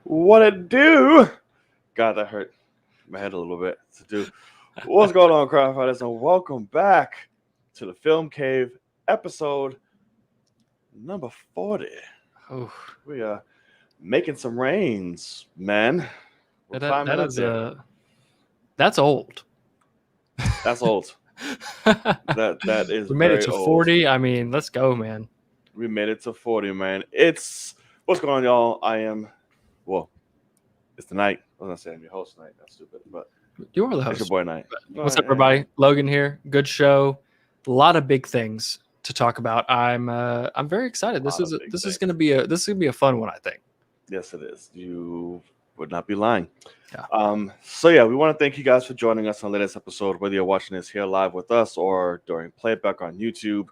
What it do? God, that hurt my head a little bit to do. What's going on, crowd fighters, and welcome back to the Film Cave episode number 40. Oh, We are making some rains, man. We're climbing up there. that's old. That's old. That is We made very it to old. 40. I mean, let's go, man. We made it to 40, man. What's going on, y'all? It's the night. I was gonna say I'm your host tonight. That's stupid, but You are the it's host. your boy Night. What's up, everybody? Logan here. Good show. A lot of big things to talk about. I'm very excited. This is gonna be a fun one, I think. Yes, it is. You would not be lying. Yeah. So yeah, we want to thank you guys for joining us on the latest episode, whether you're watching this here live with us or during playback on YouTube,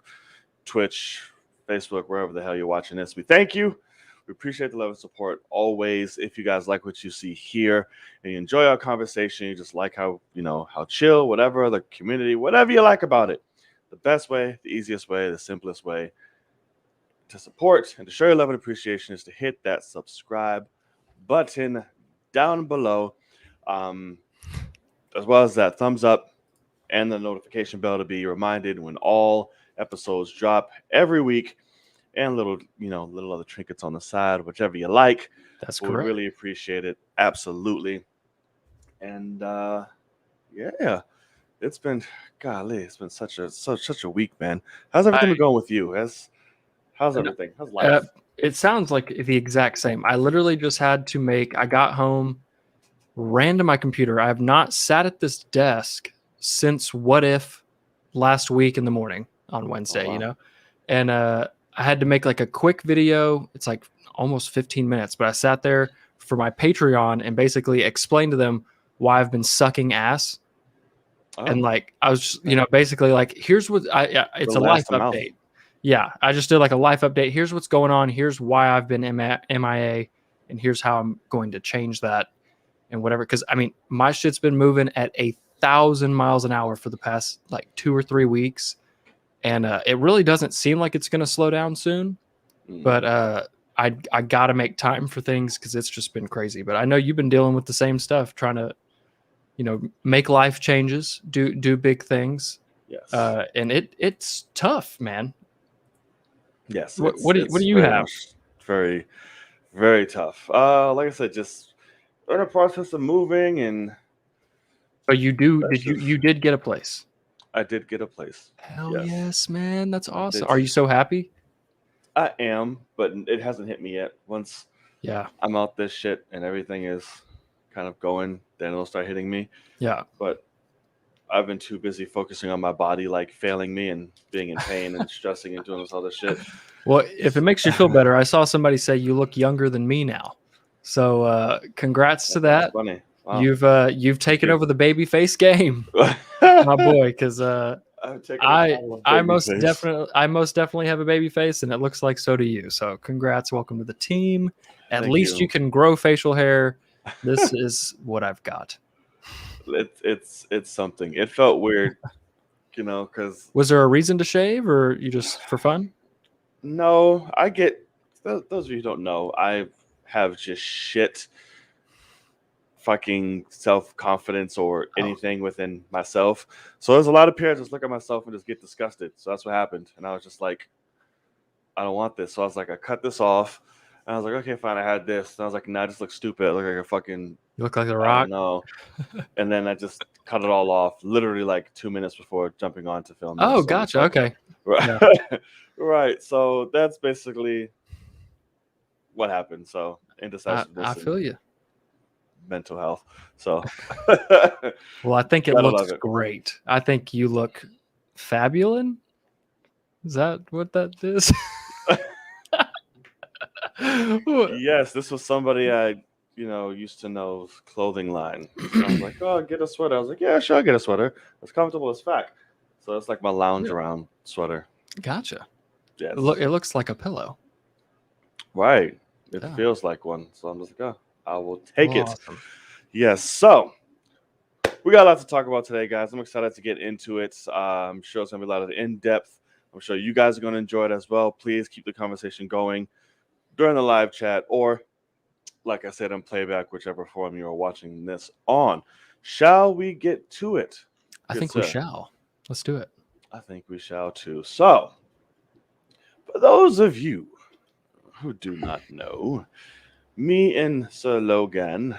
Twitch, Facebook, wherever the hell you're watching this. We thank you. We appreciate the love and support always. If you guys like what you see here and you enjoy our conversation, you just like how chill, whatever, the community, whatever you like about it. The best way, the easiest way, the simplest way to support and to show your love and appreciation is to hit that subscribe button down below, as well as that thumbs up and the notification bell to be reminded when all episodes drop every week, and little other trinkets on the side, whichever you like. That's correct. We really appreciate it. Absolutely. And yeah, it's been such a week, man. How's everything been going with you? How's everything? How's life? It sounds like the exact same. I literally just had to I got home, ran to my computer. I have not sat at this desk since What If last week in the morning on Wednesday, and I had to make like a quick video. It's like almost 15 minutes, but I sat there for my Patreon and basically explained to them why I've been sucking ass. And like, I was, basically like, here's what it's a life update. Yeah. I just did like a life update. Here's what's going on. Here's why I've been MIA, and here's how I'm going to change that and whatever. Cause I mean, my shit's been moving at 1,000 miles an hour for the past like 2 or 3 weeks. And it really doesn't seem like it's going to slow down soon, but I got to make time for things because it's just been crazy. But I know you've been dealing with the same stuff, trying to, make life changes, do big things. Yes. And it's tough, man. Yes. What do you have? Very, very tough. Like I said, just in the process of moving and. But you did get a place. I did get a place. Hell yes, man. That's awesome. Are you so happy? I am, but it hasn't hit me yet. Once I'm out this shit and everything is kind of going, then it'll start hitting me. Yeah. But I've been too busy focusing on my body like failing me and being in pain and stressing and doing this other shit. Well, if it makes you feel better, I saw somebody say you look younger than me now. So congrats to that. That's funny. Wow. You've taken over the baby face game, my boy. Because I most definitely have a baby face, and it looks like so do you. So congrats, welcome to the team. At least you can grow facial hair. This is what I've got. It's something. It felt weird, because was there a reason to shave, or you just for fun? No, I get those of you who don't know. I have just shit. Fucking self-confidence or anything within myself. So there's a lot of periods I just look at myself and just get disgusted. So that's what happened. And I was just like, I don't want this. So I was like, I cut this off. And I was like, okay, fine. I had this. And I was like, nah, I just look stupid. I look like a fucking... You look like The Rock? No. And then I just cut it all off literally like 2 minutes before jumping on to film. Oh, gotcha. Okay. Right. Yeah. Right. So that's basically what happened. So indecisiveness. I feel you. Mental health. So well, I think it looks great. I think you look fabulous. Is that what that is? Yes, this was somebody I used to know's clothing line. So I was like, oh, get a sweater. I was like, yeah, sure, I'll get a sweater. It's comfortable as fuck. So it's like my lounge around sweater. Gotcha. Yes. It looks like a pillow. Right. It Yeah. feels like one. So I'm just like, oh, I will take it. Awesome. Yes. So we got a lot to talk about today, guys. I'm excited to get into it. I'm sure it's going to be a lot of in-depth. I'm sure you guys are going to enjoy it as well. Please keep the conversation going during the live chat or, like I said, in playback, whichever form you are watching this on. Shall we get to it? I Good think we sir. shall. Let's do it. I think we shall too. So, for those of you who do not know, me and Sir Logan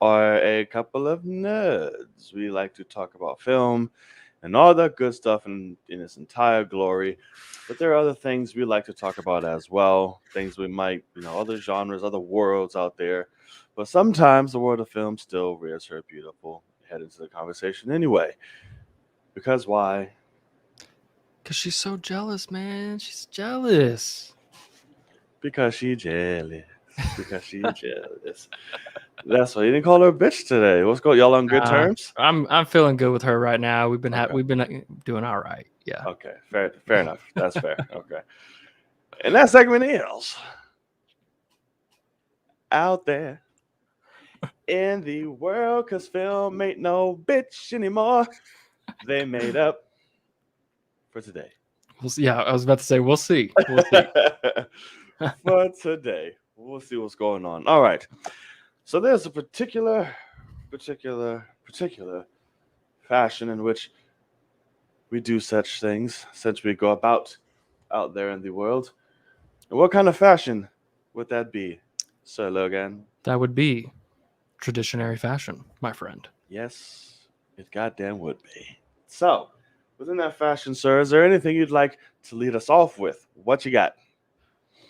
are a couple of nerds. We like to talk about film and all that good stuff in its entire glory. But there are other things we like to talk about as well. Things we might, other genres, other worlds out there. But sometimes the world of film still rears her beautiful head into the conversation anyway. Because why? Because she's so jealous, man. She's jealous. Because she jealous. Because she jealous. That's why you didn't call her a bitch today. What's going? Y'all on good terms? I'm feeling good with her right now. We've been Okay. we've been doing all right. Yeah. Okay, fair enough. That's fair. Okay. And that segment is out there in the world, cause film ain't no bitch anymore. They made up for today. We'll see. Yeah, I was about to say we'll see. We'll see. For today, we'll see what's going on. All right. So there's a particular fashion in which we do such things, since we go about out there in the world. And what kind of fashion would that be, Sir Logan? That would be traditionary fashion, my friend. Yes, it goddamn would be. So, within that fashion, sir, is there anything you'd like to lead us off with? What you got?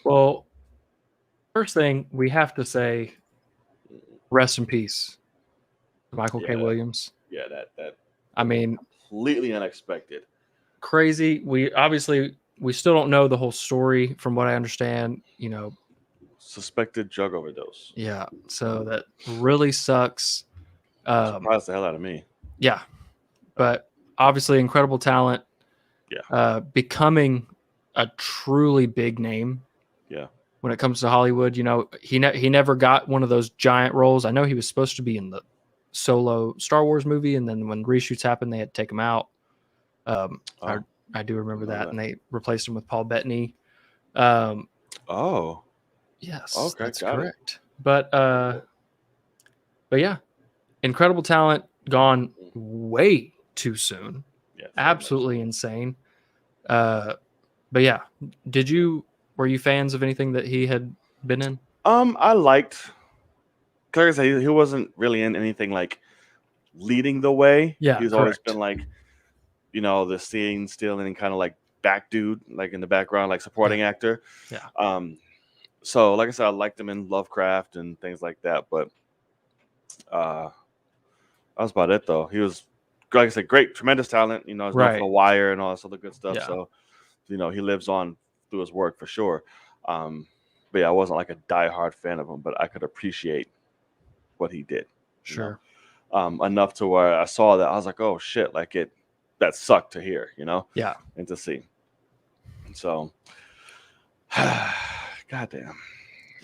Well, first thing we have to say, rest in peace, Michael K. Yeah. Williams. Yeah, that I mean, completely unexpected. crazy. We still don't know the whole story, from what I understand. Suspected drug overdose. Yeah. So that really sucks. Surprised the hell out of me. Yeah, but obviously incredible talent. Yeah. Becoming a truly big name. Yeah. When it comes to Hollywood, he never got one of those giant roles. I know he was supposed to be in the Solo Star Wars movie, and then when reshoots happened, they had to take him out. I do remember that, and they replaced him with Paul Bettany. Oh. Yes, Okay, that's got correct. But yeah, incredible talent gone way too soon. Yeah. Absolutely insane. But yeah, were you fans of anything that he had been in? I liked. Like I said, he wasn't really in anything like leading the way. Yeah, He's always been like, the scene stealing and kind of like back dude, like in the background, like supporting actor. Yeah. So like I said, I liked him in Lovecraft and things like that, but that was about it though. He was, like I said, great, tremendous talent. He's known for The Wire and all this other good stuff. Yeah. So, he lives on through his work for sure. But yeah, I wasn't like a diehard fan of him, but I could appreciate what he did. Sure. Enough to where I saw that I was like, oh shit, like that sucked to hear, Yeah. and to see. So, goddamn,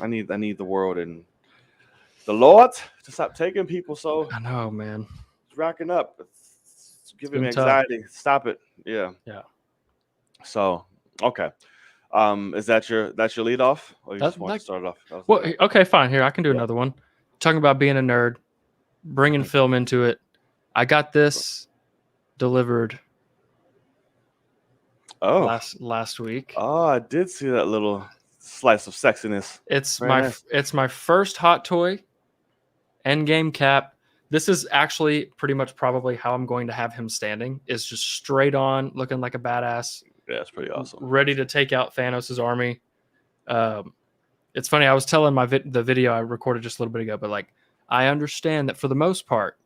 I need the world and the Lord to stop taking people. So I know, man. It's racking up. It's giving me been tough. anxiety. Stop it. Yeah. Yeah. So okay. Is that your lead off? Or you just want to start it off? Well, okay, fine. Here, I can do another one. Talking about being a nerd, bringing film into it. I got this delivered last week. Oh, I did see that little slice of sexiness. It's my first hot toy. Endgame Cap. This is actually pretty much probably how I'm going to have him standing. Is just straight on, looking like a badass. Yeah, it's pretty awesome. Ready to take out Thanos' army. It's funny. I was telling the video I recorded just a little bit ago, but like I understand that for the most part,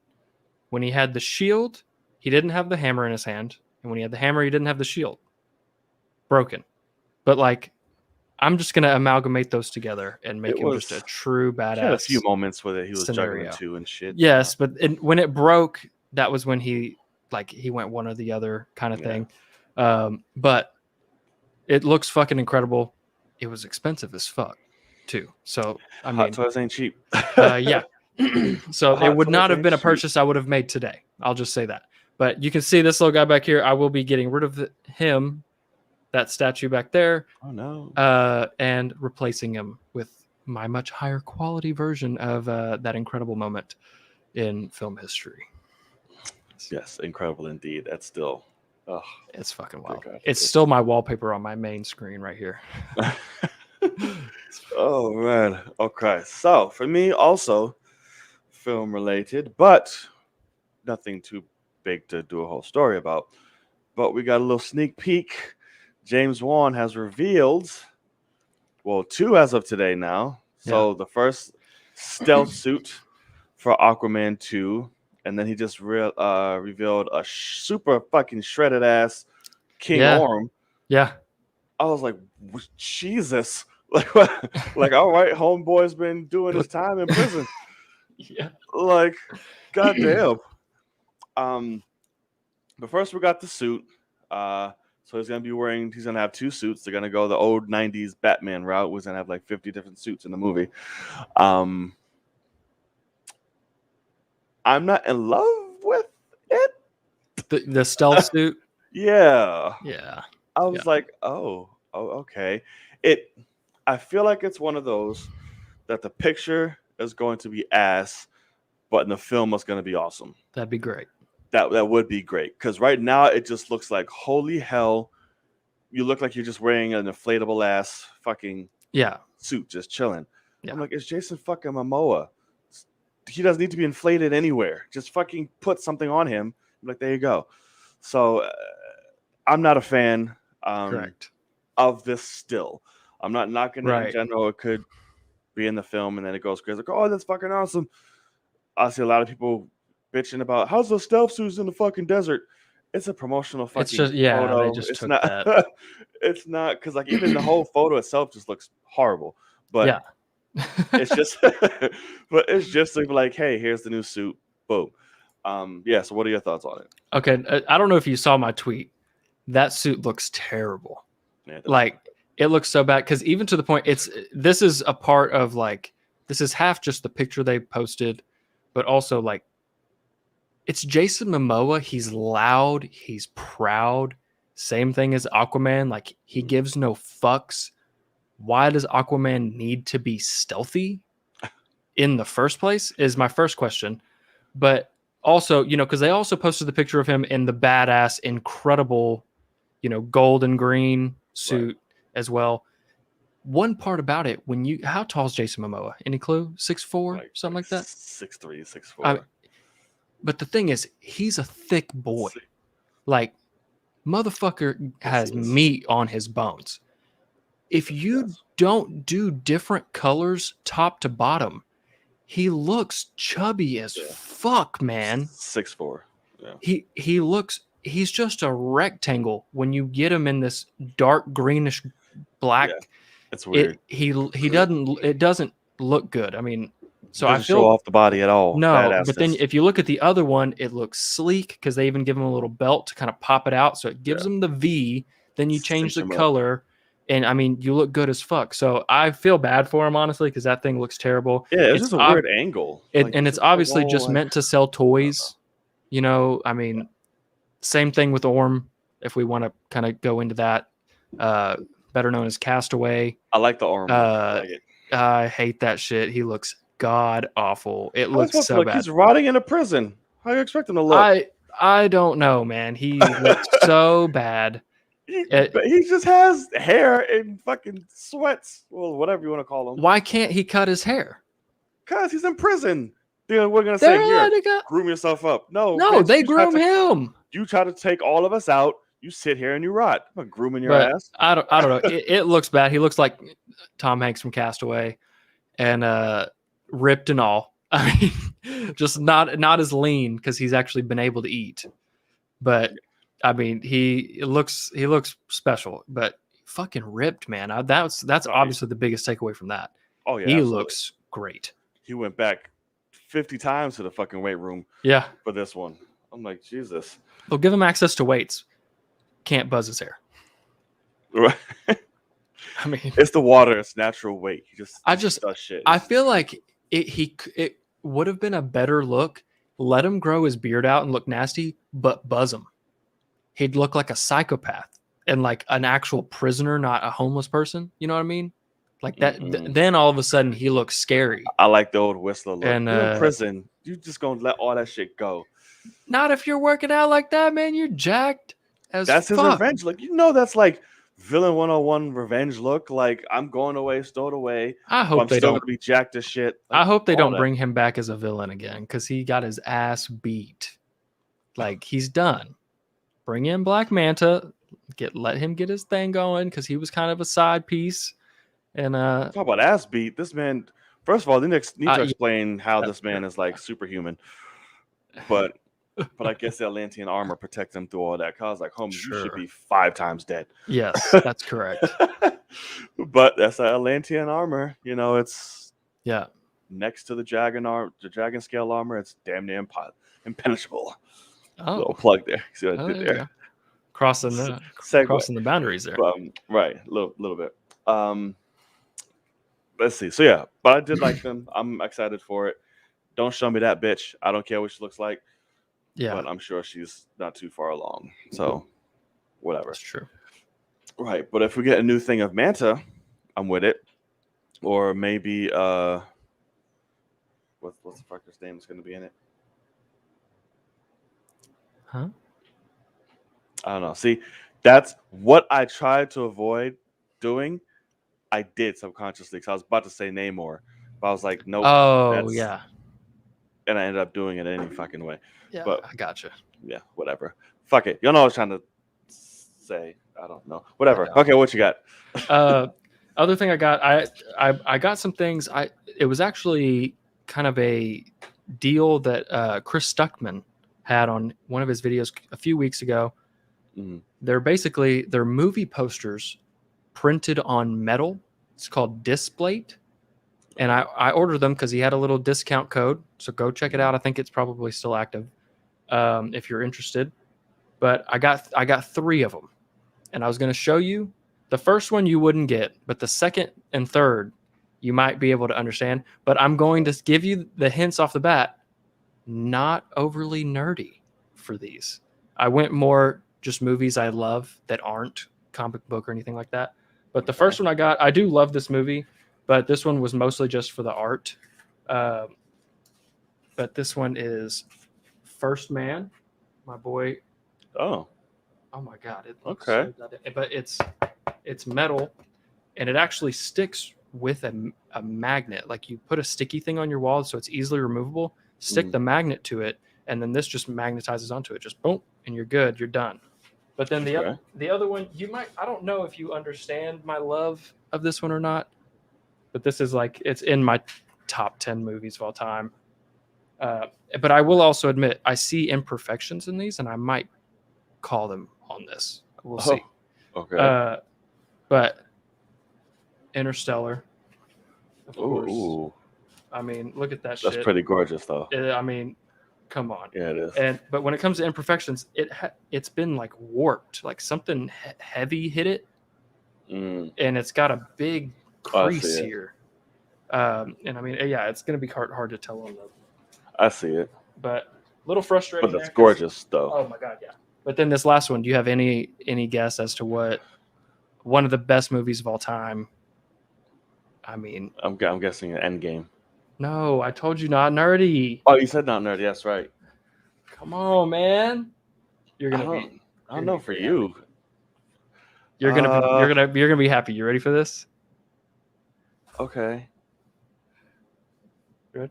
when he had the shield, he didn't have the hammer in his hand, and when he had the hammer, he didn't have the shield. Broken. But like, I'm just gonna amalgamate those together and make him just a true badass. He had a few moments where he was scenario. juggling too and shit. Yes, but when it broke, that was when he went one or the other kind of thing. But it looks fucking incredible. It was expensive as fuck. too. So I Hot mean, toys ain't cheap. yeah. So it Hot would toys not have ain't been a cheap. purchase I would have made today. I'll just say that. But you can see this little guy back here. I will be getting rid of him, that statue back there, Oh no. and replacing him with my much higher quality version of that incredible moment in film history. Yes, incredible indeed. That's still. Oh, It's fucking good wild. God. It's still my wallpaper on my main screen right here. Oh man. Okay. So for me, also film related, but nothing too big to do a whole story about. But we got a little sneak peek. James Wan has revealed, well, 2 as of today now. So the first stealth suit for Aquaman 2, and then he just revealed a super fucking shredded ass King Yeah. Orm. Yeah. I was like, Jesus. Like, what? Like, all right, homeboy's been doing his time in prison. Yeah. Like, goddamn. But first we got the suit. So he's gonna have 2 suits. They're gonna go the old 90s Batman route, was gonna have like 50 different suits in the movie. I'm not in love with it. The stealth suit. Yeah. Yeah. I was like, oh, okay. I feel like it's one of those that the picture is going to be ass, but in the film is going to be awesome. That'd be great. That would be great, because right now it just looks like, holy hell, you look like you're just wearing an inflatable ass fucking suit, just chilling. Yeah. I'm like, it's Jason fucking Momoa. He doesn't need to be inflated anywhere. Just fucking put something on him. I'm like, there you go. So I'm not a fan. Correct. Of this still. I'm not knocking it in Right. general. It could be in the film and then it goes crazy. Like, oh, that's fucking awesome. I see a lot of people bitching about, how's the stealth suits in the fucking desert? It's a promotional fucking It's just photo. they just It's took not, that. It's not, because like even the whole photo itself just looks horrible. But it's just but it's just like, hey, here's the new suit. Boom. So what are your thoughts on it? Okay. I don't know if you saw my tweet. That suit looks terrible. Yeah, like it looks so bad, because even to the point, this is a part of like, this is half just the picture they posted, but also like, it's Jason Momoa. He's loud, he's proud. Same thing as Aquaman. Like, he gives no fucks. Why does Aquaman need to be stealthy in the first place is my first question. But also, because they also posted the picture of him in the badass, incredible, gold and green suit as well. One part about it, how tall is Jason Momoa? Any clue? 6'4", something like that? 6'3", 6'4". But the thing is, he's a thick boy. Like, motherfucker has meat on his bones. If you don't do different colors top to bottom, he looks chubby as fuck, man. 6'4". Yeah. He's just a rectangle when you get him in this dark greenish black. Yeah. It's weird. It doesn't look good. I mean, so I feel show off the body at all. No, but then if you look at the other one, it looks sleek because they even give him a little belt to kind of pop it out, so it gives him the V. Then you change the color, and I mean, you look good as fuck. So I feel bad for him, honestly, because that thing looks terrible. Yeah, it's just a weird angle, and it's obviously just meant to sell toys. I mean, same thing with Orm. If we want to kind of go into that, better known as Castaway. I like the Orm. I like it. I hate that shit. He looks god awful. It looks so bad. He's rotting in a prison. How do you expect him to look? I don't know, man. He looks so bad. He just has hair and fucking sweats, well, whatever you want to call him. Why can't he cut his hair? Because he's in prison. We're gonna say, here, groom yourself up. No, bitch, they groom him. You try to take all of us out. You sit here and you rot. I'm not grooming your ass. I don't know. It looks bad. He looks like Tom Hanks from Castaway, and ripped and all. I mean, just not as lean because he's actually been able to eat. But I mean, he looks special, but fucking ripped, man. That's obviously the biggest takeaway from that. Oh yeah, he looks great. He went back 50 times to the fucking weight room. Yeah, for this one. I'm like, Jesus. They'll give him access to weights. Can't buzz his hair. Right. I mean, It's the water. It's natural weight. He just I just does shit. I feel like it would have been a better look. Let him grow his beard out and look nasty, but buzz him. He'd look like a psychopath and like an actual prisoner, not a homeless person. You know what I mean? Like that. Then all of a sudden he looks scary. I like the old Whistler look. And You're in prison. You just gonna let all that shit go. not if you're working out like that, man. You're jacked as That's his fuck. revenge look. You know that's like villain 101 revenge look. Like I'm going away, stowed away. I hope I'm they still don't. gonna be jacked as shit. Like, I hope they don't that. bring him back as a villain again because he got his ass beat. Like he's done. Bring in Black Manta. Let him get his thing going because he was kind of a side piece. And talk about ass beat. This man. First of all, they need to explain how that's this man true. is like superhuman. But I guess the Atlantean armor protects him through all that. Cause like, homie, you should be 5 times dead. Yes, that's correct. But that's the Atlantean armor. You know, it's next to the dragon scale armor. It's damn near impenetrable. Oh, little plug there. See what I did there? Crossing the boundaries there. Right, a little bit. Let's see. So yeah, but I did like them. I'm excited for it. Don't show me that bitch. I don't care what she looks like. Yeah, but I'm sure she's not too far along. So whatever. That's true. Right, but if we get a new thing of Manta, I'm with it. Or maybe what's the fucker's name is going to be in it? Huh? I don't know. See, that's what I tried to avoid doing. I did subconsciously because I was about to say Namor, but I was like, nope. Oh yeah. And I ended up doing it any fucking way. Yeah, but I gotcha. Yeah, whatever. Fuck it. You know what I was trying to say? I don't know. Whatever. Okay, what you got? Other thing I got, I got some things. It was actually kind of a deal that Chris Stuckman had on one of his videos a few weeks ago. Mm-hmm. They're movie posters printed on metal. It's called Displate. And I ordered them because he had a little discount code. So go check it out. I think it's probably still active if you're interested. But I got 3 of them. And I was going to show you. The first one you wouldn't get. But the second and third, you might be able to understand. But I'm going to give you the hints off the bat. Not overly nerdy for these. I went more just movies I love that aren't comic book or anything like that. But the first one I do love this movie. But this one was mostly just for the art. But this one is First Man, my boy. Oh my God! It looks so good. But it's metal, and it actually sticks with a magnet. Like you put a sticky thing on your wall, so it's easily removable. Stick the magnet to it, and then this just magnetizes onto it. Just boom, and you're good. You're done. But then the other one, I don't know if you understand my love of this one or not. But this is like, it's in my top 10 movies of all time. But I will also admit, I see imperfections in these, and I might call them on this. We'll see. Okay. But Interstellar, of course. Ooh. I mean, look at that shit. That's pretty gorgeous, though. I mean, come on. Yeah, it is. But when it comes to imperfections, it's been like warped. Like something heavy hit it, and it's got a big crease here. And I mean, yeah, it's going to be hard to tell on the. I see it. But a little frustrating. But that's gorgeous, though. Oh my God, yeah. But then this last one, do you have any guess as to what one of the best movies of all time? I mean, I'm guessing an Endgame. No, I told you not nerdy. Oh, you said not nerdy. That's right. Come on, man. You're gonna be. I don't know for you. You're gonna be happy. You ready for this? Okay. Good.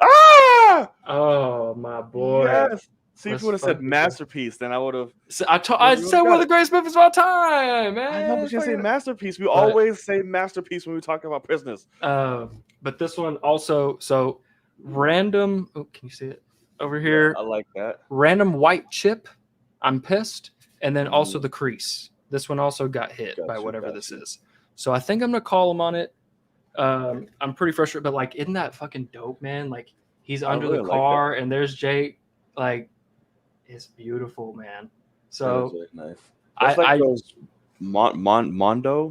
Ah! Oh my boy. Yes. See, if you would have said masterpiece, then I would have. I said one of the greatest movies of all time, man. I know, but you say masterpiece. We always say masterpiece when we talk about prisoners. But this one also, so random. Oh, can you see it over here? Yeah, I like that. Random white chip. I'm pissed, and then also the crease. This one also got hit by whatever this is. So I think I'm gonna call him on it. I'm pretty frustrated, but like, isn't that fucking dope, man? Like, he's under the car, and there's Jake. Like, it's beautiful, man. So really nice. That's like those Mondo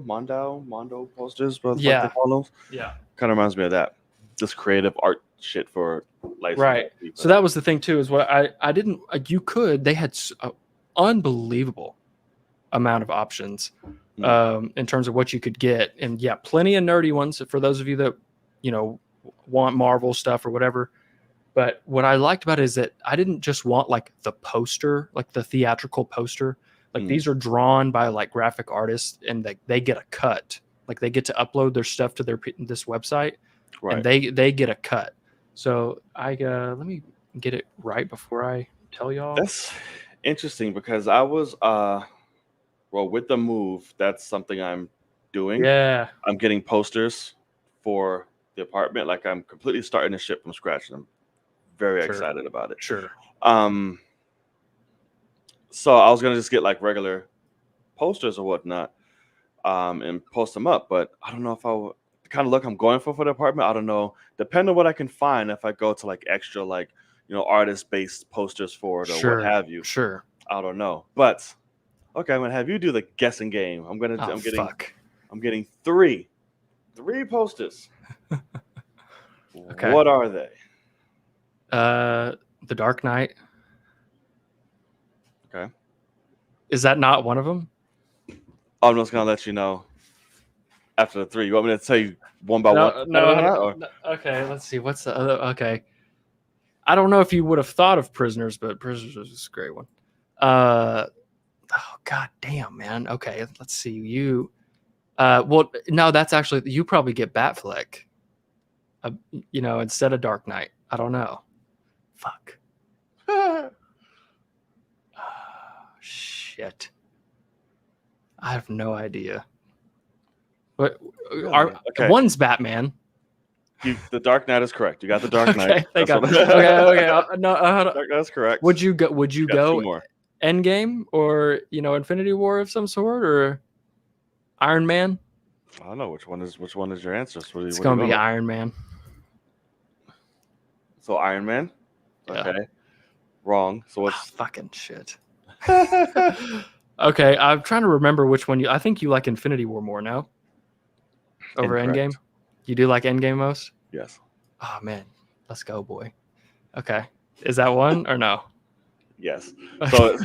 posters, but like they Yeah. call those. Yeah. Kind of reminds me of that. This creative art shit for licensed Right. IP for So that was the thing too, is what I didn't you could they had unbelievable amount of options in terms of what you could get, and yeah, plenty of nerdy ones for those of you that want Marvel stuff or whatever. But what I liked about it is that I didn't just want like the poster, like the theatrical poster. Like these are drawn by like graphic artists, and they get a cut. Like they get to upload their stuff to this website, and they get a cut. So let me get it right before I tell y'all. That's interesting because I was with the move, that's something I'm doing. Yeah. I'm getting posters for the apartment. Like I'm completely starting the shit from scratch, and I'm very excited about it. Sure. So I was gonna just get like regular posters or whatnot, and post them up. But I don't know if the kind of look I'm going for the apartment. I don't know. Depending on what I can find, if I go to like extra like artist-based posters for it or what have you. Sure. I don't know. But okay, I'm gonna have you do the guessing game. I'm getting three posters. Okay. What are they? The Dark Knight. Okay. Is that not one of them? I'm just gonna let you know after the three. You want me to tell you one by one? No. Okay, let's see. What's the other? Okay. I don't know if you would have thought of Prisoners, but Prisoners is a great one. Oh god damn, man. Okay, let's see. You well, no, that's actually, you probably get Batfleck. Instead of Dark Knight. I don't know. Fuck. Shit. I have no idea. But one's Batman. The Dark Knight is correct. You got the Dark Knight. Okay, okay. No, Dark Knight is correct. Would you go Endgame or Infinity War of some sort, or Iron Man? I don't know which one is your answer. So it's gonna be Iron Man. So Iron Man. Yeah. Okay. Wrong. So what's fucking shit? Okay, I'm trying to remember which one I think you like Infinity War more now. Over Endgame? You do like Endgame most? Yes. Oh man, let's go, boy. Okay, is that one or no? Yes. So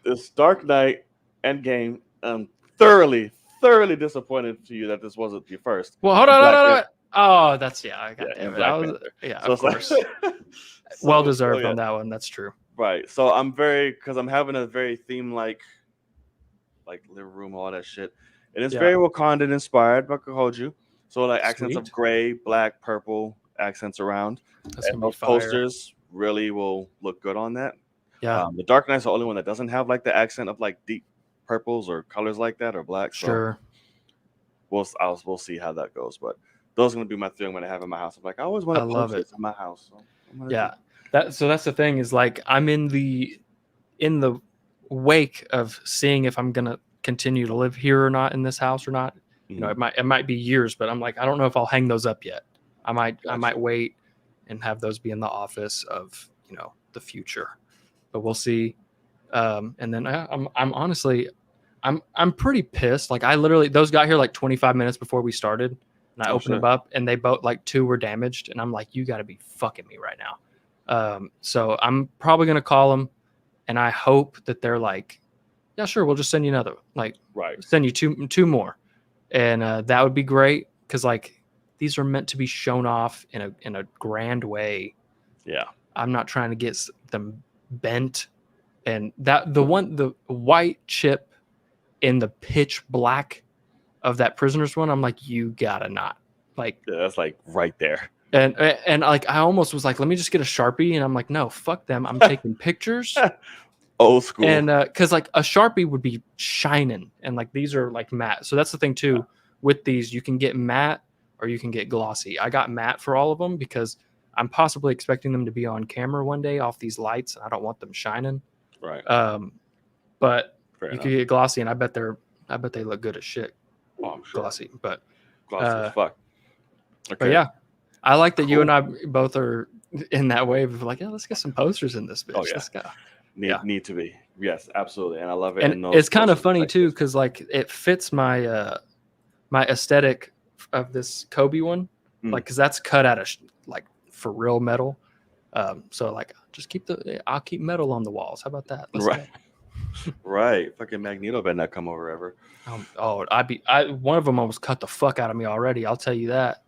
it's Dark Knight, Endgame. Thoroughly disappointed to you that this wasn't your first. Well, hold on. Oh, that's I got damn it. Of course. Well deserved on that one. That's true. Right. So I'm because I'm having a very theme like living room, all that shit. And it's very Wakandan inspired, but I could hold you. So like accents of gray, black, purple accents around. And those posters really will look good on that. Yeah. The Dark Knight's the only one that doesn't have like the accent of like deep purples or colors like that or black. Sure. So we'll see how that goes. But those are gonna be my thing I'm gonna have in my house. I'm like, I always want to post this in my house. So that's the thing is like I'm in the wake of seeing if I'm gonna continue to live here or not in this house or not. Mm-hmm. It might be years, but I'm like, I don't know if I'll hang those up yet. I might wait and have those be in the office of the future, but we'll see. And then I'm honestly I'm pretty pissed. Like those got here like 25 minutes before we started, and I opened them up, and they both like 2 were damaged, and I'm like, you got to be fucking me right now. So I'm probably gonna call them, and I hope that they're like, yeah, sure, we'll just send you another, send you two more, and that would be great because like these are meant to be shown off in a grand way. Yeah, I'm not trying to get them bent, and that the white chip in the pitch black of that Prisoners one, I'm like, you gotta not that's like right there. And like I almost was like, let me just get a Sharpie, and I'm like, no, fuck them. I'm taking pictures. Old school. And because like a Sharpie would be shining, and like these are like matte. So that's the thing too. With these, you can get matte or you can get glossy. I got matte for all of them because I'm possibly expecting them to be on camera one day off these lights, and I don't want them shining. Right. But you could get glossy, and I bet they look good as shit. Oh, I'm sure. Glossy, but glossy as fuck. Okay. But yeah, I like that you and I both are in that wave of like, yeah, let's get some posters in this bitch. Oh, yeah. Let's go. Need to be Yes, absolutely, and I love it. And in those, it's kind those of funny too, perspectives. because like it fits my my aesthetic of this Kobe one, Mm. like because that's cut out of like for real metal. So like just I'll keep metal on the walls. How about that? Let's Right, go. right. Fucking Magneto better not come over ever. One of them almost cut the fuck out of me already. I'll tell you that.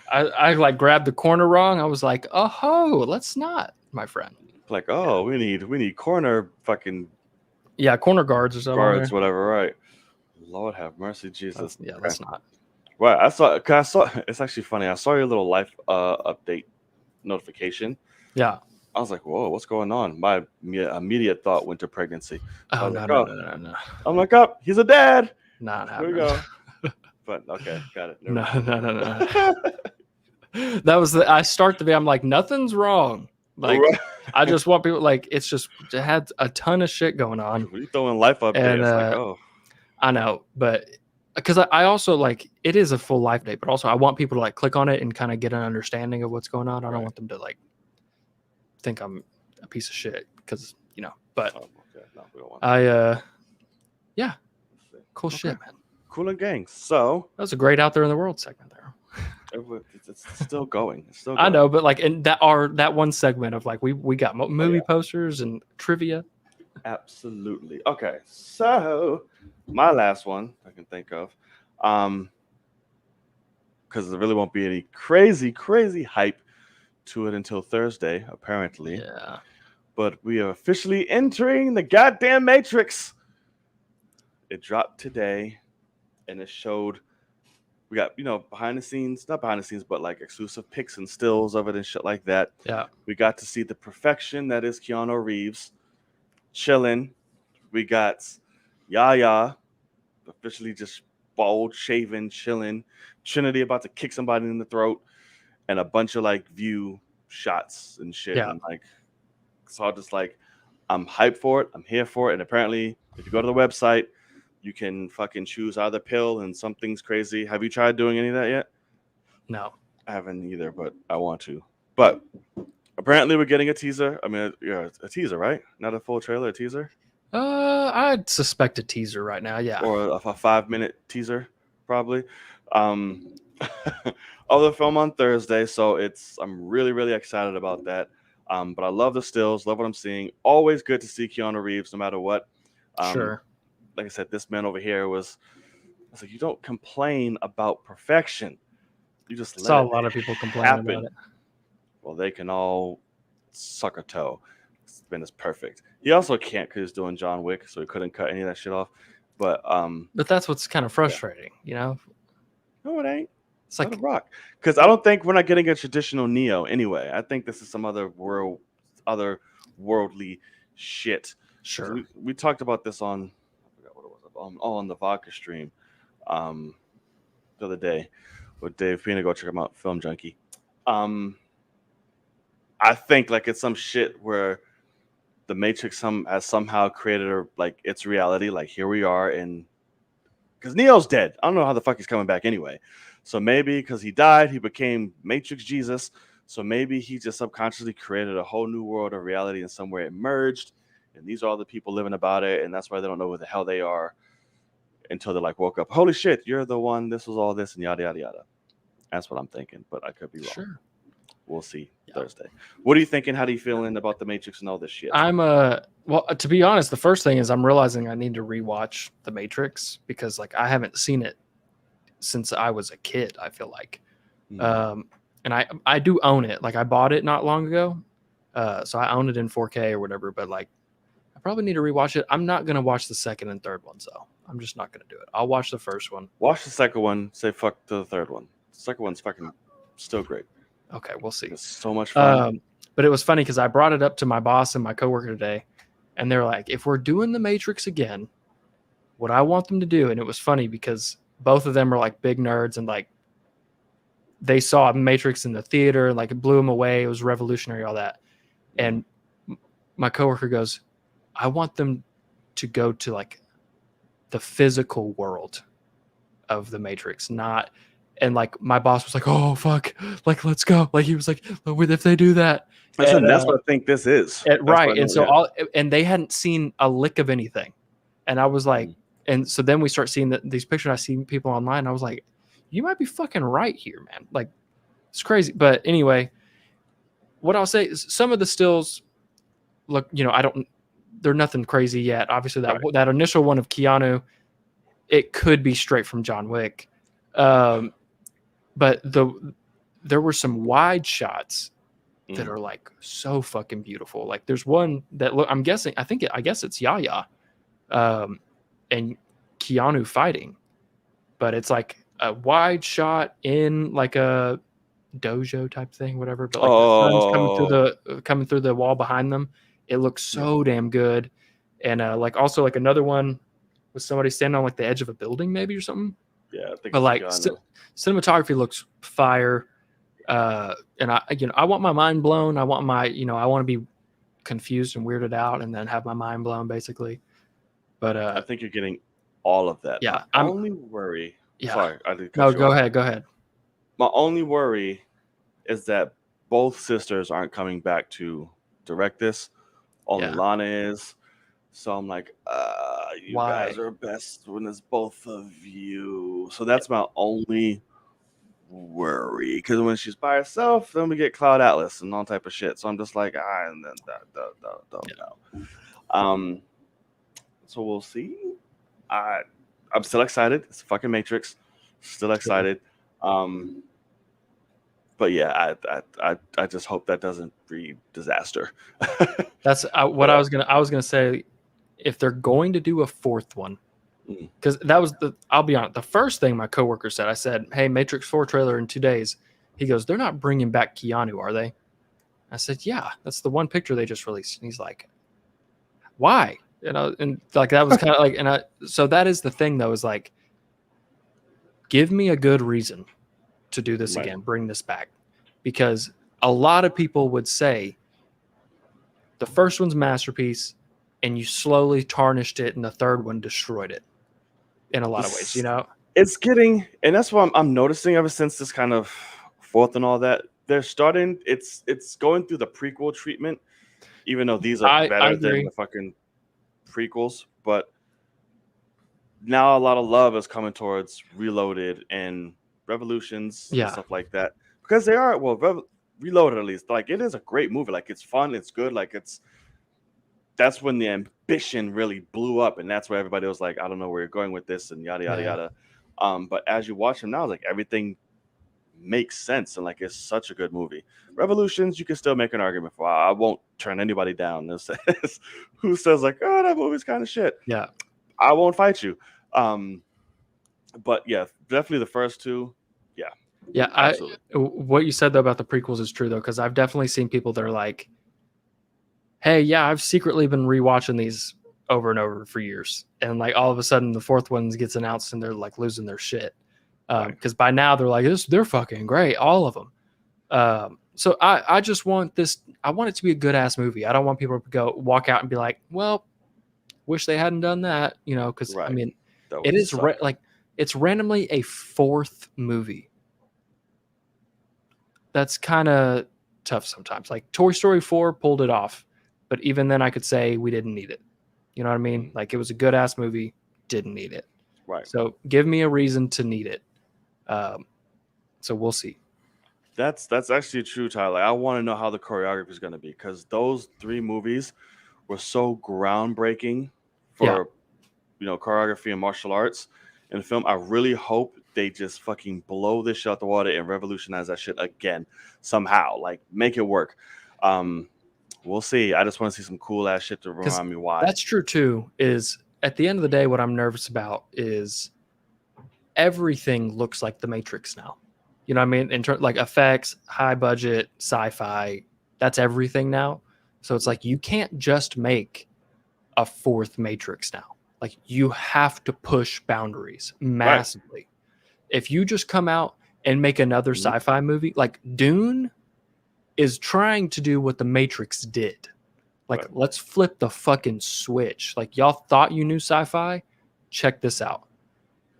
I like grabbed the corner wrong. I was like, oh ho, let's not, my friend. Like, Yeah. oh, we need corner fucking Yeah, corner guards or something on guards, there. whatever. Right. Lord have mercy, Jesus. Okay. Let's not. Right. I saw. 'Cause I saw. It's actually funny. I saw your little life update notification. Yeah. I was like, whoa, what's going on? My immediate thought went to pregnancy. I Oh was no like, no oh, no no no. I'm like, oh, he's a dad. Not Here we happening. go. But okay, got it. Never No mind. no no no. That was I start the day. I'm like, nothing's wrong. Like, Right. I just want people like it's just it had a ton of shit going on, When you throw in life update, and it's like, oh, I know, but because I also like it is a full life date, but also I want people to like click on it and kind of get an understanding of what's going on. I don't Right. want them to like think I'm a piece of shit because But oh, okay. No, we don't want yeah, that. cool Okay. shit, man. Cool and gang. So That was a great out there in the world segment there. it's still going. It's still I going. know, but like in that one segment of like we got movie posters and trivia. Absolutely. Okay, so my last one I can think of, because there really won't be any crazy hype to it until Thursday, apparently. Yeah. But we are officially entering the goddamn Matrix. It dropped today, and it showed. We got behind the scenes, not behind the scenes, but like exclusive pics and stills of it and shit like that. Yeah. We got to see the perfection that is Keanu Reeves chilling. We got Yaya officially just bald, shaven, chilling. Trinity about to kick somebody in the throat, and a bunch of like view shots and shit. Yeah. And like, so I just like, I'm hyped for it. I'm here for it. And apparently, if you go to the website, you can fucking choose either pill and something's crazy. Have you tried doing any of that yet? No. I haven't either, but I want to. But apparently, we're getting a teaser. I mean, yeah, a teaser, right? Not a full trailer, a teaser. I'd suspect a teaser right now. Yeah. Or a 5-minute teaser, probably. Of the film on Thursday, so I'm really excited about that. But I love the stills, love what I'm seeing. Always good to see Keanu Reeves, no matter what. Sure. Like I said, this man over here I was like, you don't complain about perfection. You just Saw let a lot of people complaining happen. about it. Well, they can all suck a toe. This man is perfect. He also can't because he's doing John Wick, so he couldn't cut any of that shit off. But that's what's kind of frustrating, No, it ain't. It's like Let it rock. Because I don't think we're not getting a traditional Neo anyway. I think this is some other worldly shit. sure. We talked about this on I forgot what it was on the vodka stream the other day with Dave Pina. Go check him out, Film Junkie. I think like it's some shit where the Matrix has somehow created like its reality. Like here we are because Neo's dead. I don't know how the fuck he's coming back anyway. So maybe because he died, he became Matrix Jesus. So maybe he just subconsciously created a whole new world of reality and somewhere it merged. And these are all the people living about it. And that's why they don't know where the hell they are until they like woke up. Holy shit, you're the one. This was all this and yada, yada, yada. That's what I'm thinking, but I could be wrong. Sure. We'll see Thursday. What are you thinking? How do you feeling about the Matrix and all this shit? I'm well, to be honest, the first thing is I'm realizing I need to rewatch The Matrix because like I haven't seen it since I was a kid, I feel like. And I do own it. Like I bought it not long ago. So I own it in 4K or whatever, but like I probably need to rewatch it. I'm not gonna watch the second and third ones though. I'm just not gonna do it. I'll watch the first one. Watch the second one, say fuck to the third one. The second one's fucking still great. Okay, we'll see. It's so much fun. But it was funny because I brought it up to my boss and my coworker today, and they're like, if we're doing the Matrix again, what I want them to do, and it was funny because both of them are like big nerds and like they saw Matrix in the theater and like it blew them away. It was revolutionary, all that. And my coworker goes, I want them to go to like the physical world of the Matrix, not And like my boss was like, "Oh fuck, like let's go!" Like he was like, "If they do that," Listen, and that's what I think this is. That's what right. I And know. so Yeah. and they hadn't seen a lick of anything, and I was like, Mhm. and so then we start seeing these pictures. I see people online. And I was like, "You might be fucking right here, man." Like it's crazy. But anyway, what I'll say is some of the stills look, they're nothing crazy yet. Obviously, Right. that initial one of Keanu, it could be straight from John Wick. But there were some wide shots that are like so fucking beautiful. Like there's one that look, I'm guessing, I guess it's Yaya, and Keanu fighting, but it's like a wide shot in like a dojo type thing, whatever. But like the sun's Oh, coming through the wall behind them. It looks yeah, so damn good. And like also like another one with somebody standing on like the edge of a building maybe or something. yeah. I think But it's like Keanu. cinematography looks fire. And I want my mind blown. I want I want to be confused and weirded out and then have my mind blown basically. But I think you're getting all of that. My yeah, only worry. yeah. Sorry, I did No, cut you go off. ahead, go ahead. My only worry is that both sisters aren't coming back to direct this. Only Yeah. Lana is. So I'm like, you Why? guys are best when it's both of you. So that's my only worry. Because when she's by herself, then we get Cloud Atlas and all type of shit. So I'm just like, and then don't know. So we'll see. I'm still excited. It's fucking Matrix. Still excited. But yeah, I just hope that doesn't breed disaster. That's what But, I was gonna say. If they're going to do a fourth one, mm, because that was I'll be honest, the first thing my coworker said. I said, "Hey, Matrix 4 trailer in 2 days." He goes, "They're not bringing back Keanu, are they?" I said, "Yeah, that's the one picture they just released." And he's like, "Why?" And like that was kind of like, so that is the thing though, is like, give me a good reason to do this right. again, bring this back, because a lot of people would say the first one's masterpiece, and you slowly tarnished it, and the third one destroyed it in a lot of ways. It's getting, and that's what I'm noticing ever since this kind of fourth and all that. They're starting. It's going through the prequel treatment, even though these are I better than agree. the fucking prequels. But now a lot of love is coming towards Reloaded and Revolutions and Yeah, stuff like that because they are Reloaded at least. Like it is a great movie. Like it's fun. It's good. Like that's when the ambition really blew up, and that's where everybody was like, I don't know where you're going with this, and yada yada yeah, yada. But as you watch them now, like everything makes sense, and like it's such a good movie. Revolutions, you can still make an argument for. I won't turn anybody down who says like, oh, that movie's kind of shit. yeah, I won't fight you. But yeah, definitely the first two. Yeah, yeah. absolutely. What you said though about the prequels is true though, because I've definitely seen people that are like, "Hey, yeah, I've secretly been rewatching these over and over for years," and like all of a sudden the fourth one gets announced and they're like losing their shit, Right. because by now they're like, they're fucking great, all of them. So I just want this. I want it to be a good ass movie. I don't want people to walk out and be like, "Well, wish they hadn't done that," because I Right. mean, That it would is suck. like it's randomly a fourth movie. That's kind of tough sometimes. Like Toy Story 4 pulled it off, but even then, I could say we didn't need it. You know what I mean? Like it was a good ass movie, didn't need it. Right. So give me a reason to need it. So we'll see. That's actually true, Tyler. I want to know how the choreography is going to be because those three movies were so groundbreaking Yeah, for choreography and martial arts in film. I really hope they just fucking blow this shit out the water and revolutionize that shit again somehow. Like make it work. We'll see. I just want to see some cool ass shit to because remind me why. that's true too. Is at the end of the day, what I'm nervous about is everything looks like the Matrix now. You know what I mean? In terms like effects, high budget, sci-fi, that's everything now. So it's like you can't just make a fourth Matrix now. Like you have to push boundaries Right. massively. If you just come out and make another Mhm. sci-fi movie, like Dune is trying to do what the Matrix did. Like Right. let's flip the fucking switch. Like y'all thought you knew sci-fi, check this out.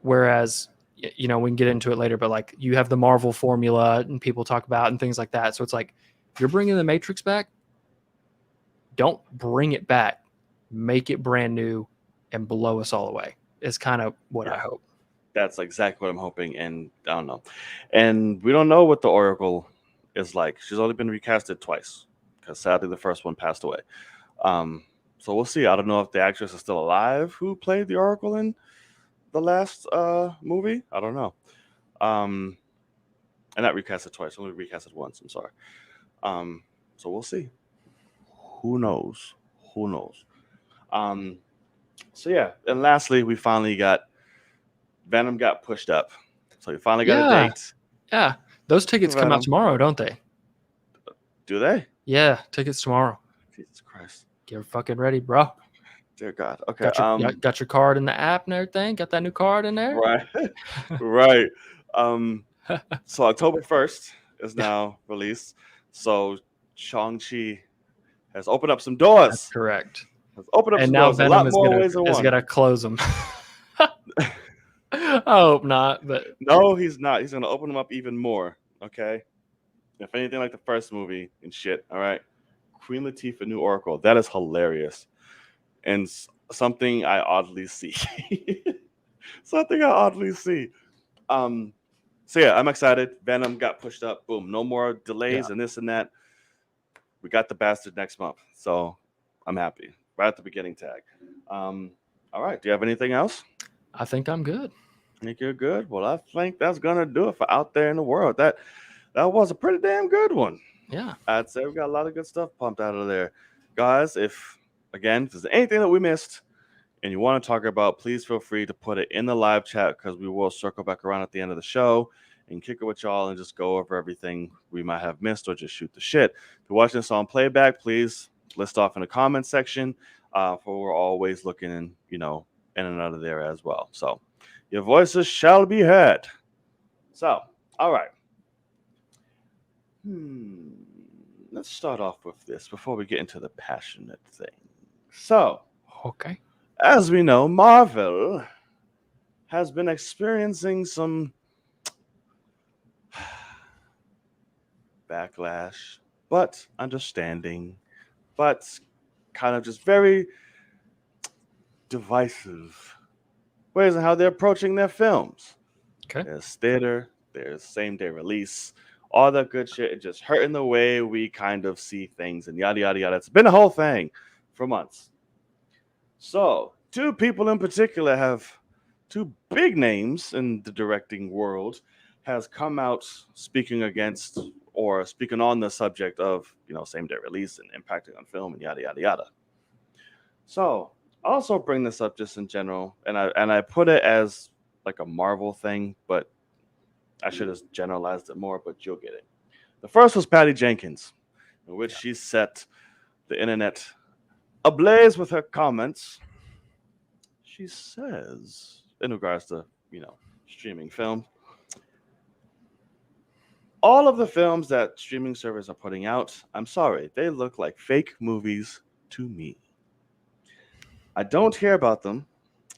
Whereas you know, we can get into it later, but like you have the Marvel formula and people talk about and things like that. So it's like, you're bringing the Matrix back. Don't bring it back. Make it brand new and blow us all away. Is kind of what I hope. That's exactly what I'm hoping, and I don't know. And we don't know what the Oracle is like. She's only been recasted twice because sadly the first one passed away. So we'll see. I don't know if the actress is still alive who played the Oracle in the last movie. I don't know. And not recasted twice, only recasted once. I'm sorry. So we'll see. Who knows? Who knows? So yeah, and lastly, we finally got Venom got pushed up. So we finally got a Yeah. date. Yeah. Those tickets come out Venom. tomorrow, don't they? Do they? Yeah. Tickets tomorrow. Jesus Christ. Get fucking ready, bro. Dear God. Okay. Got your card in the app and everything? Got that new card in there? Right. Right. So October 1st is now released. So Shang-Chi has opened up some doors. That's correct. Has opened up And some now doors. Venom A lot is more gonna ways than one. gonna close them. I hope not, but No, he's not. He's gonna open them up even more. Okay. If anything like the first movie and shit. All right. Queen Latifah, new Oracle. That is hilarious, and something I oddly see. Something I oddly see. So yeah, I'm excited. Venom got pushed up. Boom. No more delays and this and that. We got the bastard next month. So I'm happy. Right at the beginning tag. All right. Do you have anything else? I think I'm good. I think you're good. Well, I think that's gonna do it for Out There in the World. That was a pretty damn good one. Yeah. I'd say we got a lot of good stuff pumped out of there. Guys, if there's anything that we missed and you want to talk about, please feel free to put it in the live chat because we will circle back around at the end of the show and kick it with y'all and just go over everything we might have missed or just shoot the shit. If you're watching this on playback, please list off in the comment section. For we're always looking in and out of there as well. So your voices shall be heard. So, all right. Let's start off with this before we get into the passionate thing. So, Okay. as we know, Marvel has been experiencing some backlash, but understanding, but kind of just very divisive ways in how they're approaching their films. Okay. There's theater, there's same-day release, all that good shit. It's just hurting the way we kind of see things and yada, yada, yada. It's been a whole thing for months. So, two people in particular two big names in the directing world has come out speaking against or speaking on the subject of, same-day release and impacting on film and yada, yada, yada. So, I also bring this up just in general, and I put it as like a Marvel thing, but I should have generalized it more, but you'll get it. The first was Patty Jenkins, in which she set the internet ablaze with her comments. She says, in regards to, streaming film, all of the films that streaming servers are putting out, I'm sorry, they look like fake movies to me. I don't hear about them.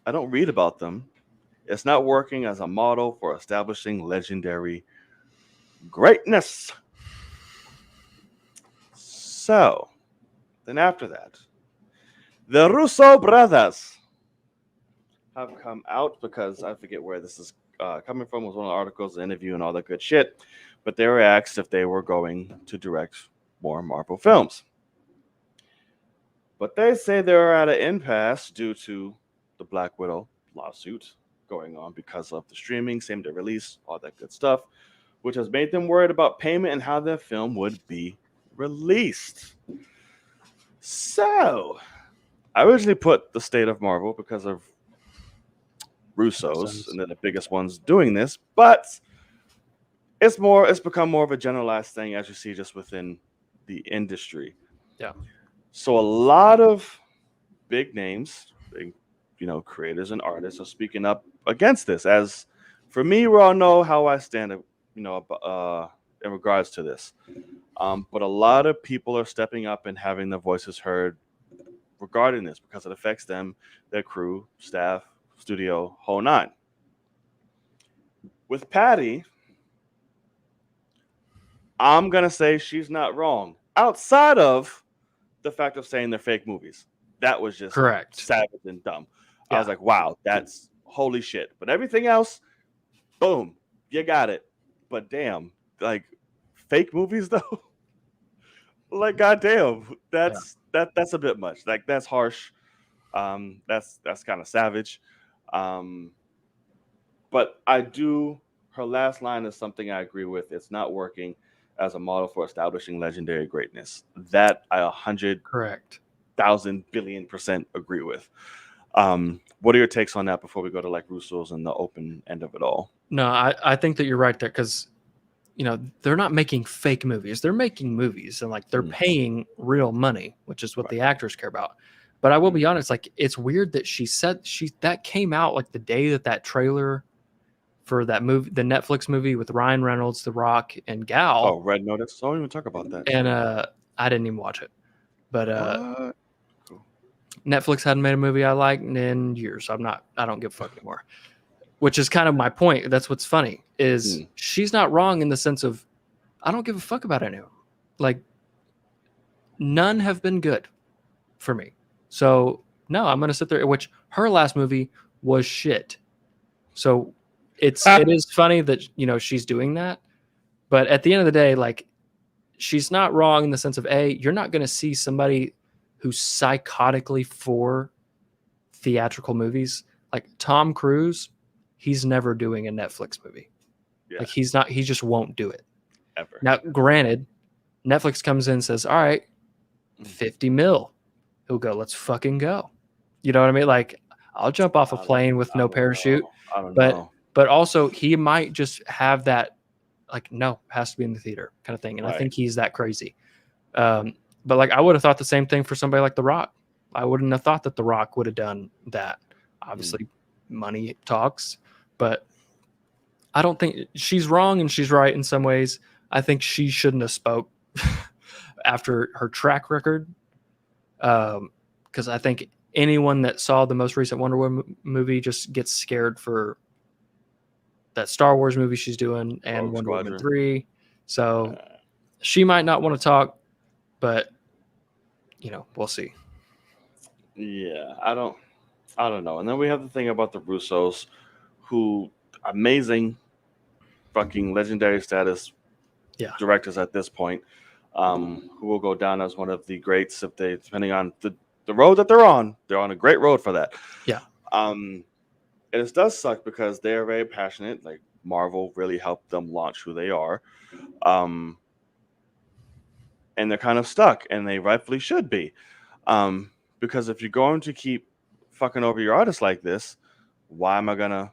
I don't read about them. It's not working as a model for establishing legendary greatness. So, then after that, the Russo brothers have come out because I forget where this is coming from. It was one of the articles, the interview, and all that good shit. But they were asked if they were going to direct more Marvel films. But they say they're at an impasse due to the Black Widow lawsuit going on because of the streaming, same-day release, all that good stuff, which has made them worried about payment and how their film would be released. So, I originally put the state of Marvel because of Russo's, and they're the biggest ones doing this, but it's become more of a generalized thing as you see just within the industry. Yeah. So a lot of big names, creators and artists are speaking up against this. As for me, we all know how I stand, in regards to this. But a lot of people are stepping up and having their voices heard regarding this because it affects them, their crew, staff, studio, whole nine. With Patty, I'm gonna say she's not wrong. Outside of the fact of saying they're fake movies, that was just Correct. savage and dumb. I Yeah. was like, wow, that's holy shit. But everything else, boom, you got it. But damn, like fake movies though, like goddamn, that's a bit much. Like that's harsh. That's kind of savage. Um, but I do. Her last line is something I agree with. It's not working as a model for establishing legendary greatness. That I 100,000 Correct. billion% agree with. What are your takes on that before we go to like Russo's and the open end of it all? No, I think that you're right there because they're not making fake movies. They're making movies and like they're paying real money, which is what the actors care about. But I will be honest, like it's weird that she said that came out like the day that trailer for that movie, the Netflix movie with Ryan Reynolds, The Rock, and Gal. Oh, Red Notice. I don't even talk about that. And I didn't even watch it. But Cool. Netflix hadn't made a movie I liked in years. I don't give a fuck anymore. Which is kind of my point. That's what's funny is she's not wrong in the sense of I don't give a fuck about anyone. Like none have been good for me. So no, I'm gonna sit there. Which her last movie was shit. So it is funny that she's doing that, but at the end of the day, like she's not wrong in the sense of you're not gonna see somebody who's psychotically for theatrical movies like Tom Cruise. He's never doing a Netflix movie. Yeah. Like he's not. He just won't do it ever. Now, granted, Netflix comes in and says, "All right, 50 mil." He'll go, "Let's fucking go." You know what I mean? Like, I'll jump off a plane with no parachute. I don't know. But also, he might just have that, like, no, has to be in the theater kind of thing. And I think he's that crazy. But like, I would have thought the same thing for somebody like The Rock. I wouldn't have thought that The Rock would have done that. Obviously, money talks. But I don't think she's wrong and she's right in some ways. I think she shouldn't have spoke after her track record. Because I think anyone that saw the most recent Wonder Woman movie just gets scared for that Star Wars movie she's doing and Rogue Wonder Squadron. Woman 3. So she might not want to talk, but we'll see. Yeah, I don't know. And then we have the thing about the Russos, who amazing fucking legendary status directors at this point, who will go down as one of the greats if they, depending on the road that they're on a great road for that. Yeah. And it does suck because they're very passionate. Like Marvel really helped them launch who they are. And they're kind of stuck, and they rightfully should be. Because if you're going to keep fucking over your artists like this, why am I gonna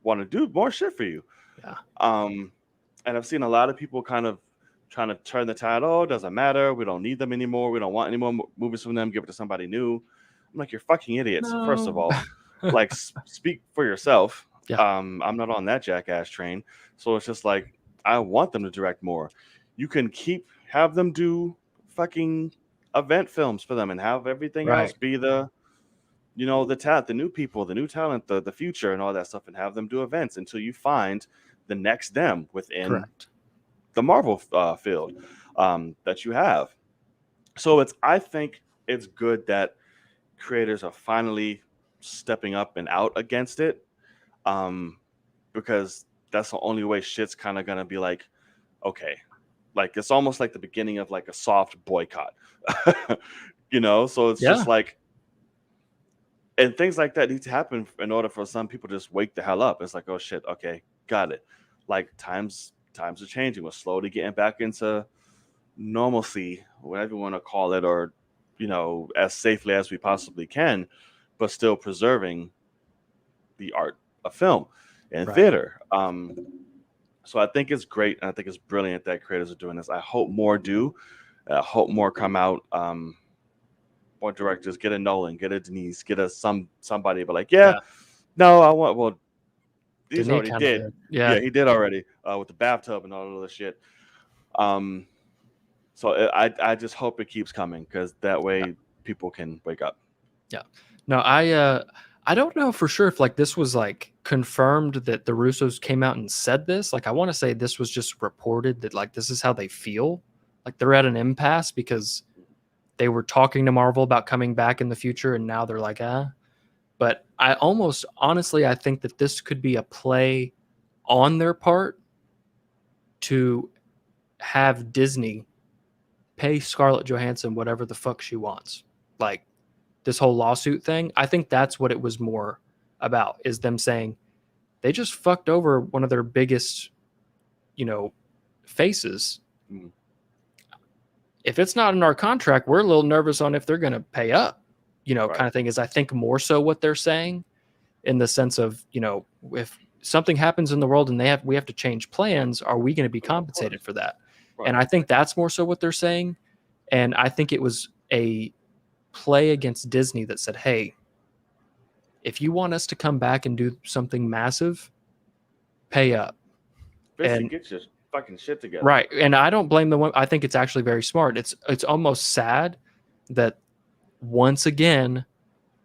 want to do more shit for you? Yeah. And I've seen a lot of people kind of trying to turn the tide. Oh, it doesn't matter. We don't need them anymore. We don't want any more movies from them. Give it to somebody new. I'm like, you're fucking idiots. No. First of all, like speak for yourself. Yeah. I'm not on that jackass train. So it's just like, I want them to direct more. You can have them do fucking event films for them and have everything else be the the new people, the new talent, the future and all that stuff, and have them do events until you find the next them within the Marvel field that you have. So I think it's good that creators are finally stepping up and out against it, because that's the only way shit's kind of gonna be like, okay, like it's almost like the beginning of like a soft boycott, So it's just like, and things like that need to happen in order for some people to just wake the hell up. It's like, oh shit, okay, got it. Like times are changing. We're slowly getting back into normalcy, whatever you want to call it, or as safely as we possibly can, but still preserving the art of film and theater. So I think it's great, and I think it's brilliant that creators are doing this. I hope more do. I hope more come out. More directors, get a Nolan, get a Denise, get a somebody, but like, no, I want. Well, these already did. Yeah, he did already with the bathtub and all of this shit. So I just hope it keeps coming, because that way people can wake up. Yeah. No, I I don't know for sure if like this was like confirmed that the Russos came out and said this. Like I want to say this was just reported that like this is how they feel. Like they're at an impasse because they were talking to Marvel about coming back in the future and now they're like, ah. But I almost honestly I think that this could be a play on their part to have Disney pay Scarlett Johansson whatever the fuck she wants. Like this whole lawsuit thing, I think that's what it was more about, is them saying they just fucked over one of their biggest, you know, faces. Mm. If it's not in our contract, we're a little nervous on if they're going to pay up, Right. kind of thing, is I think more so what they're saying, in the sense of, if something happens in the world and we have to change plans, are we going to be compensated for that? Right. And I think that's more so what they're saying. And I think it was a play against Disney that said, hey, if you want us to come back and do something massive, pay up. Basically, And get your fucking shit together. right. And I don't blame them. I think it's actually very smart. It's almost sad that once again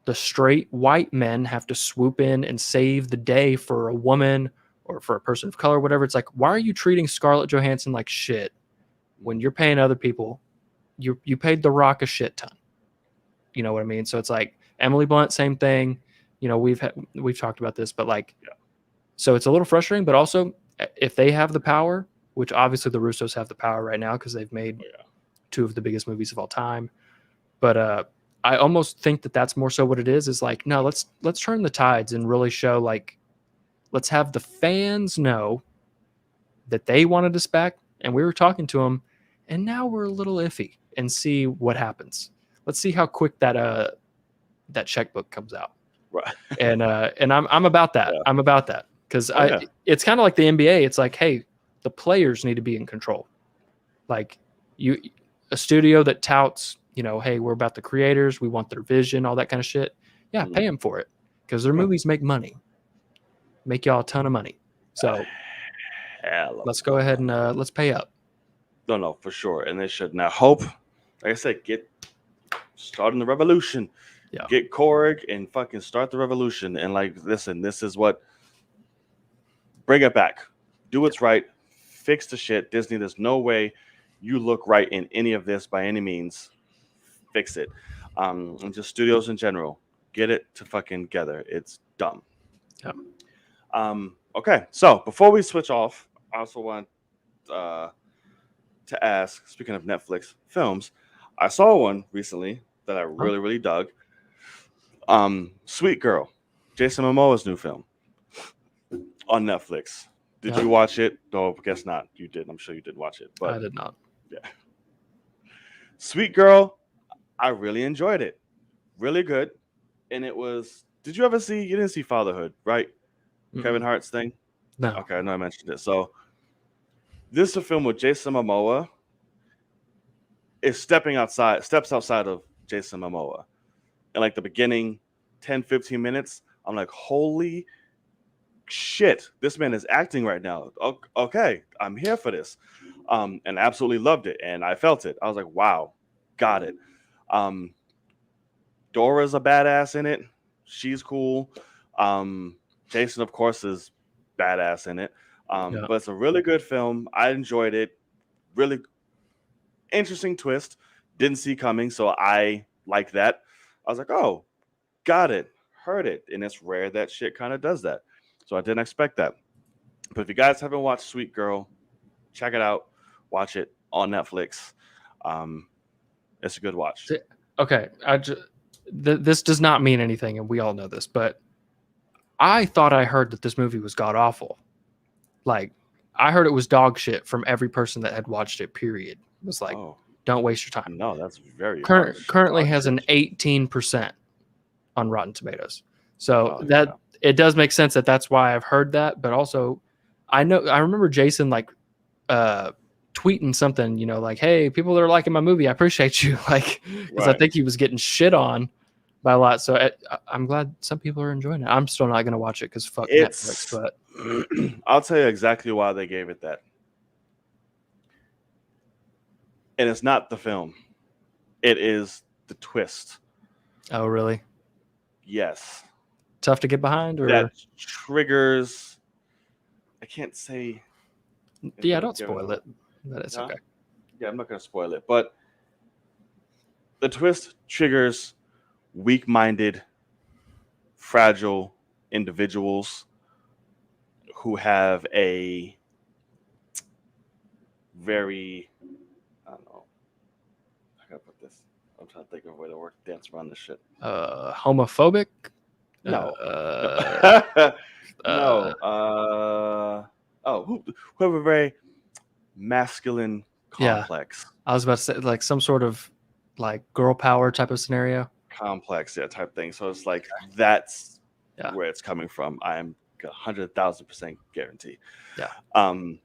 the straight white men have to swoop in and save the day for a woman or for a person of color, whatever. It's like, why are you treating Scarlett Johansson like shit when you're paying other people? You paid The Rock a shit ton. You know what I mean? So it's like Emily Blunt, same thing. We've talked about this, but like, Yeah. So it's a little frustrating, but also if they have the power, which obviously the Russos have the power right now because they've made two of the biggest movies of all time. But I almost think that that's more so what it is like, no, let's turn the tides and really show, like, let's have the fans know that they wanted us back and we were talking to them, and now we're a little iffy, and see what happens. Let's see how quick that checkbook comes out. Right. And I'm about that. Yeah. I'm about that because it's kind of like the NBA. It's like, hey, the players need to be in control. Like a studio that touts, hey, we're about the creators. We want their vision, all that kind of shit. Yeah, pay them for it because their movies make money, make y'all a ton of money. So let's go ahead and let's pay up. No, for sure. And they should. Now, hope, like I said, starting the revolution. Yeah. Get Korg and fucking start the revolution. And like, listen, this is what, bring it back. Do what's right. Fix the shit. Disney, there's no way you look right in any of this by any means. Fix it. And just studios in general. Get it to fucking together. It's dumb. Yeah. Okay, so before we switch off, I also want to ask, speaking of Netflix films, I saw one recently that I really, really dug. Sweet Girl, Jason Momoa's new film on Netflix. Did you watch it? No, I guess not. You did. I'm sure you did watch it. But I did not. Yeah. Sweet Girl, I really enjoyed it. Really good. And it was, did you ever see, you didn't see Fatherhood, right? Mm-hmm. Kevin Hart's thing? No. Okay, I know I mentioned it. So this is a film with Jason Momoa. Steps outside of Jason Momoa. And like the beginning 10, 15 minutes, I'm like, holy shit, this man is acting right now. Okay, I'm here for this. And absolutely loved it. And I felt it. I was like, wow, got it. Dora's a badass in it. She's cool. Jason, of course, is badass in it. But it's a really good film. I enjoyed it. Really interesting twist. Didn't see coming, so I like that. I was like, oh, got it. Heard it. And it's rare that shit kind of does that. So I didn't expect that. But if you guys haven't watched Sweet Girl, check it out. Watch it on Netflix. It's a good watch. Okay. This does not mean anything, and we all know this, but I thought I heard that this movie was god awful. Like, I heard it was dog shit from every person that had watched it, period. It was like, don't waste your time. No, that's very currently has an 18% on Rotten Tomatoes. So it does make sense that that's why I've heard that. But also, I remember Jason like tweeting something, like, hey, people that are liking my movie, I appreciate you. Like, because I think he was getting shit on by a lot. So I'm glad some people are enjoying it. I'm still not going to watch it because fuck Netflix. But I'll tell you exactly why they gave it that. And it's not the film. It is the twist. Oh, really? Yes. tough to get behind, or that triggers. I can't say. yeah, Without don't giving spoil away. it. But it's Huh? okay. Yeah, I'm not gonna spoil it, but the twist triggers weak-minded, fragile individuals who have a very, I don't know, I gotta put this. I'm trying to think of a way to work dance around this shit. Homophobic. No, Uh, no, uh, no. Who have a very masculine yeah, complex, I was about to say like some sort of like girl power type of scenario. yeah, type thing. So it's like that's Yeah, where it's coming from. I'm 100,000% guarantee. yeah. Um,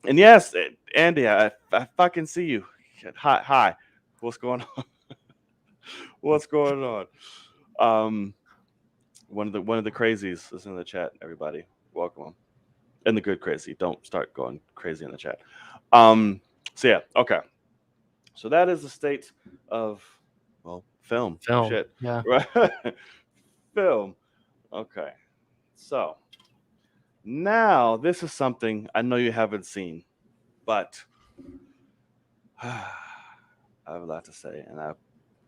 and yes, Andy, I fucking see you. Hi, what's going on? What's going on? Um, one of the crazies is in the chat. Everybody, welcome them. And the good crazy. Don't start going crazy in the chat. So yeah, okay. So that is the state of film. Film. Shit. Yeah. Right. Film. Okay. So now this is something I know you haven't seen, but I have a lot to say, and I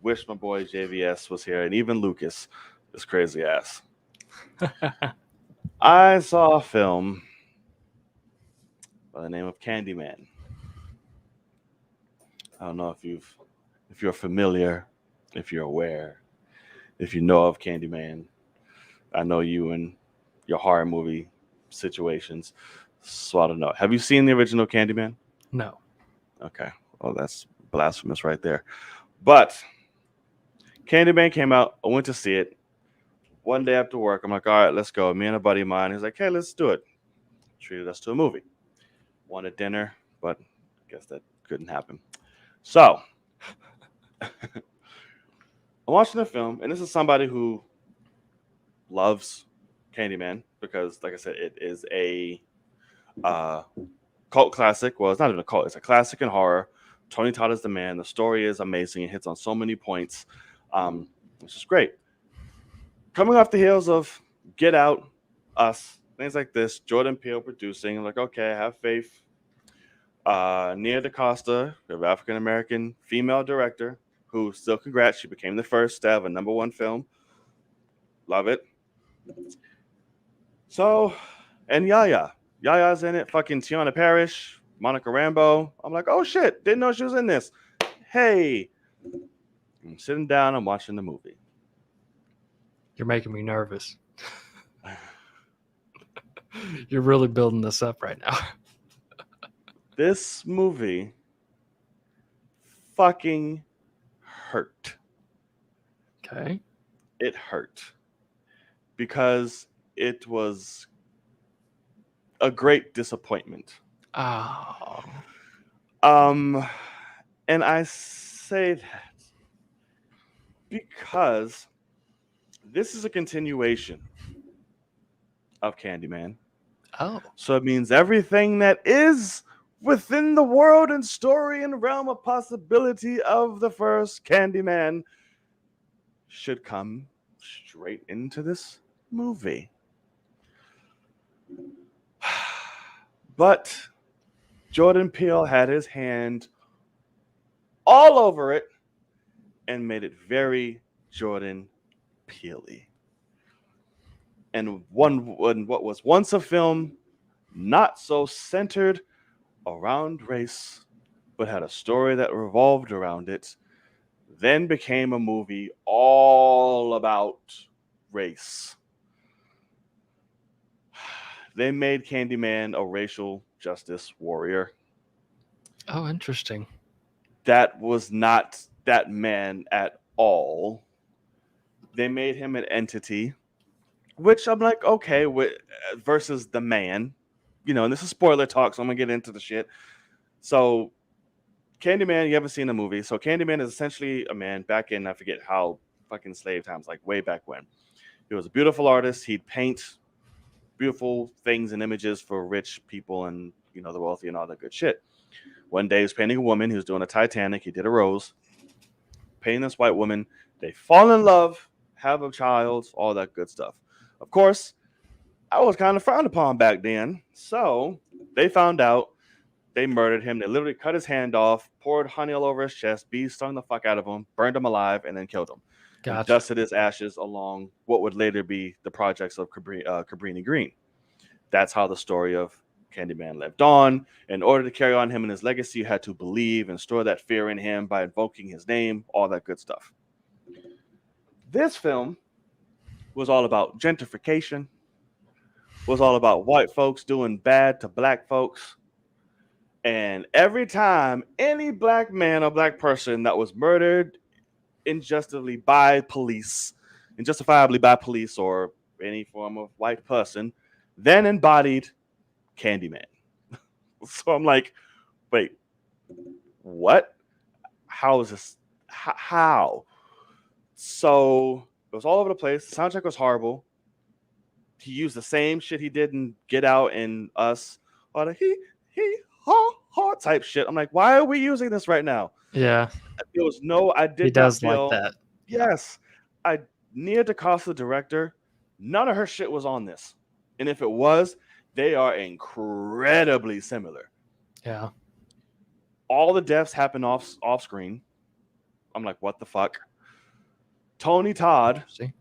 wish my boy JVS was here, and even Lucas, this crazy ass. I saw a film by the name of Candyman. I don't know if you're familiar, if you're aware, if you know of Candyman. I know you and your horror movie situations, so I don't know. Have you seen the original Candyman? No. Okay, well that's blasphemous right there. But Candyman came out. I went to see it one day after work. I'm like, all right, let's go. Me and a buddy of mine. He's like, hey, let's do it. Treated us to a movie. Wanted dinner, but I guess that couldn't happen. So I'm watching the film, and this is somebody who loves Candyman because, like I said, it is a uh, cult classic. Well, it's not even a cult; it's a classic in horror. Tony Todd is the man. The story is amazing. It hits on so many points, which is great. Coming off the heels of Get Out, Us, things like this, Jordan Peele producing. I'm like, okay, I have faith. Nia DaCosta, the African American female director, who still congrats, she became the first to have a #1 film. Love it. So, and Yaya's in it. Fucking Tiana Parrish, Monica Rambeau. I'm like, oh shit, didn't know she was in this. Hey, I'm sitting down. I'm watching the movie. You're making me nervous. You're really building this up right now. This movie fucking hurt. Okay. It hurt because it was a great disappointment. Oh. Um, and I say that because this is a continuation of Candyman. Oh. So it means everything that is within the world and story and realm of possibility of the first Candyman should come straight into this movie. But Jordan Peele had his hand all over it and made it very Jordan Peele-y. And what was once a film not so centered around race, but had a story that revolved around it, then became a movie all about race. They made Candyman a racial justice warrior. Oh, interesting. That was not that man at all. They made him an entity, which I'm like, okay, versus the man, and this is spoiler talk, so I'm gonna get into the shit. So, Candyman, you haven't seen the movie. So, Candyman is essentially a man back in, I forget how fucking slave times, like way back when. He was a beautiful artist. He'd paint beautiful things and images for rich people and, the wealthy and all that good shit. One day, he was painting a woman. He was doing a Titanic. He did a rose, painting this white woman. They fall in love, have a child, all that good stuff. Of course, I was kind of frowned upon back then. So they found out, they murdered him. They literally cut his hand off, poured honey all over his chest, bees stung the fuck out of him, burned him alive, and then killed him. And Gotcha. dusted his ashes along what would later be the projects of Cabrini Green. That's how the story of Candyman lived on. In order to carry on him and his legacy, you had to believe and store that fear in him by invoking his name, all that good stuff. This film was all about gentrification, was all about white folks doing bad to black folks. And every time any black man or black person that was murdered injustifiably by police, or any form of white person, then embodied Candyman. So I'm like, wait, what? How is this? How? So it was all over the place. The soundtrack was horrible. He used the same shit he did in Get Out and Us, or the ha type shit. I'm like, why are we using this right now? Yeah. There was no, I did He not does feel like that. Yes, I Nia DaCosta, the director, none of her shit was on this, and if it was, they are incredibly similar. Yeah. All the deaths happen off screen. I'm like, what the fuck? Tony Todd, See?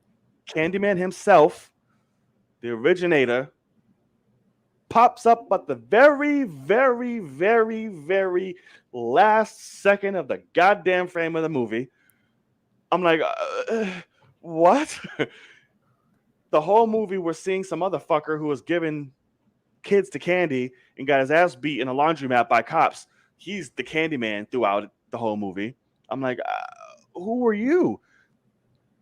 Candyman himself, the originator, pops up at the very, very, very, very last second of the goddamn frame of the movie. I'm like, what? The whole movie, we're seeing some other fucker who was giving kids to candy and got his ass beat in a laundromat by cops. He's the Candyman throughout the whole movie. I'm like, who are you?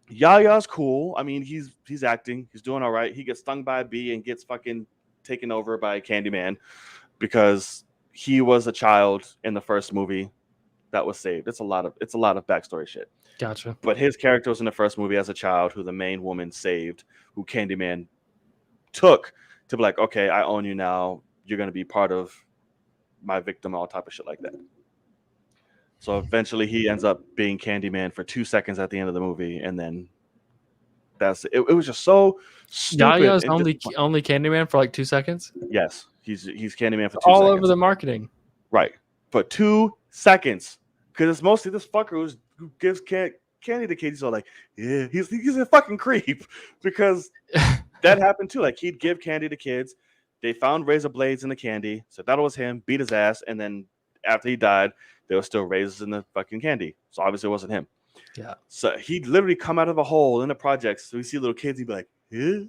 Yaya's cool. I mean, he's acting. He's doing all right. He gets stung by a bee and gets fucking taken over by Candyman because he was a child in the first movie that was saved. It's a lot of backstory shit. Gotcha. But his character was in the first movie as a child who the main woman saved, who Candyman took to be like, okay, I own you now. You're going to be part of my victim, all type of shit like that. So eventually he ends up being Candyman for 2 seconds at the end of the movie. And then that's it. It was just so stupid. Yaya's only Candyman for like 2 seconds? Yes. He's Candyman for 2 seconds. All over the marketing. Right. For 2 seconds. Because it's mostly this fucker who gives candy to kids. So like, yeah, he's a fucking creep. Because that happened too. Like, he'd give candy to kids. They found razor blades in the candy. So that was him. Beat his ass. And then after he died, there were still razors in the fucking candy. So obviously it wasn't him. Yeah. So he'd literally come out of a hole in the projects. So we see little kids. He'd be like, yeah.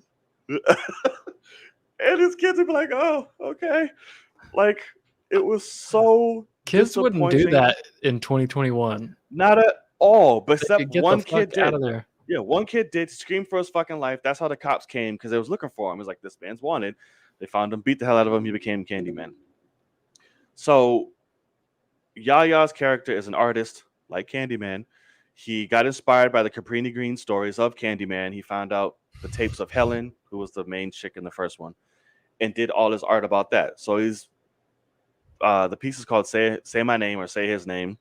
And his kids would be like, oh, okay. Like, it was so Kids wouldn't do that in 2021. Not at all. But except one kid did. Out of there. Yeah, one kid did scream for his fucking life. That's how the cops came, because they was looking for him. It was like, this man's wanted. They found him, beat the hell out of him. He became Candyman. So Yaya's character is an artist like Candyman. He got inspired by the Cabrini Green stories of Candyman. He found out the tapes of Helen, who was the main chick in the first one, and did all his art about that. So he's the piece is called Say My Name, or Say His Name.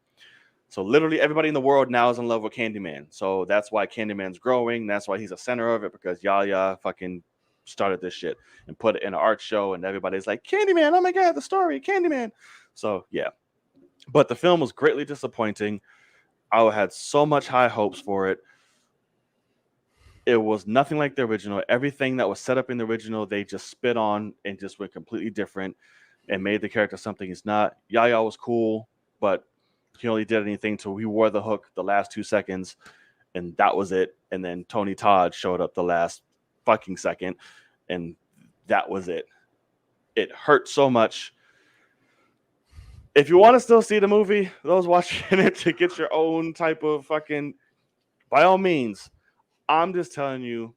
So literally everybody in the world now is in love with Candyman. So that's why Candyman's growing. That's why he's a center of it, because Yaya fucking started this shit and put it in an art show, and everybody's like, Candyman, oh my god, the story, Candyman. So yeah. But the film was greatly disappointing. I had so much high hopes for it. It was nothing like the original. Everything that was set up in the original, they just spit on and just went completely different and made the character something he's not. Yaya was cool, but he only did anything till he wore the hook the last 2 seconds, and that was it. And then Tony Todd showed up the last fucking second, and that was it. It hurt so much. If you want to still see the movie, those watching it to get your own type of fucking, by all means, I'm just telling you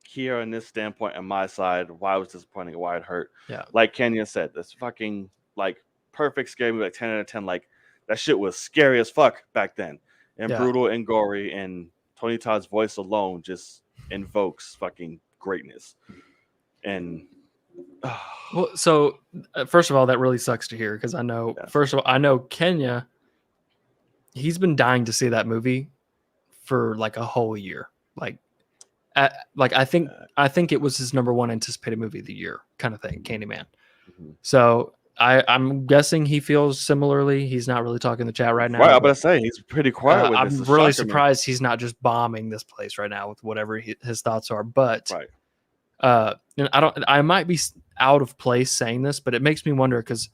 here on this standpoint on my side why it was disappointing, why it hurt. Yeah. Like Kenya said, this fucking like perfect scary movie, like 10 out of 10. Like, that shit was scary as fuck back then, and brutal and gory, and Tony Todd's voice alone just invokes fucking greatness. And well, so first of all, that really sucks to hear, because I know, first of all, I know Kenya, he's been dying to see that movie for like a whole year. Like I think it was his number one anticipated movie of the year, kind of thing, Candyman. Mhm. So I'm guessing he feels similarly. He's not really talking in the chat right Right, now, I'm about but to say he's pretty quiet with this. I'm It's really shocking me. surprised he's not just bombing this place right now with whatever his thoughts are. But Right. and I might be out of place saying this, but it makes me wonder because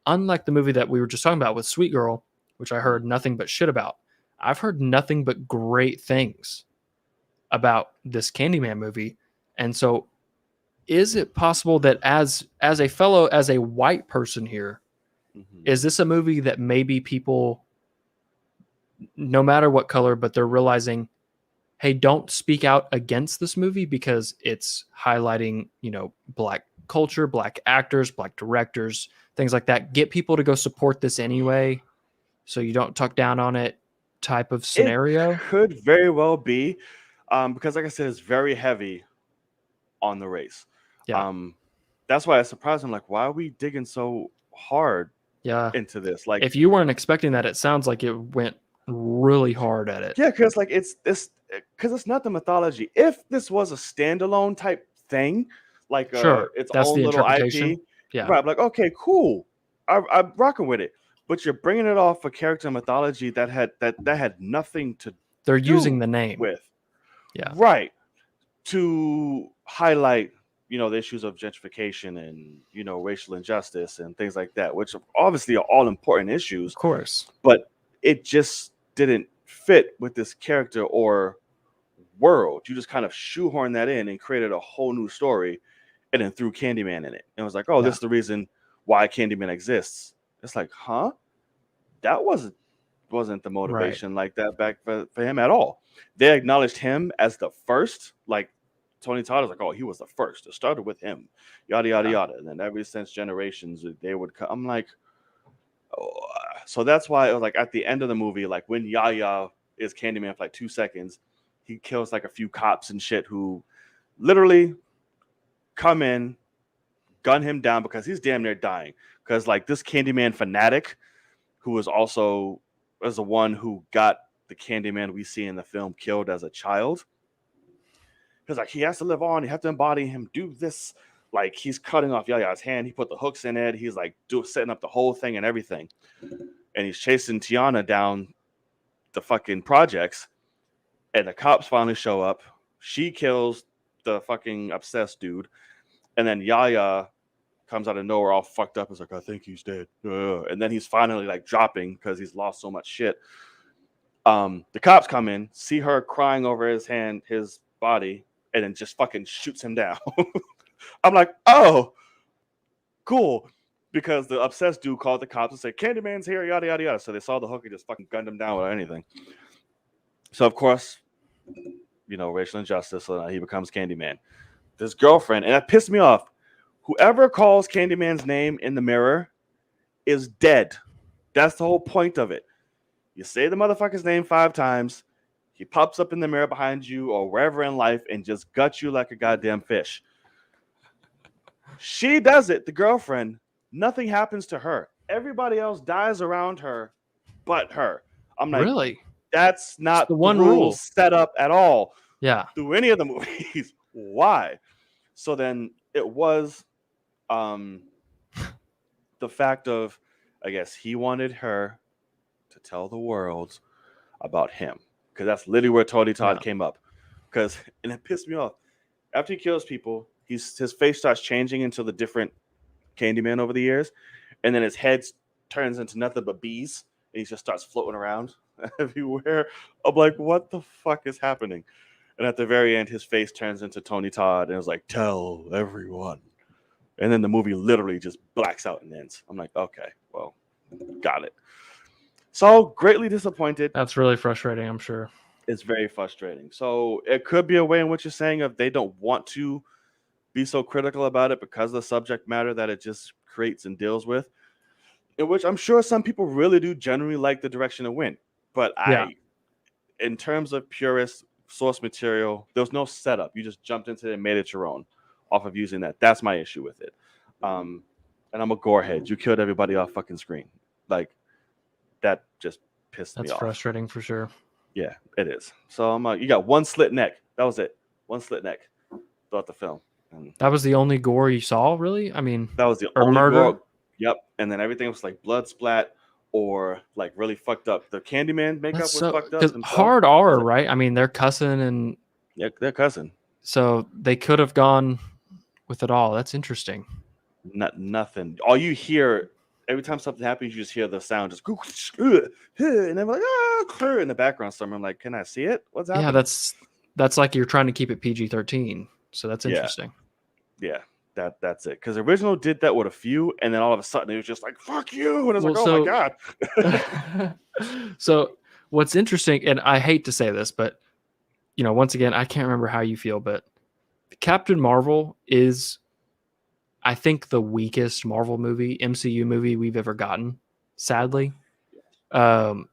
unlike the movie that we were just talking about with Sweet Girl, which I heard nothing but shit about, I've heard nothing but great things about this Candyman movie. And so is it possible that as a white person here, Mhm. is this a movie that maybe people, no matter what color, but they're realizing, hey, don't speak out against this movie because it's highlighting, black culture, black actors, black directors, things like that. Get people to go support this anyway, so you don't talk down on it type of It scenario. could very well be, because like I said, it's very heavy on the race. Yeah. Um, that's why I surprised him. Like, why are we digging so hard Yeah. into this? Like, If you weren't expecting that, it sounds like it went really hard at it. yeah, because like it's this, because it's not the mythology. If this was a standalone type thing, like Sure. its That's own the little interpretation. IP, Yeah. right? I'm like, okay, cool, I'm rocking with it. But you're bringing it off a character mythology that had nothing to They're using do the name. with, Yeah. right, to highlight the issues of gentrification and racial injustice and things like that, which obviously are all important issues, Of course. but it just didn't fit with this character or world. You just kind of shoehorned that in and created a whole new story and then threw Candyman in it. And it was like, oh, this Yeah. is the reason why Candyman exists. It's like, huh? That wasn't the Right. motivation like that back for him at all. They acknowledged him as the first, like Tony Todd was like, oh, he was the first. It started with him, yada yada Yeah. yada. And then ever since generations, they would come. I'm like, oh. So that's why it was like at the end of the movie, like when Yaya is Candyman for like 2 seconds, he kills like a few cops and shit who literally come in, gun him down because he's damn near dying. Because like this Candyman fanatic, who was also was the one who got the Candyman we see in the film killed as a child. Because like he has to live on, you have to embody him, do this. Like he's cutting off Yaya's hand, he put the hooks in it, he's like setting up the whole thing and everything. And he's chasing Tiana down the fucking projects, and the cops finally show up. She kills the fucking obsessed dude, and then Yaya comes out of nowhere all fucked up. It's like, I think he's dead. And then he's finally like dropping because he's lost so much shit. The cops come in, see her crying over his body, and then just fucking shoots him down. I'm like, oh, cool. Because the obsessed dude called the cops and said, Candyman's here, yada, yada, yada. So they saw the hook and just fucking gunned him down without anything. So, of course, racial injustice. So he becomes Candyman. This girlfriend, and that pissed me off. Whoever calls Candyman's name in the mirror is dead. That's the whole point of it. You say the motherfucker's name 5 times, he pops up in the mirror behind you or wherever in life and just guts you like a goddamn fish. She does it, the girlfriend. Nothing happens to her. Everybody else dies around her but her. I'm like, Really? that's It's the not the one rules rule. set up at all Yeah. through any of the movies. Why? So then it was the fact of, I guess he wanted her to tell the world about him, because that's literally where Tony Todd Yeah. came up. And it pissed me off. After he kills people, his face starts changing into the different Candyman over the years, and then his head turns into nothing but bees, and he just starts floating around everywhere. I'm like, what the fuck is happening? And at the very end, his face turns into Tony Todd, and it's like, tell everyone. And then the movie literally just blacks out and ends. I'm like, okay, well, got it. So greatly disappointed. That's really frustrating, I'm sure. It's very frustrating. So it could be a way in which you're saying if they don't want to be so critical about it because of the subject matter that it just creates and deals with, in which I'm sure some people really do generally like the direction it went. But Yeah. in terms of purist source material, there was no setup. You just jumped into it and made it your own off of using that. That's my issue with it. And I'm a gorehead. You killed everybody off fucking screen. Like, that just pissed me That's off. frustrating for sure. Yeah, it is. So I'm you got one slit neck. That was it. One slit neck throughout the film. And That was the only gore you saw, really? I mean, that was the or only murder? gore. Yep. And then everything was like blood splat or like really fucked up. The Candyman That's makeup was so fucked up because himself. hard I was R, like, right? I mean, they're cussing, and yeah, their cousin. so they could have gone with it all. That's interesting. Nothing. All you hear every time something happens, you just hear the sound just and they're like, in the background somewhere. I'm like, can I see it? What's Yeah, happening? that's like you're trying to keep it PG-13. So that's Yeah. interesting. Yeah. That's it. Because the original did that with a few, and then all of a sudden it was just like, fuck you. And I was Well, like, oh my so God. so what's interesting, and I hate to say this, but once again, I can't remember how you feel, but Captain Marvel is, I think, the weakest Marvel movie, MCU movie we've ever gotten, sadly. And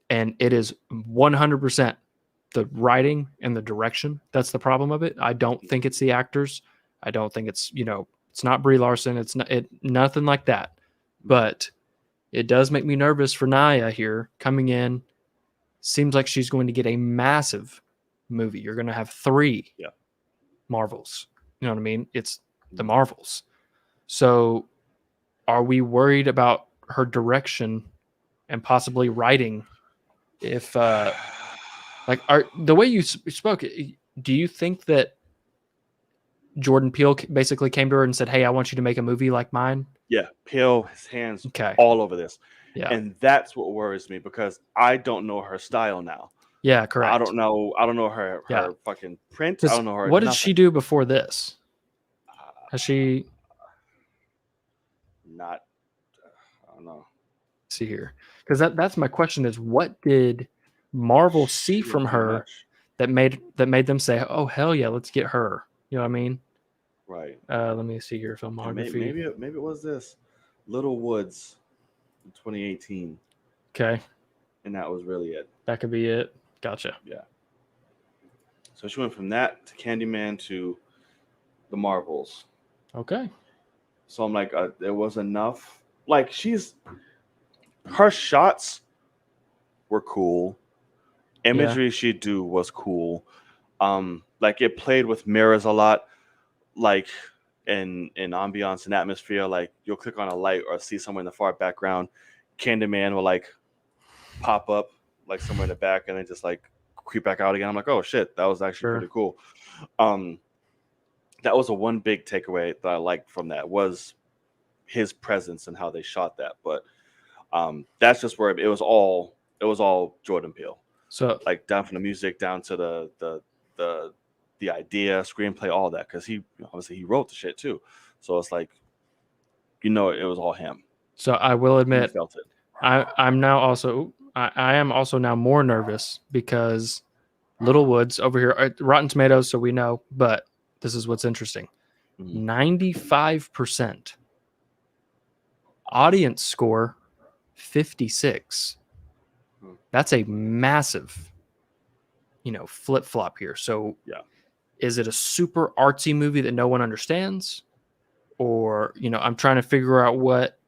it is 100% the writing and the direction. That's the problem of it. I don't think it's the actors. I don't think it's, it's not Brie Larson. It's nothing like that. But it does make me nervous for Naya here coming in. Seems like she's going to get a massive movie. You're going to have 3 Marvels. You know what I mean? It's the Marvels. So are we worried about her direction and possibly writing? If the way you spoke, do you think that Jordan Peele basically came to her and said, "Hey, I want you to make a movie like mine"? Yeah, Peele, his hands Okay. all over this. Yeah. And that's what worries me because I don't know her style now. Yeah, correct. I don't know her fucking print. I don't know her. What did she do before this? Has she not? I don't know. See here, because that's my question: is what did Marvel see from her that made them say, "Oh hell yeah, let's get her"? You know what I mean? Right. Let me see here. Filmography. Maybe it was this Little Woods in 2018. Okay. And that was really it. That could be it. Gotcha. Yeah. So she went from that to Candyman to the Marvels. Okay. So I'm like, there was enough. Like her shots were cool. Imagery she'd do was cool. Like it played with mirrors a lot. Like in ambiance and atmosphere, like you'll click on a light or see somewhere in the far background, Candyman will like pop up like somewhere in the back and then just like creep back out again. I'm like, oh shit, that was actually pretty cool. That was a one big takeaway that I liked from that was his presence and how they shot that. But that's just where it was all Jordan Peele. So like down from the music down to the idea, screenplay, all that, because he obviously he wrote the shit too. So it's like, it was all him. So I will admit, felt it. I'm now also I am also now more nervous because Little Woods over here, Rotten Tomatoes, so we know, but this is what's interesting. 95% audience score, 56. That's a massive, flip flop here. So is it a super artsy movie that no one understands? Or, I'm trying to figure out what,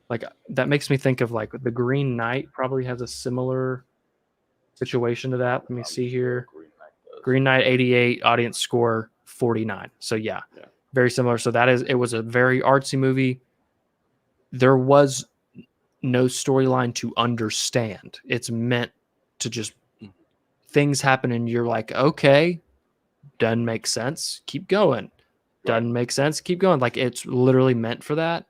like, that makes me think of like The Green Knight probably has a similar situation to that. Let me see here. Green Knight 88, audience score 49. So yeah, very similar. So it was a very artsy movie. There was no storyline to understand. It's meant to just things happen and you're like, okay, doesn't make sense, keep going. Doesn't make sense, keep going. Like it's literally meant for that.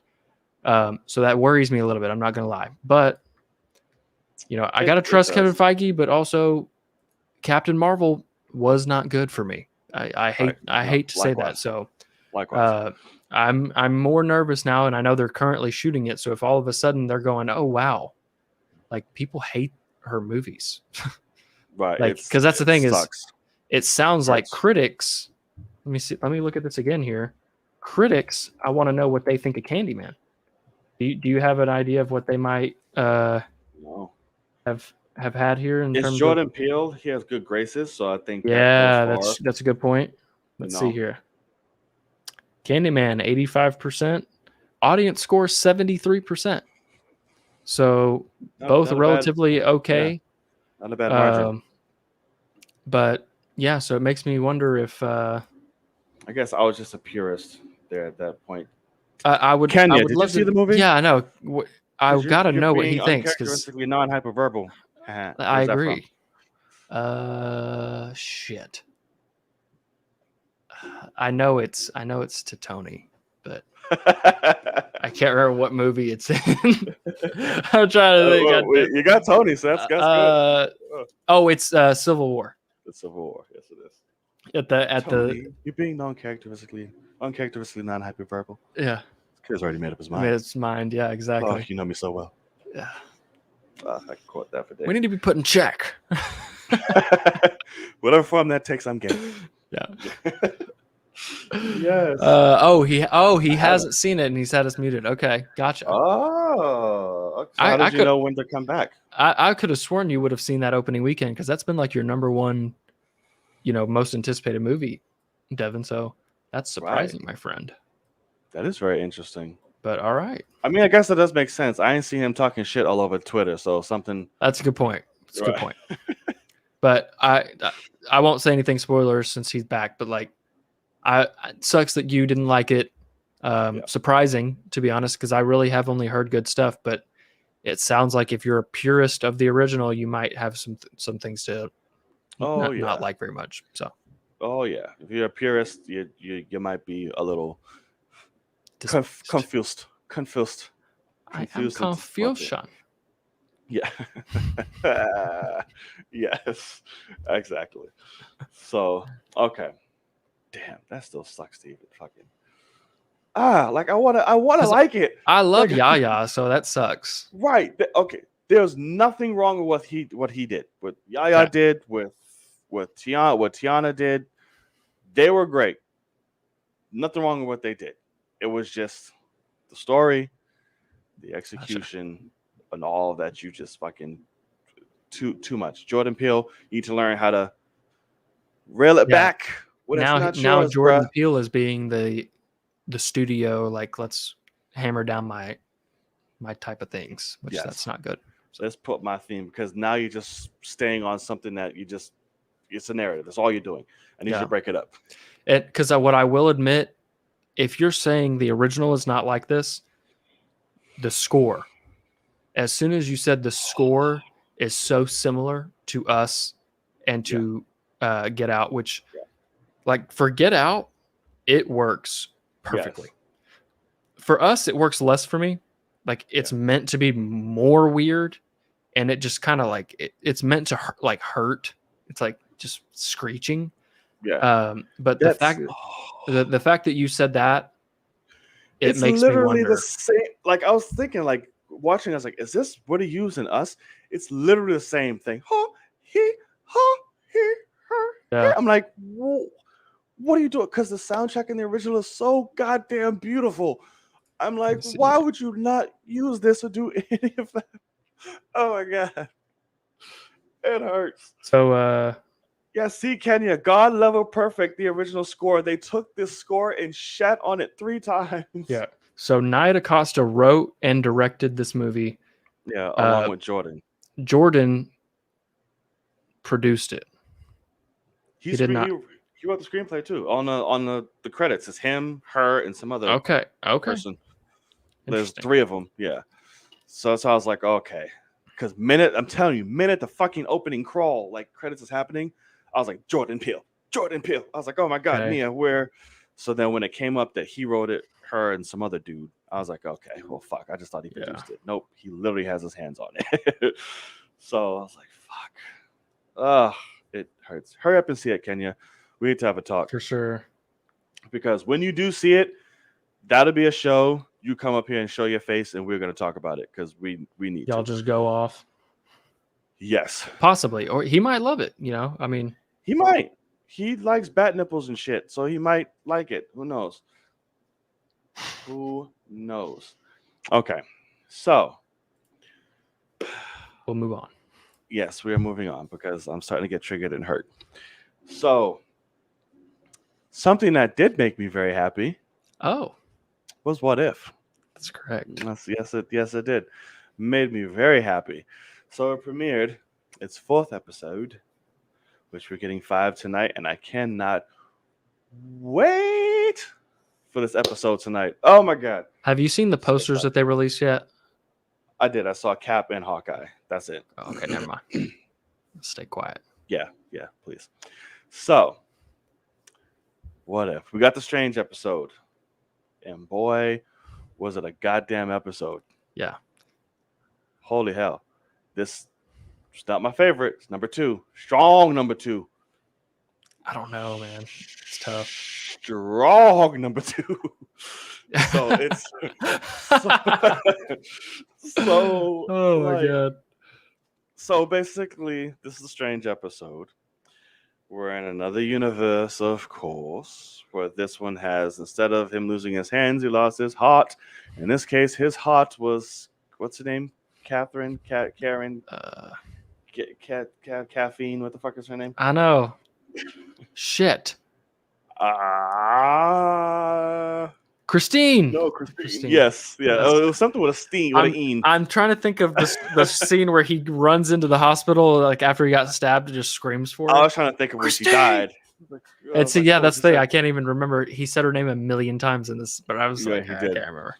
So that worries me a little bit. I'm not gonna lie, but I gotta trust Kevin Feige, but also Captain Marvel was not good for me. I hate to say that. So likewise. I'm more nervous now, and I know they're currently shooting it. So if all of a sudden they're going, oh wow, like people hate her movies, right? Like because that's the thing sucks. Is, it sounds like critics. Let me see. Let me look at this again here. Critics, I want to know what they think of Candyman. Do you have an idea of what they might have had here in terms of Jordan Peele? He has good graces, so I think that's a good point. Let's see here. Candyman 85%, audience score 73%. So both relatively okay. Not a bad margin. But yeah, so it makes me wonder if I guess I was just a purist there at that point. I would Kenya, would did you love see to. the movie? Yeah, I know. I Because gotta you're know what he being thinks because uncharacteristically non-hyperverbal. I Where's that from? agree. Shit. I know it's to Tony, but I can't remember what movie it's in. I'm trying to think. Wait, you got Tony, so that's good. Oh, it's Civil War. The Civil War, yes, it is. At the Tony, you're being uncharacteristically non-hyperverbal. yeah. Kid's already made up his I mean, mind. it's mind. Yeah, Oh, exactly. you know me so well. Yeah. I can quote that for days. We need to be put in check. Whatever form that takes, I'm game. Yeah. Yes. He hasn't seen it and he's had us muted. Okay, gotcha. Oh, so how did you know when to come back? I could have sworn you would have seen that opening weekend because that's been like your number one, most anticipated movie, Devin. So that's surprising, my friend. That is very interesting. But all right. I mean, I guess that does make sense. I ain't seen him talking shit all over Twitter, so something. That's a good point. That's a good point. But I won't say anything spoilers since he's back. But like, it sucks that you didn't like it. Surprising, to be honest, because I really have only heard good stuff. But it sounds like if you're a purist of the original, you might have some things to not like very much. So. Oh yeah, if you're a purist, you might be a little confused. I am confused, Sean. Yeah. Yes, exactly. So okay, damn, that still sucks to even fucking. Like I wanna like it. I love Yaya, so that sucks. Right. Okay. There's nothing wrong with what he did. What Yaya did with Tiana, what Tiana did, they were great. Nothing wrong with what they did. It was just the story, the execution, and all of that. You just fucking too much. Jordan Peele, you need to learn how to reel it back. Now Jordan Peele is being the studio, like, let's hammer down my type of things, which that's not good. So let's put my theme, because now you're just staying on something that it's a narrative. That's all you're doing. I need you to break it up. Because what I will admit, if you're saying the original is not like this, the score, as soon as you said the score is so similar to Us and to Get Out, which like for Get Out, it works perfectly. For Us, it works less for me. Like it's meant to be more weird, and it just kind of like it's meant to hurt. It's like just screeching. Yeah. But the fact that you said that, it makes me wonder. The same. Like I was thinking, like watching, I was like, is this what he used in Us? It's literally the same thing. I'm like, whoa, what are you doing? Because the soundtrack in the original is so goddamn beautiful. I'm like, why would you not use this or do any of that? Oh my god, it hurts. So, see, Kenya, God level perfect, the original score. They took this score and shat on it 3 times. Yeah. So Nia DaCosta wrote and directed this movie. Yeah, along with Jordan. Jordan produced it. He did not. He wrote the screenplay too. On the credits, it's him, her, and some other person. There's 3 of them. Yeah. So that's how I was like, okay, because I'm telling you, minute the fucking opening crawl, like credits is happening, I was like, Jordan Peele. I was like, oh my god, Nia, where? So then when it came up that he wrote it, her and some other dude, I was like, okay, well, fuck. I just thought he produced it. Nope, he literally has his hands on it. So I was like, fuck. It hurts. Hurry up and see it, Kenya. We need to have a talk. For sure. Because when you do see it, that'll be a show. You come up here and show your face, and we're going to talk about it because we need Y'all just go off. Yes. Possibly. Or he might love it, I mean. He might. He likes bat nipples and shit, so he might like it. Who knows? Who knows? Okay. So. We'll move on. Yes, we are moving on because I'm starting to get triggered and hurt. So. Something that did make me very happy. Was What If. That's correct. Yes, it did. Made me very happy. So it premiered its 4th episode which we're getting 5 tonight, and I cannot wait for this episode tonight. Oh my god. Have you seen the So posters excited. that they released yet? I did. I saw Cap and Hawkeye. That's it. Oh, okay, never mind. Stay quiet. Yeah, please. So, what if we got the Strange episode, and boy, was it a goddamn episode? Yeah. Holy hell! This is not my favorite. It's number 2, strong number 2. I don't know, man. It's tough. Strong number 2. So it's so. Oh my like, god. So basically, this is a Strange episode. We're in another universe, of course, where this one has, instead of him losing his hands, he lost his heart. In this case, his heart was, what's her name? Catherine? Karen? Caffeine? What the fuck is her name? I know. Shit. Christine. No, Christine. Yes. Yeah. Yes. It was something with a steen. With an een. I'm trying to think of the scene where he runs into the hospital like after he got stabbed and just screams for her. I was trying to think of when she died. And see, yeah, that's the thing. I can't even remember. He said her name a million times in this, but I was like, he I did. can't remember.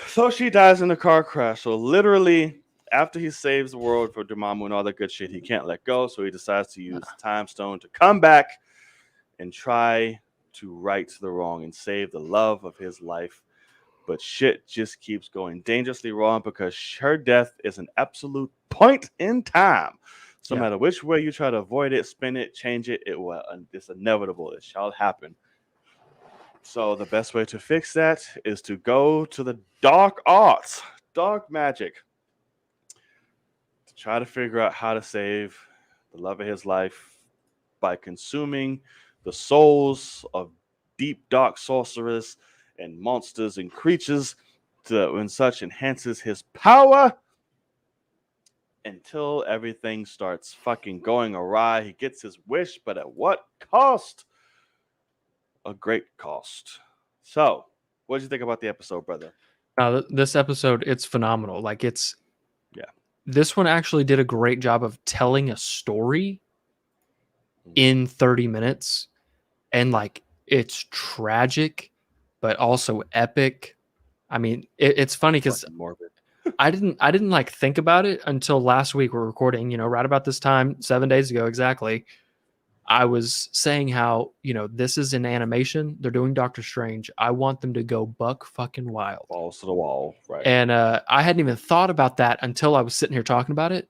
So she dies in a car crash. So literally, after he saves the world for Dormammu and all that good shit, he can't let go. So he decides to use the Time Stone to come back and try to right the wrong and save the love of his life. But shit just keeps going dangerously wrong because her death is an absolute point in time. So no matter which way you try to avoid it, spin it, change it, it's inevitable. It shall happen. So the best way to fix that is to go to the dark arts, dark magic, to try to figure out how to save the love of his life by consuming the souls of deep, dark sorcerers and monsters and creatures and such enhances his power until everything starts fucking going awry. He gets his wish, but at what cost? A great cost. So, what did you think about the episode, brother? This episode, it's phenomenal. Like this one actually did a great job of telling a story in 30 minutes. And like, it's tragic, but also epic. I mean, it's funny because I didn't like think about it until last week. We're recording, right about this time, 7 days ago exactly. I was saying how, this is an animation. They're doing Doctor Strange. I want them to go buck fucking wild. Balls to the wall, right? And I hadn't even thought about that until I was sitting here talking about it.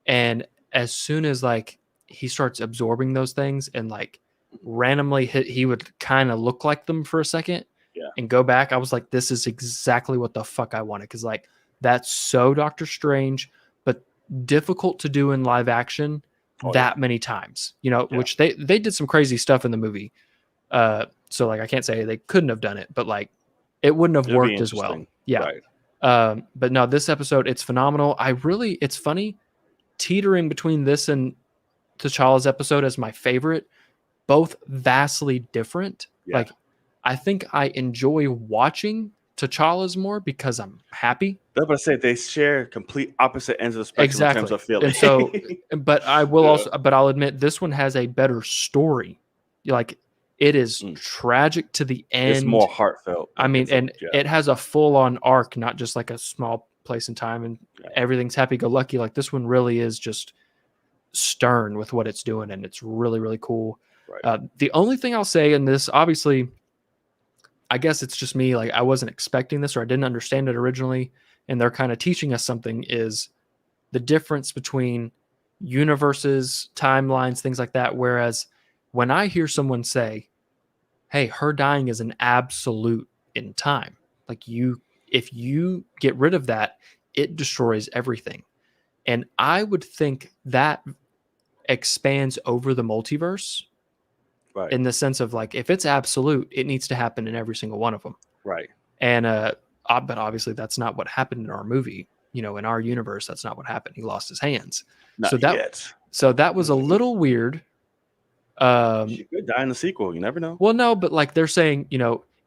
And as soon as like he starts absorbing those things and like randomly he would kind of look like them for a second and go back, I was like, this is exactly what the fuck I wanted. Because like that's so Doctor Strange, but difficult to do in live action many times, which they did some crazy stuff in the movie. So like I can't say they couldn't have done it, but like it wouldn't have worked as well. Yeah. Right. But no, this episode, it's phenomenal. It's funny teetering between this and T'Challa's episode as my favorite, both vastly different. Yeah. Like I think I enjoy watching T'Challa's more because I'm happy. I was about to say they share complete opposite ends of the spectrum in terms of feeling. And so, but I will but I'll admit this one has a better story. Like it is tragic to the end. It's more heartfelt. I mean, it has a full-on arc, not just like a small place in time and everything's happy-go-lucky. Like this one really is just stern with what it's doing, and it's really, really cool. Right. The only thing I'll say in this, obviously, I guess it's just me, like I wasn't expecting this or I didn't understand it originally, and they're kind of teaching us something, is the difference between universes, timelines, things like that. Whereas when I hear someone say, hey, her dying is an absolute in time, like if you get rid of that, it destroys everything. And I would think that expands over the multiverse. Right. In the sense of like, if it's absolute, it needs to happen in every single one of them. Right. And, but obviously that's not what happened in our movie. In our universe, that's not what happened. He lost his hands. Not yet. So that was a little weird. She could die in the sequel. You never know. Well, no, but like they're saying,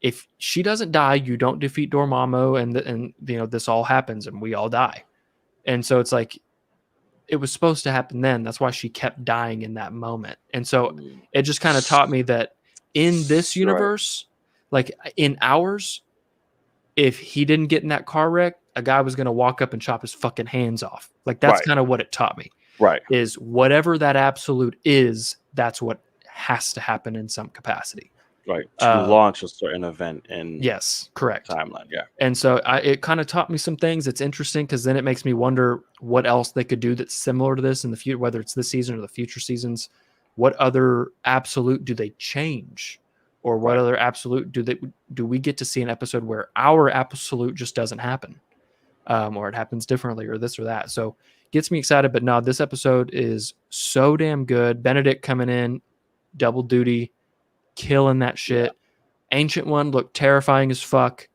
if she doesn't die, you don't defeat Dormammu and this all happens and we all die. And so it's like, it was supposed to happen then. That's why she kept dying in that moment. And so Mm. it just kind of taught me that in this Right. universe, like in ours, if he didn't get in that car wreck, a guy was going to walk up and chop his fucking hands off. Like that's Right. kind of what it taught me. Right. Is whatever that absolute is, that's what has to happen in some capacity. Right. To launch a certain event in Yes, correct. timeline. Yeah. And so it kind of taught me some things. It's interesting because then it makes me wonder what else they could do that's similar to this in the future, whether it's this season or the future seasons. What other absolute do they change? Or what Right. other absolute do we get to see an episode where our absolute just doesn't happen? Or it happens differently or this or that. So gets me excited. But no, this episode is so damn good. Benedict coming in, double duty, killing that shit. Yeah. Ancient One looked terrifying as fuck.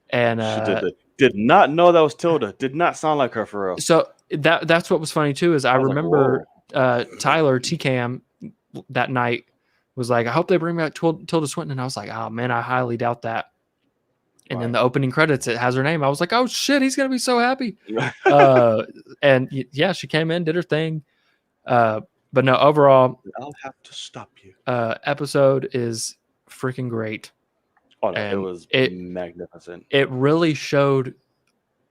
And she did not know that was Tilda. Did not sound like her for real. So that's what was funny too, is I remember Tyler TCam that night was like, I hope they bring back Tilda Swinton. And I was like, oh man, I highly doubt that. And then the opening credits, it has her name. I was like, oh shit, he's gonna be so happy. And yeah, she came in, did her thing. But no, overall, I'll have to stop you. Episode is freaking great. Oh no, it was magnificent. It really showed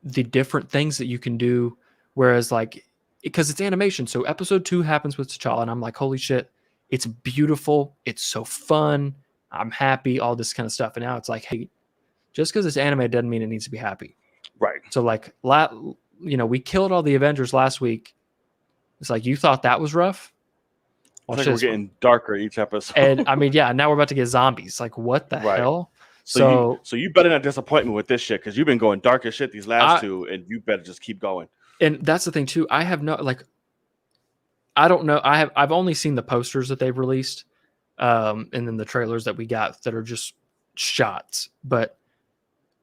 the different things that you can do. Whereas like, because it's animation. So episode 2 happens with T'Challa and I'm like, holy shit, it's beautiful. It's so fun. I'm happy, all this kind of stuff. And now it's like, hey, just because it's anime doesn't mean it needs to be happy. Right. So like, we killed all the Avengers last week. It's like, you thought that was rough? Well, we're getting darker each episode. And I mean, yeah, now we're about to get zombies. Like, what the hell? So you better not disappoint me with this shit, because you've been going dark as shit these last two, and you better just keep going. And that's the thing too. I have no I don't know. I've only seen the posters that they've released, and then the trailers that we got that are just shots. But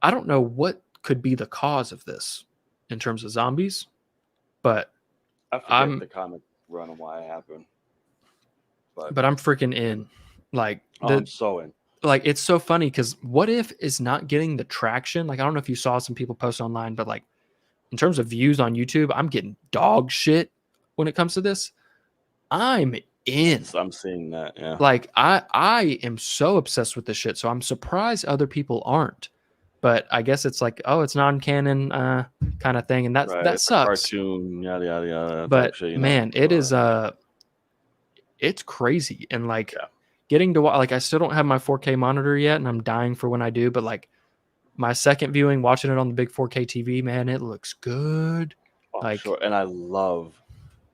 I don't know what could be the cause of this in terms of zombies. But I forget the comic run and why it happened. But I'm freaking in. Like I'm so in. Like, it's so funny because What If is not getting the traction. Like, I don't know if you saw some people post online, but like in terms of views on YouTube, I'm getting dog shit when it comes to this. I'm in. I'm seeing that. Yeah. Like I am so obsessed with this shit. So I'm surprised other people aren't. But I guess it's like, oh, it's non-canon kind of thing, and that sucks. Cartoon, yada yada yada. But shit, man, it is it's crazy, and like. Yeah. Getting to like, I still don't have my 4K monitor yet, and I'm dying for when I do. But like, my second viewing, watching it on the big 4K TV, man, it looks good. Oh, like, sure. And I love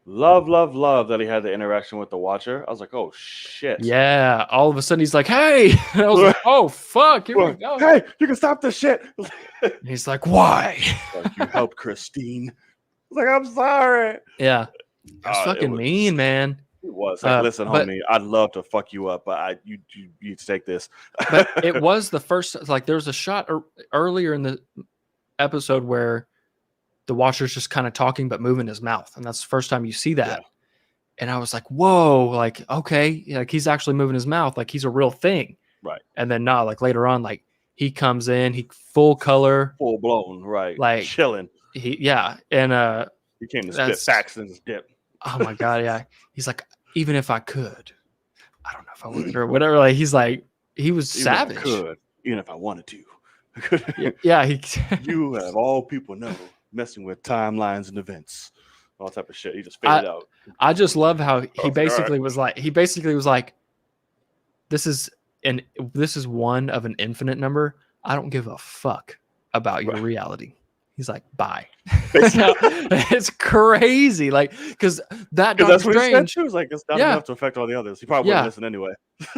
that he had the interaction with the Watcher. I was like, oh shit. Yeah. All of a sudden, he's like, hey. And I was like, oh fuck, here we go. Hey, you can stop this shit. And he's like, why? Like, you helped Christine. I was like, I'm sorry. Yeah. It's fucking mean, man. It was like, listen, homie, I'd love to fuck you up, but you need to take this. But it was the first, like, there was a shot earlier in the episode where the Watcher's just kind of talking but moving his mouth, and that's the first time you see that. Yeah. And I was like, whoa, like, okay, like he's actually moving his mouth, like he's a real thing, right? And then like later on, like he comes in, he full color, full blown, right? Like chilling. And he came to spit facts in his dip. Oh my god, yeah. He's like, even if I could, I don't know if I would or whatever. Like he was savage. If I could, even if I wanted to. Yeah, you have all people know messing with timelines and events, all type of shit. He just faded out. I just love how he basically was like, this is one of an infinite number. I don't give a fuck about your reality. He's like, bye. It's crazy. Like, because Doctor that's Strange. What he said too. It was like, it's not enough to affect all the others. He probably wouldn't listen anyway.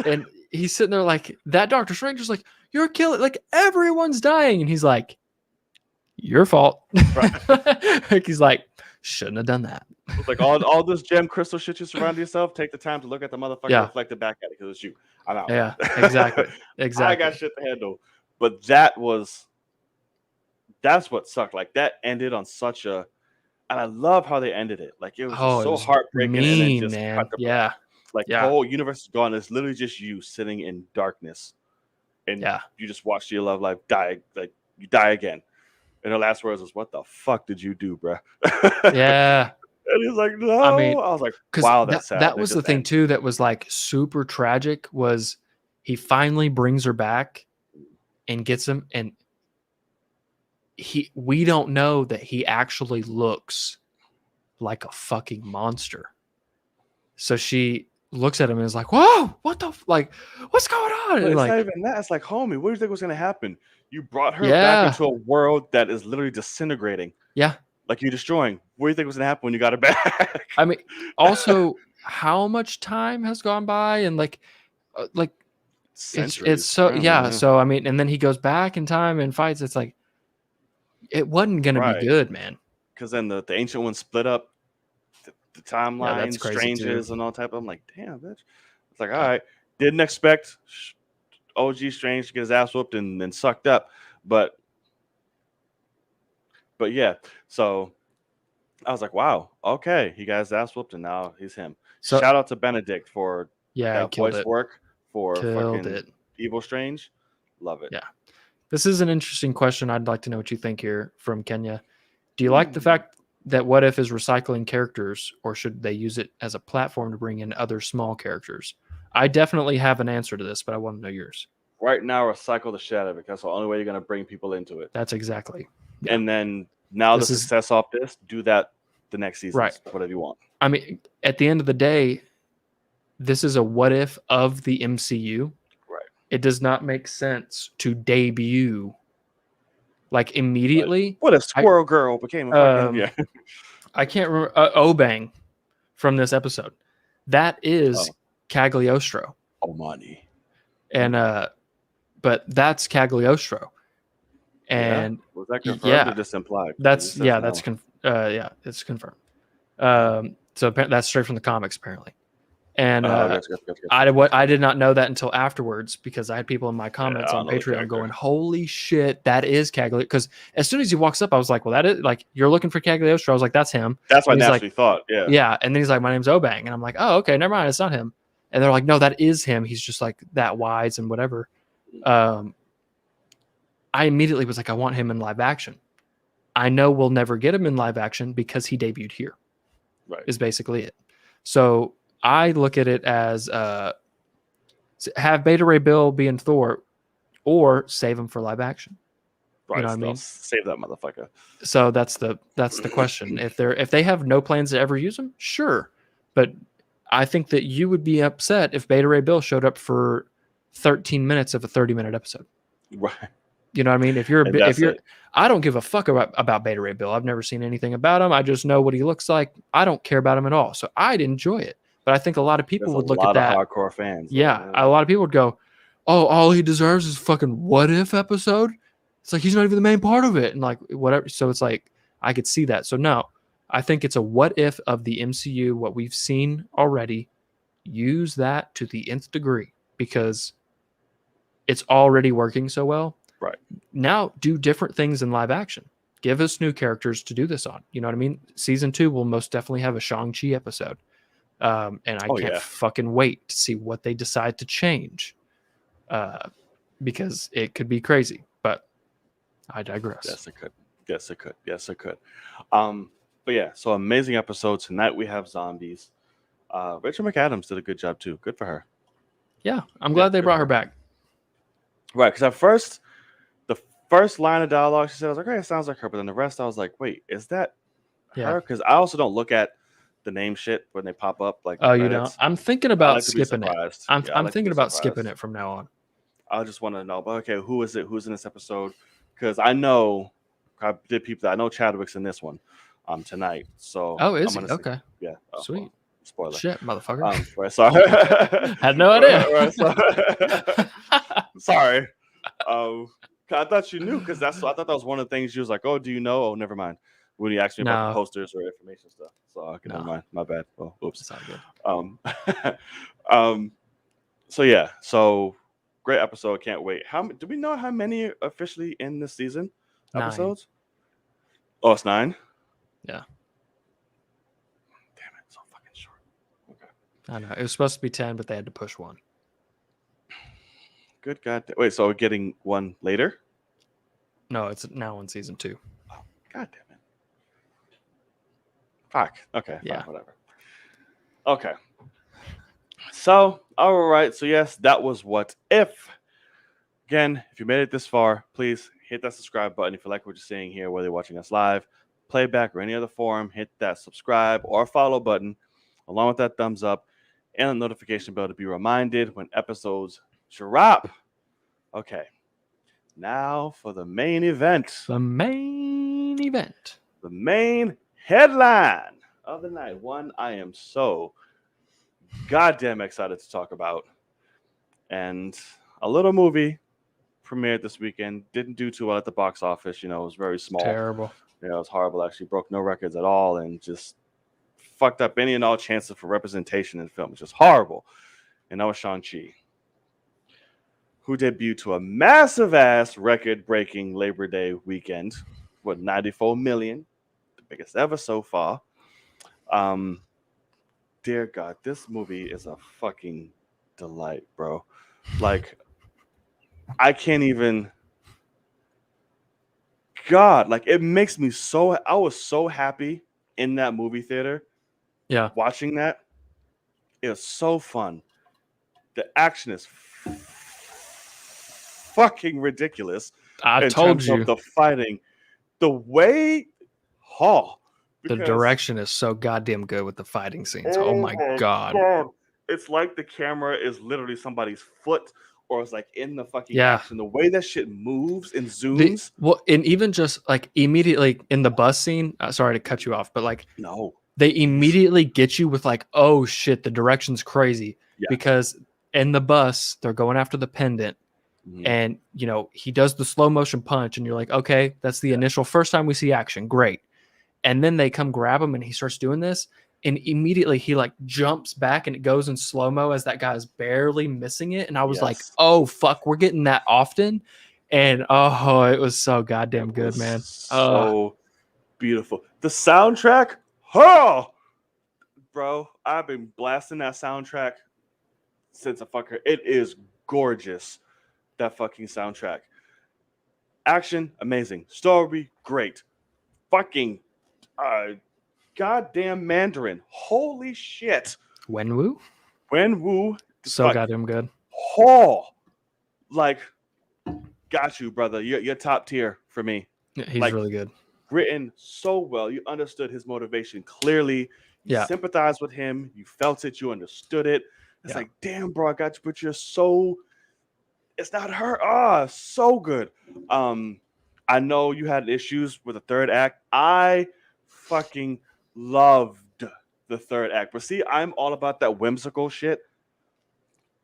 And he's sitting there like, that Doctor Strange is like, you're killing, like, everyone's dying. And he's like, your fault. Right. Like, he's like, shouldn't have done that. It's like all this gem crystal shit you surround yourself, take the time to look at the motherfucker, reflect it back at it, because it's you. I'm out. Yeah, exactly. I got shit to handle. But that's what sucked. Like, that ended on such a, and I love how they ended it. Like, it was so heartbreaking. Mean, and it just man. cut the the whole universe is gone. It's literally just you sitting in darkness, and you just watch your love life die. Like, you die again. And her last words was, "What the fuck did you do, bruh?" Yeah. And he's like, no. I mean, I was like, because wow, that's sad. that They was the just thing end. too that was like super tragic was he finally brings her back and gets him, and we don't know that he actually looks like a fucking monster. So she looks at him and is like, whoa, what the like, what's going on? But And it's not like, even that. It's like, homie, what do you think was going to happen? You brought her back yeah, into a world that is literally disintegrating. yeah. Like you're destroying. What do you think was going to happen when you got her back? I mean, also, how much time has gone by, and like it's Centuries, so apparently, yeah. yeah. So I mean, and then he goes back in time and fights. It's like it wasn't gonna be Right. good, man. Because then the ancient ones split up the Yeah, that's timelines, crazy too. strangers, and all type. I'm like, damn, bitch. It's like, all right. Didn't expect OG Strange to get his ass whooped and then sucked up. But yeah. So I was like, wow, okay. He got his ass whooped and now he's him. So Shout out to Benedict for yeah, that killed voice it. work for Killed fucking it. Evil Strange. Love it. Yeah. This is an interesting question. I'd like to know what you think here from Kenya. Do you like the fact that What If is recycling characters, or should they use it as a platform to bring in other small characters? I definitely have an answer to this, but I want to know yours. Right now, recycle the shit out of it. That's the only way you're going to bring people into it. That's exactly. Yeah. And then now This the is- success off this, do that the next season. Right. Whatever you want. I mean, at the end of the day, this is a what if of the MCU. Right. It does not make sense to debut like immediately. What if Squirrel Girl became a fucking yeah? I can't remember Obang from this episode. That is Cagliostro. Omani. And but that's Cagliostro. And was that confirmed or just implied? That's it's confirmed. So that's straight from the comics apparently. And I did not know that until afterwards because I had people in my comments on Patreon going, "Holy shit, that is Cagliostro!" Because as soon as he walks up, I was like, "Well, that is like you're looking for Cagliostro." I was like, "That's him." That's what I he's naturally like, thought. Yeah. Yeah. And then he's like, "My name's Obang," and I'm like, "Oh, okay, never mind, it's not him." And they're like, "No, that is him. He's just like that wise and whatever." I immediately was like, "I want him in live action." I know we'll never get him in live action because he debuted here. Right. Is basically it. So I look at it as have Beta Ray Bill be in Thor, or save him for live action. Right. You know what I mean? Save that motherfucker. So that's the question. If they have no plans to ever use him, sure. But I think that you would be upset if Beta Ray Bill showed up for 13 minutes of a 30-minute episode. Right. You know what I mean? If you're I don't give a fuck about Beta Ray Bill. I've never seen anything about him. I just know what he looks like. I don't care about him at all. So I'd enjoy it. But I think a lot of people would look at that. A lot of hardcore fans. Yeah, a lot of people would go, "Oh, all he deserves is fucking what if episode." It's like he's not even the main part of it, and like whatever. So it's like I could see that. So no, I think it's a what if of the MCU. What we've seen already, use that to the nth degree because it's already working so well. Right. Now do different things in live action. Give us new characters to do this on. You know what I mean? Season 2 will most definitely have a Shang-Chi episode. And I can't fucking wait to see what they decide to change. Because it could be crazy. But I digress. Yes, it could. But yeah, so amazing episode. Tonight we have zombies. Rachel McAdams did a good job too. Good for her. Yeah, I'm glad they brought her back. Right, because at first, the first line of dialogue she said, I was like, okay, it sounds like her. But then the rest, I was like, wait, is that her? Because I also don't look at the name shit when they pop up. Like, oh, you don't? I'm thinking about skipping it. I'm thinking about skipping it from now on. I just want to know, but okay, who is it? Who's in this episode? Because I know I did people that I know Chadwick's in this one tonight. So is he? Okay. Yeah. Sweet. Well, spoiler. Shit, motherfucker. Sorry. Had no idea. Sorry. I thought you knew because I thought that was one of the things she was like, "Oh, do you know?" Oh, never mind. When you asked me about the posters or information stuff, so okay, never mind. My bad. Oh, oops. It's all good. So yeah. So great episode. Can't wait. Do we know how many officially in this season? 9 episodes? Oh, it's 9. Yeah. Damn it, so fucking short. Okay. I know it was supposed to be 10, but they had to push 1. Good God. Wait, so we're getting one later? No, it's now in season 2. Oh, God damn it. Fuck. Okay, Yeah. fine, whatever. Okay. So, all right. So, yes, that was What If. Again, if you made it this far, please hit that subscribe button if you like what you're seeing here, whether you're watching us live, playback, or any other form. Hit that subscribe or follow button along with that thumbs up and the notification bell to be reminded when episodes drop. Okay. Now for the main event. The main event. The main headline of the night. One I am so goddamn excited to talk about. And a little movie premiered this weekend. Didn't do too well at the box office. It was very small. Terrible. It was horrible. Actually broke no records at all and just fucked up any and all chances for representation in film. It's just horrible. And that was Shang-Chi, who debuted to a massive ass record breaking Labor Day weekend with 94 million, the biggest ever so far. Dear God, this movie is a fucking delight, bro. Like, I can't even. God, like, it makes me so. I was so happy in that movie theater. Yeah. Watching that, it was so fun. The action is fucking ridiculous. I in told terms you of the fighting, the way, the because, direction is so goddamn good with the fighting scenes. Oh my God. It's like the camera is literally somebody's foot, or it's like in the fucking Yeah. action. The way that shit moves and zooms. Well, and even just like immediately in the bus scene, sorry to cut you off, but like No. they immediately get you with like, oh shit, the direction's crazy. Yeah. Because in the bus, they're going after the pendant. Mhm. And, he does the slow motion punch, and you're like, okay, that's the initial first time we see action. Great. And then they come grab him, and he starts doing this. And immediately he like jumps back, and it goes in slow mo as that guy is barely missing it. And I was like, Yes. oh, fuck, we're getting that often. And oh, it was so goddamn It good, was man. So beautiful. The soundtrack, bro, I've been blasting that soundtrack since a fucker. It is gorgeous. That fucking soundtrack. Action, amazing. Story, great. Fucking goddamn Mandarin. Holy shit. Wenwu? Wenwu. So goddamn good. Like, got you, brother. You're top tier for me. He's like, really good. Written so well. You understood his motivation clearly. You sympathized with him. You felt it. You understood it. It's like, damn, bro, I got you, but you're so. It's not her. So good. I know you had issues with the third act. I fucking loved the third act. But see, I'm all about that whimsical shit.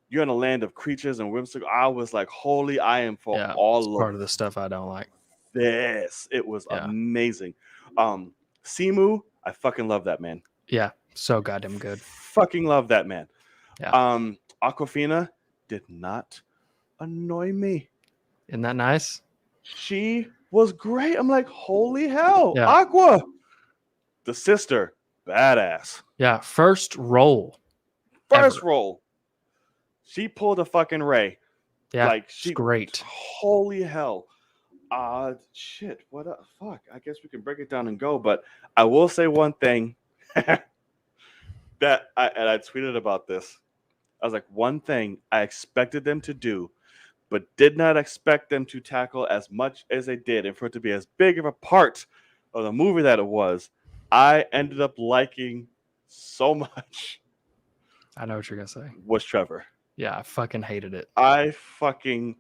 You're in a land of creatures and whimsical. I was like, holy, I am for all part of the stuff I don't like. This. It was amazing. Simu, I fucking love that man. Yeah, so goddamn good. Fucking love that man. Yeah. Aquafina did not annoy me. Isn't that nice? She was great. I'm like, holy hell, Aqua. The sister, badass. Yeah, first role. She pulled a fucking Ray. Yeah, like she's great. Holy hell. Shit. What the fuck? I guess we can break it down and go. But I will say one thing that I tweeted about this. I was like, one thing I expected them to do, but did not expect them to tackle as much as they did, and for it to be as big of a part of the movie that it was, I ended up liking so much. I know what you're gonna say. Was Trevor. Yeah, I fucking hated it. I fucking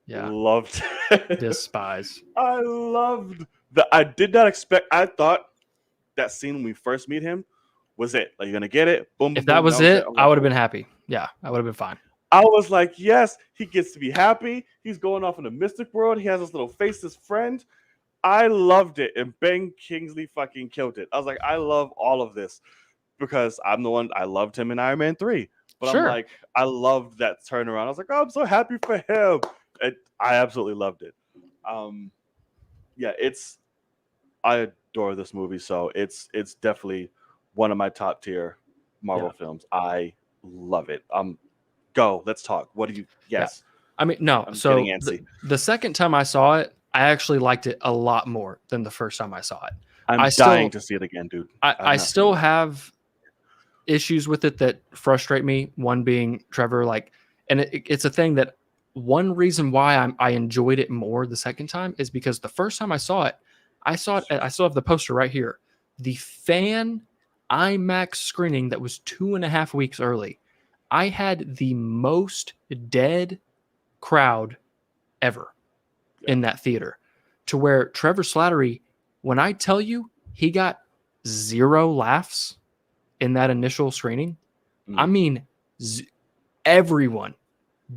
loved it. Despise. I loved that. I did not expect. I thought that scene when we first meet him was it. Like, you're gonna get it. Boom. If that was it, I would have been happy. Yeah, I would have been fine. I was like, yes, he gets to be happy. He's going off in the mystic world. He has this little faceless friend. I loved it, and Ben Kingsley fucking killed it. I was like, I love all of this because I'm the one. I loved him in Iron Man 3. But I'm like, I loved that turnaround. I was like, oh, I'm so happy for him. And I absolutely loved it. I adore this movie. So it's definitely one of my top tier Marvel films. I love it. Go. Let's talk. What do you? Yes. Yeah. I mean, no. I'm so getting antsy. The second time I saw it, I actually liked it a lot more than the first time I saw it. I'm dying to see it again, dude. I still have issues with it that frustrate me. One being Trevor, like, and it's a thing that one reason why I enjoyed it more the second time is because the first time I saw it. I still have the poster right here. The fan IMAX screening that was 2.5 weeks early. I had the most dead crowd ever in that theater, to where Trevor Slattery, when I tell you he got 0 laughs in that initial screening, I mean, everyone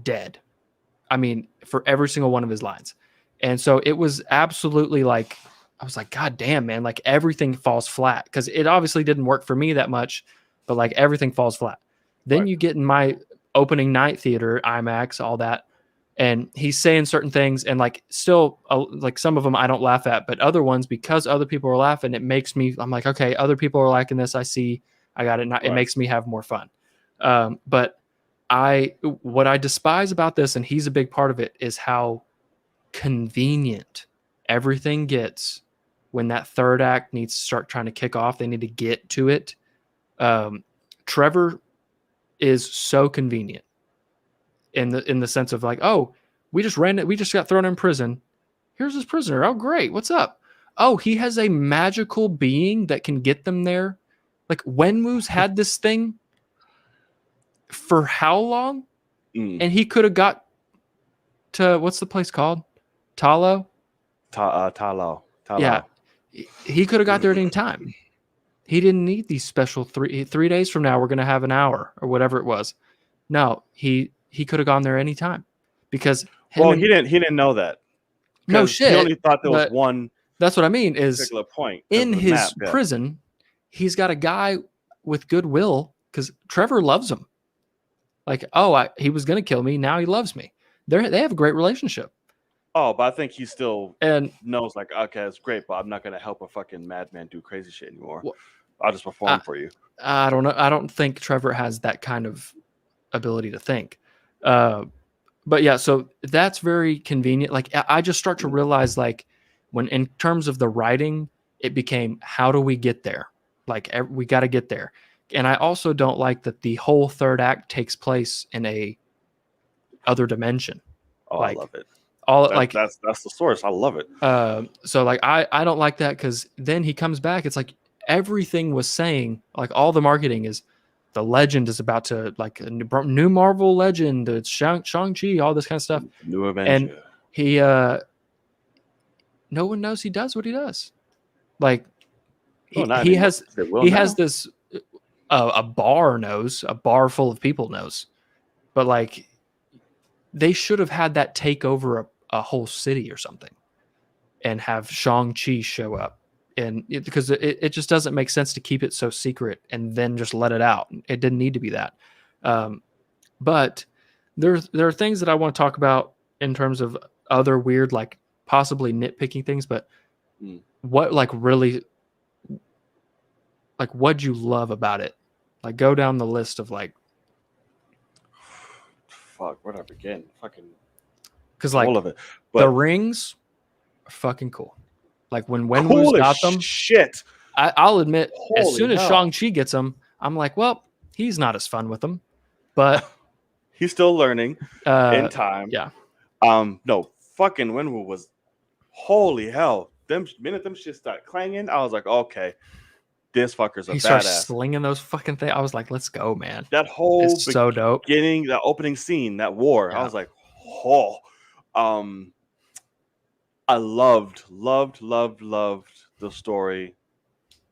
dead. I mean, for every single one of his lines. And so it was absolutely like, I was like, God damn, man, like everything falls flat, because it obviously didn't work for me that much, but like everything falls flat. Then you get in my opening night theater, IMAX, all that, and he's saying certain things, and like still like some of them I don't laugh at, but other ones, because other people are laughing, it makes me, I'm like, okay, other people are liking this. I see, I got it. It makes me have more fun. But what I despise about this, and he's a big part of it, is how convenient everything gets when that third act needs to start trying to kick off. They need to get to it. Trevor is so convenient in the sense of like, oh, we just got thrown in prison. Here's this prisoner. Oh, great. What's up? Oh, he has a magical being that can get them there. Like, Wenwu's had this thing for how long? And he could have got to, what's the place called? Talo? Talo. Yeah. He could have got there at any time. He didn't need these special 3 days from now, we're going to have an hour or whatever it was. No, he could have gone there anytime, because he didn't know that. No shit. He only thought there was one. That's what I mean. Is particular point in his prison, he's got a guy with goodwill, because Trevor loves him. Like, he was going to kill me. Now he loves me. They have a great relationship. Oh, but I think he still knows, like, okay, it's great, but I'm not going to help a fucking madman do crazy shit anymore. Well, I'll just perform for you. I don't know. I don't think Trevor has that kind of ability to think. But yeah, so that's very convenient. Like, I just start to realize, like, when in terms of the writing, it became, how do we get there? Like, we got to get there. And I also don't like that the whole third act takes place in a other dimension. Oh, like, I love it. That's the source. I love it. So like, I don't like that, because then he comes back. It's like everything was saying, like, all the marketing is, the legend is about to, like, a new Marvel legend. It's Shang-Chi, all this kind of stuff. New Avenger. And he, no one knows he does what he does. Like, he has this, a bar full of people knows, but like, they should have had that take over a whole city or something, and have Shang-Chi show up. And because it just doesn't make sense to keep it so secret and then just let it out. It didn't need to be that. But there are things that I want to talk about in terms of other weird, like, possibly nitpicking things. But what, like, really, like, what'd you love about it? Like, go down the list of, like, fuck, where did I begin? Fucking, because, like, all of it. But the rings are fucking cool. Like, when Wenwu's got them, shit. I'll admit, as soon as Shang-Chi gets them, I'm like, well, he's not as fun with them, but he's still learning in time. Yeah. No, fucking Wenwu was, holy hell. Minute them shit start clanging, I was like, okay, this fucker's a badass. He starts slinging those fucking things. I was like, let's go, man. That whole so dope. Beginning, that opening scene, that war, I was like, oh. I loved the story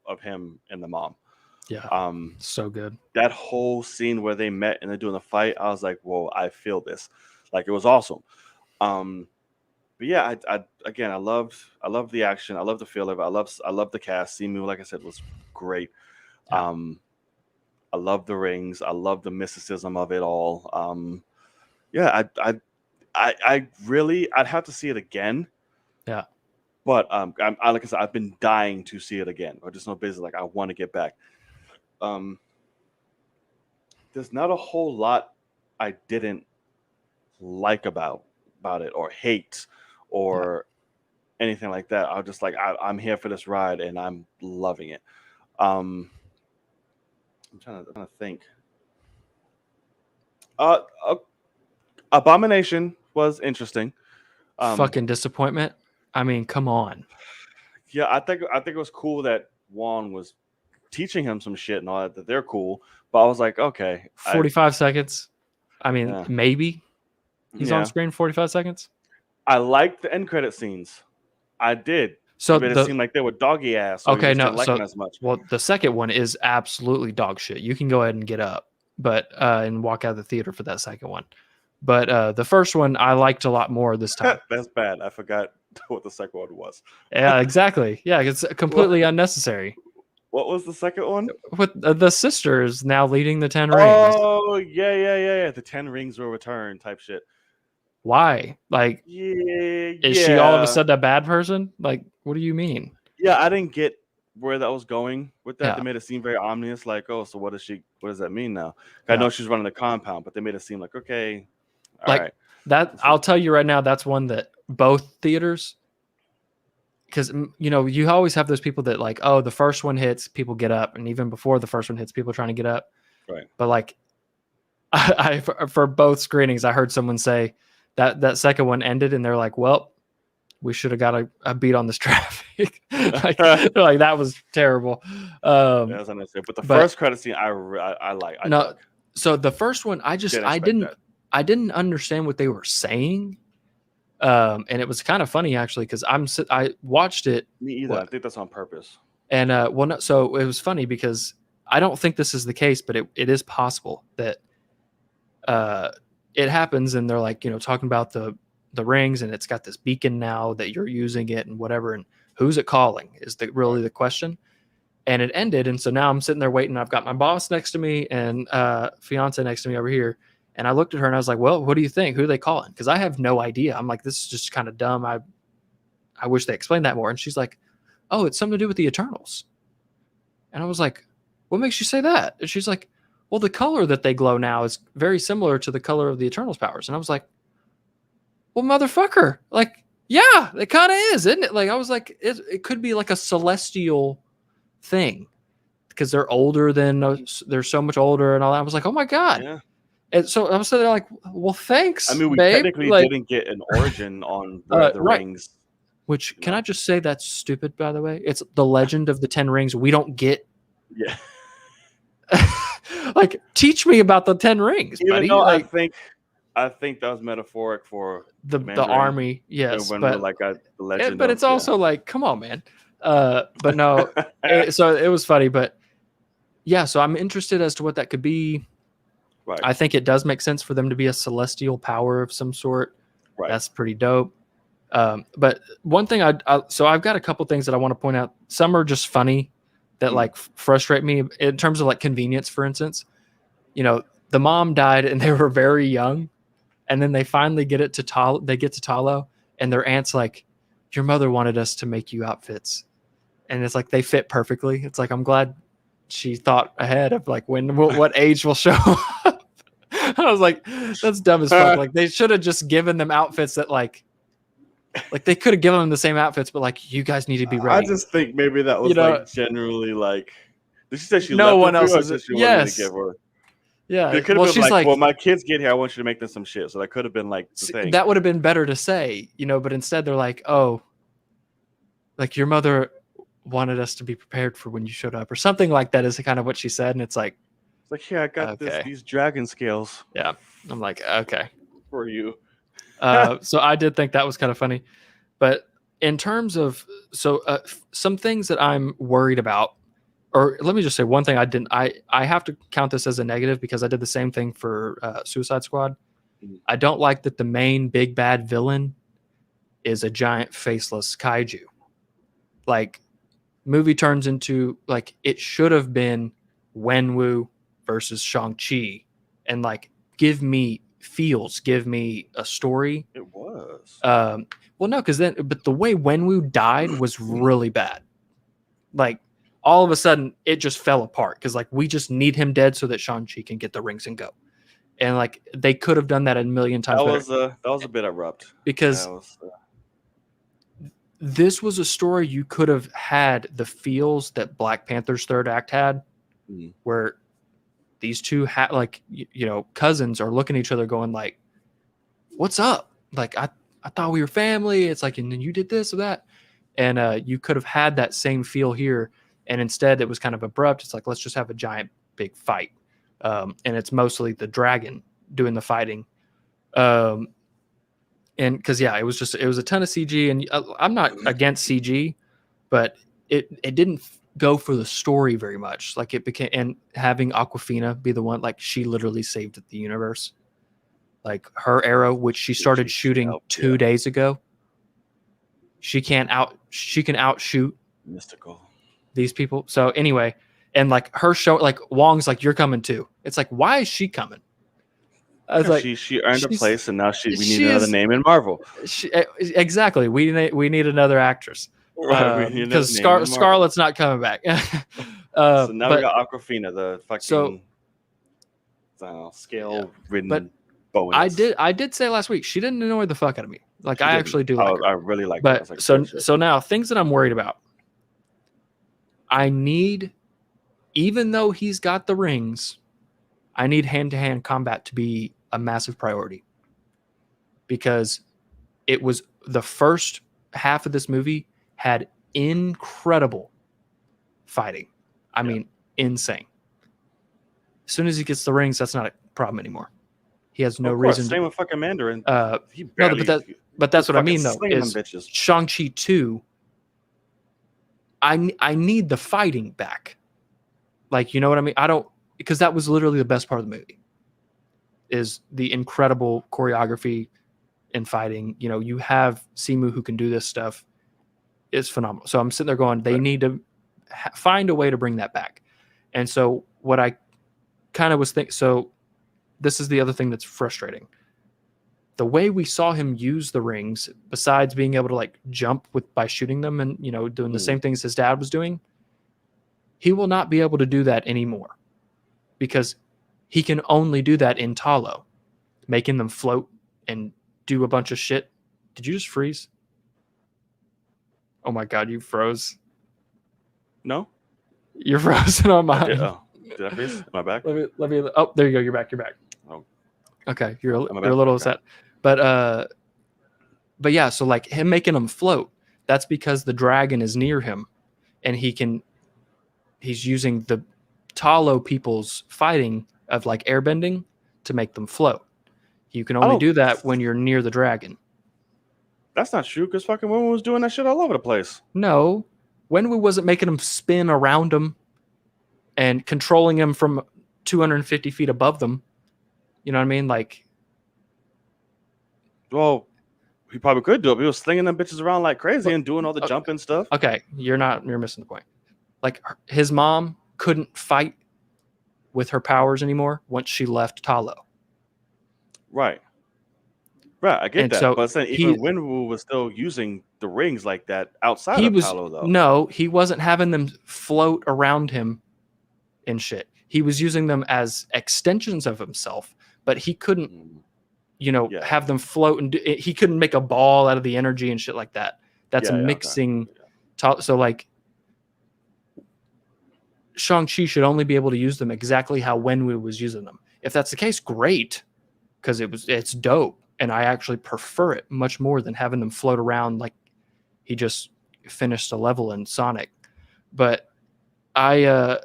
of him and the mom. Yeah. So good. That whole scene where they met and they're doing the fight, I was like, whoa, I feel this. Like, it was awesome. But yeah, I loved the action. I love the feel of it. I love the cast. Simu, like I said, was great. Yeah. I love the rings. I love the mysticism of it all. Yeah, I really, I'd have to see it again. Yeah. But like I said, I've been dying to see it again. Or just no business. Like, I want to get back. There's not a whole lot I didn't like about it, or hate, or anything like that. I was just like, I'm here for this ride, and I'm loving it. I'm trying to think. Uh, uh, Abomination was interesting. Fucking disappointment. I mean, come on. Yeah, I think it was cool that Juan was teaching him some shit and all that. That they're cool, but I was like, okay, 45 seconds. I mean, yeah, maybe he's on yeah. screen 45 seconds. I liked the end credit scenes. I did. So But it seemed like they were doggy ass, so you okay, just no, didn't like them so as much. well, the second one is absolutely dog shit. You can go ahead and get up, but and walk out of the theater for that second one. But the first one I liked a lot more this time. That's bad. I forgot what the second one was. Yeah, exactly. Yeah, it's completely unnecessary. What was the second one? With the sister is now leading the 10 rings. Oh, yeah. The 10 rings will return type shit. Why? Like, Yeah, is she all of a sudden a bad person? Like, what do you mean? Yeah, I didn't get where that was going with that. Yeah. They made it seem very ominous, like, oh, so what does that mean now? Yeah. I know she's running the compound, but they made it seem like, okay, all Like right. that, I'll tell you right now, that's one that both theaters, because you always have those people that like, oh, the first one hits, people get up, and even before the first one hits, people are trying to get up. Right. But like, I for both screenings, I heard someone say that second one ended, and they're like, well, we should have got a beat on this traffic. like that was terrible. That's unnecessary. But the first credit scene, I like. No, so the first one, I didn't understand what they were saying, and it was kind of funny actually because I watched it. Me either. I think that's on purpose. And so it was funny because I don't think this is the case, but it is possible that it happens, and they're like talking about the rings, and it's got this beacon now that you're using it and whatever, and who's it calling is really the question. And it ended, and so now I'm sitting there waiting. I've got my boss next to me and fiance next to me over here, and I looked at her and I was like, well, what do you think? Who are they calling? Because I have no idea. I'm like, this is just kind of dumb. I wish they explained that more. And she's like, oh, it's something to do with the Eternals. And I was like, what makes you say that? And she's like, well, the color that they glow now is very similar to the color of the Eternals powers. And I was like, well, motherfucker, like, yeah, it kind of is, isn't it? Like, I was like, it could be like a celestial thing because they're older they're so much older and all that. I was like, oh my God. Yeah. And so I was sitting there like, well, thanks. I mean, we babe. technically didn't get an origin on the rings. Which, can I just say that's stupid, by the way? It's the legend of the 10 rings. We don't get. Yeah. Like, teach me about the 10 rings, buddy. Like, I think that was metaphoric for the army. Yes. But like the legend. But it's also like, come on, man. But no, so it was funny, but yeah, so I'm interested as to what that could be. Right. I think it does make sense for them to be a celestial power of some sort. Right. That's pretty dope. But one thing so I've got a couple things that I want to point out. Some are just funny that like frustrate me in terms of like convenience. For instance, the mom died and they were very young, and then they finally get to Talo, and their aunt's like, your mother wanted us to make you outfits. And it's like, they fit perfectly. It's like, I'm glad she thought ahead of like what age will show up. I was like, that's dumb as fuck. Like, they should have just given them outfits that like they could have given them the same outfits, but like, you guys need to be ready. I just think maybe that was like generally like, did she say she no left one else is she wanted to give her? Yeah. It could have been like, well, my kids get here, I want you to make them some shit. So that could have been like the thing. That would have been better to say, but instead they're like, oh, like, your mother wanted us to be prepared for when you showed up, or something like that is kind of what she said. And it's like, yeah, I got these dragon scales. Yeah. I'm like, okay. For you. So I did think that was kind of funny. But in terms of, some things that I'm worried about, or let me just say one thing I have to count this as a negative because I did the same thing for Suicide Squad. I don't like that the main big bad villain is a giant faceless kaiju. Like, movie turns into like, it should have been Wenwu versus Shang-Chi, and like, give me a story. It was. Well, no, but the way Wenwu died was really bad. Like, all of a sudden it just fell apart because like, we just need him dead so that Shang-Chi can get the rings and go. And like, they could have done that a million times better. That was a bit abrupt because this was a story you could have had the feels that Black Panther's third act had, where these two had like cousins are looking at each other going like, "What's up?" Like I thought we were family. It's like, and then you did this or that, and you could have had that same feel here, and instead it was kind of abrupt. It's like, let's just have a giant big fight, and it's mostly the dragon doing the fighting. And because it was a ton of CG, and I'm not against CG, but it didn't go for the story very much. Like it became, and having Aquafina be the one, like she literally saved the universe. Like her arrow, which she started shooting 2 days ago, she can outshoot mystical these people. So anyway, and like her show, like Wong's like, you're coming too. It's like, why is she coming? I was like, she earned a place, and now we need another name in Marvel. Exactly. We need another actress, right? Because Scarlett's not coming back. So now we got Aquafina, the fucking scale-ridden bonus. I did say last week she didn't annoy the fuck out of me. Like I actually do like her. I really like her. But so now things that I'm worried about. I need, even though he's got the rings, I need hand-to-hand combat to be a massive priority, because it was the first half of this movie had incredible fighting. I mean, insane. As soon as he gets the rings, that's not a problem anymore. He has no reason. Same with fucking Mandarin. But that's what I mean though. Is Shang-Chi 2? I need the fighting back. Like, you know what I mean? I don't, because that was literally the best part of the movie. Is the incredible choreography and fighting. You have Simu who can do this stuff. It's phenomenal. So I'm sitting there going, they need to find a way to bring that back. And so what I kind of was thinking, so this is the other thing that's frustrating. The way we saw him use the rings, besides being able to like jump by shooting them and doing the same things his dad was doing, he will not be able to do that anymore, because he can only do that in Talo, making them float and do a bunch of shit. Did you just freeze? Oh my God, you froze. No, you're frozen on mine. Did I freeze? Am I back? Let me. Oh, there you go. You're back. Oh, okay. You're a little upset, but yeah. So like him making them float, that's because the dragon is near him, and he's using the Talo people's fighting of like airbending to make them float. You can only do that when you're near the dragon. That's not true, because fucking Wenwu was doing that shit all over the place. No, Wenwu wasn't making them spin around him and controlling him from 250 feet above them. You know what I mean? Like, well, he probably could do it, but he was slinging them bitches around like crazy and doing all the jumping stuff. Okay, you're missing the point. Like, his mom couldn't fight with her powers anymore once she left Talo. Right, I get that. So but saying even Wenwu was still using the rings like that outside of Talo, though. No, he wasn't having them float around him and shit. He was using them as extensions of himself, but he couldn't, have them float, and he couldn't make a ball out of the energy and shit like that. That's mixing. Okay. So like, Shang-Chi should only be able to use them exactly how Wenwu was using them. If that's the case, great, because it's dope, and I actually prefer it much more than having them float around like he just finished a level in Sonic. But I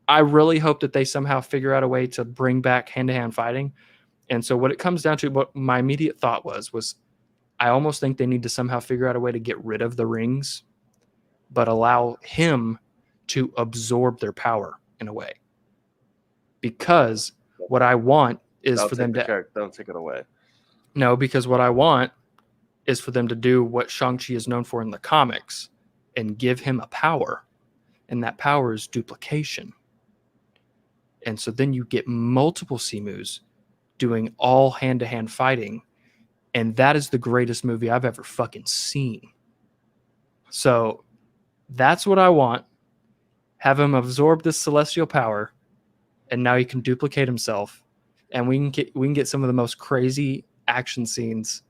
really hope that they somehow figure out a way to bring back hand-to-hand fighting. And so what it comes down to, what my immediate thought was I almost think they need to somehow figure out a way to get rid of the rings, but allow him to absorb their power in a way. Because what I want is for them to... Don't take it away. No, because what I want is for them to do what Shang-Chi is known for in the comics and give him a power. And that power is duplication. And so then you get multiple Simus doing all hand-to-hand fighting. And that is the greatest movie I've ever fucking seen. So that's what I want. Have him absorb this celestial power, and now he can duplicate himself. And we can get some of the most crazy action scenes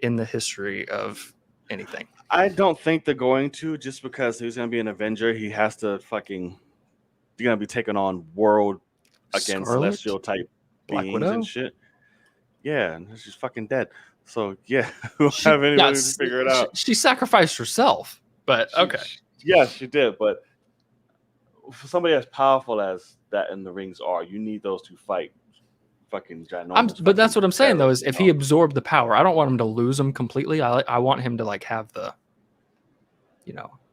in the history of anything. I don't think they're going to, just because he's going to be an Avenger. He has to fucking. You're going to be taking on world against Scarlet, celestial type Black beings and Widow. shit. Yeah, and she's fucking dead. So yeah, we'll She have yeah, anybody to figure it out. she sacrificed herself, but okay. Yes, she did. But for somebody as powerful as that in the rings are, you need those to fight fucking ginormous. But that's fucking what I'm saying though, is terrorists, if he absorbed the power, I don't want him to lose them completely. I want him to like have the,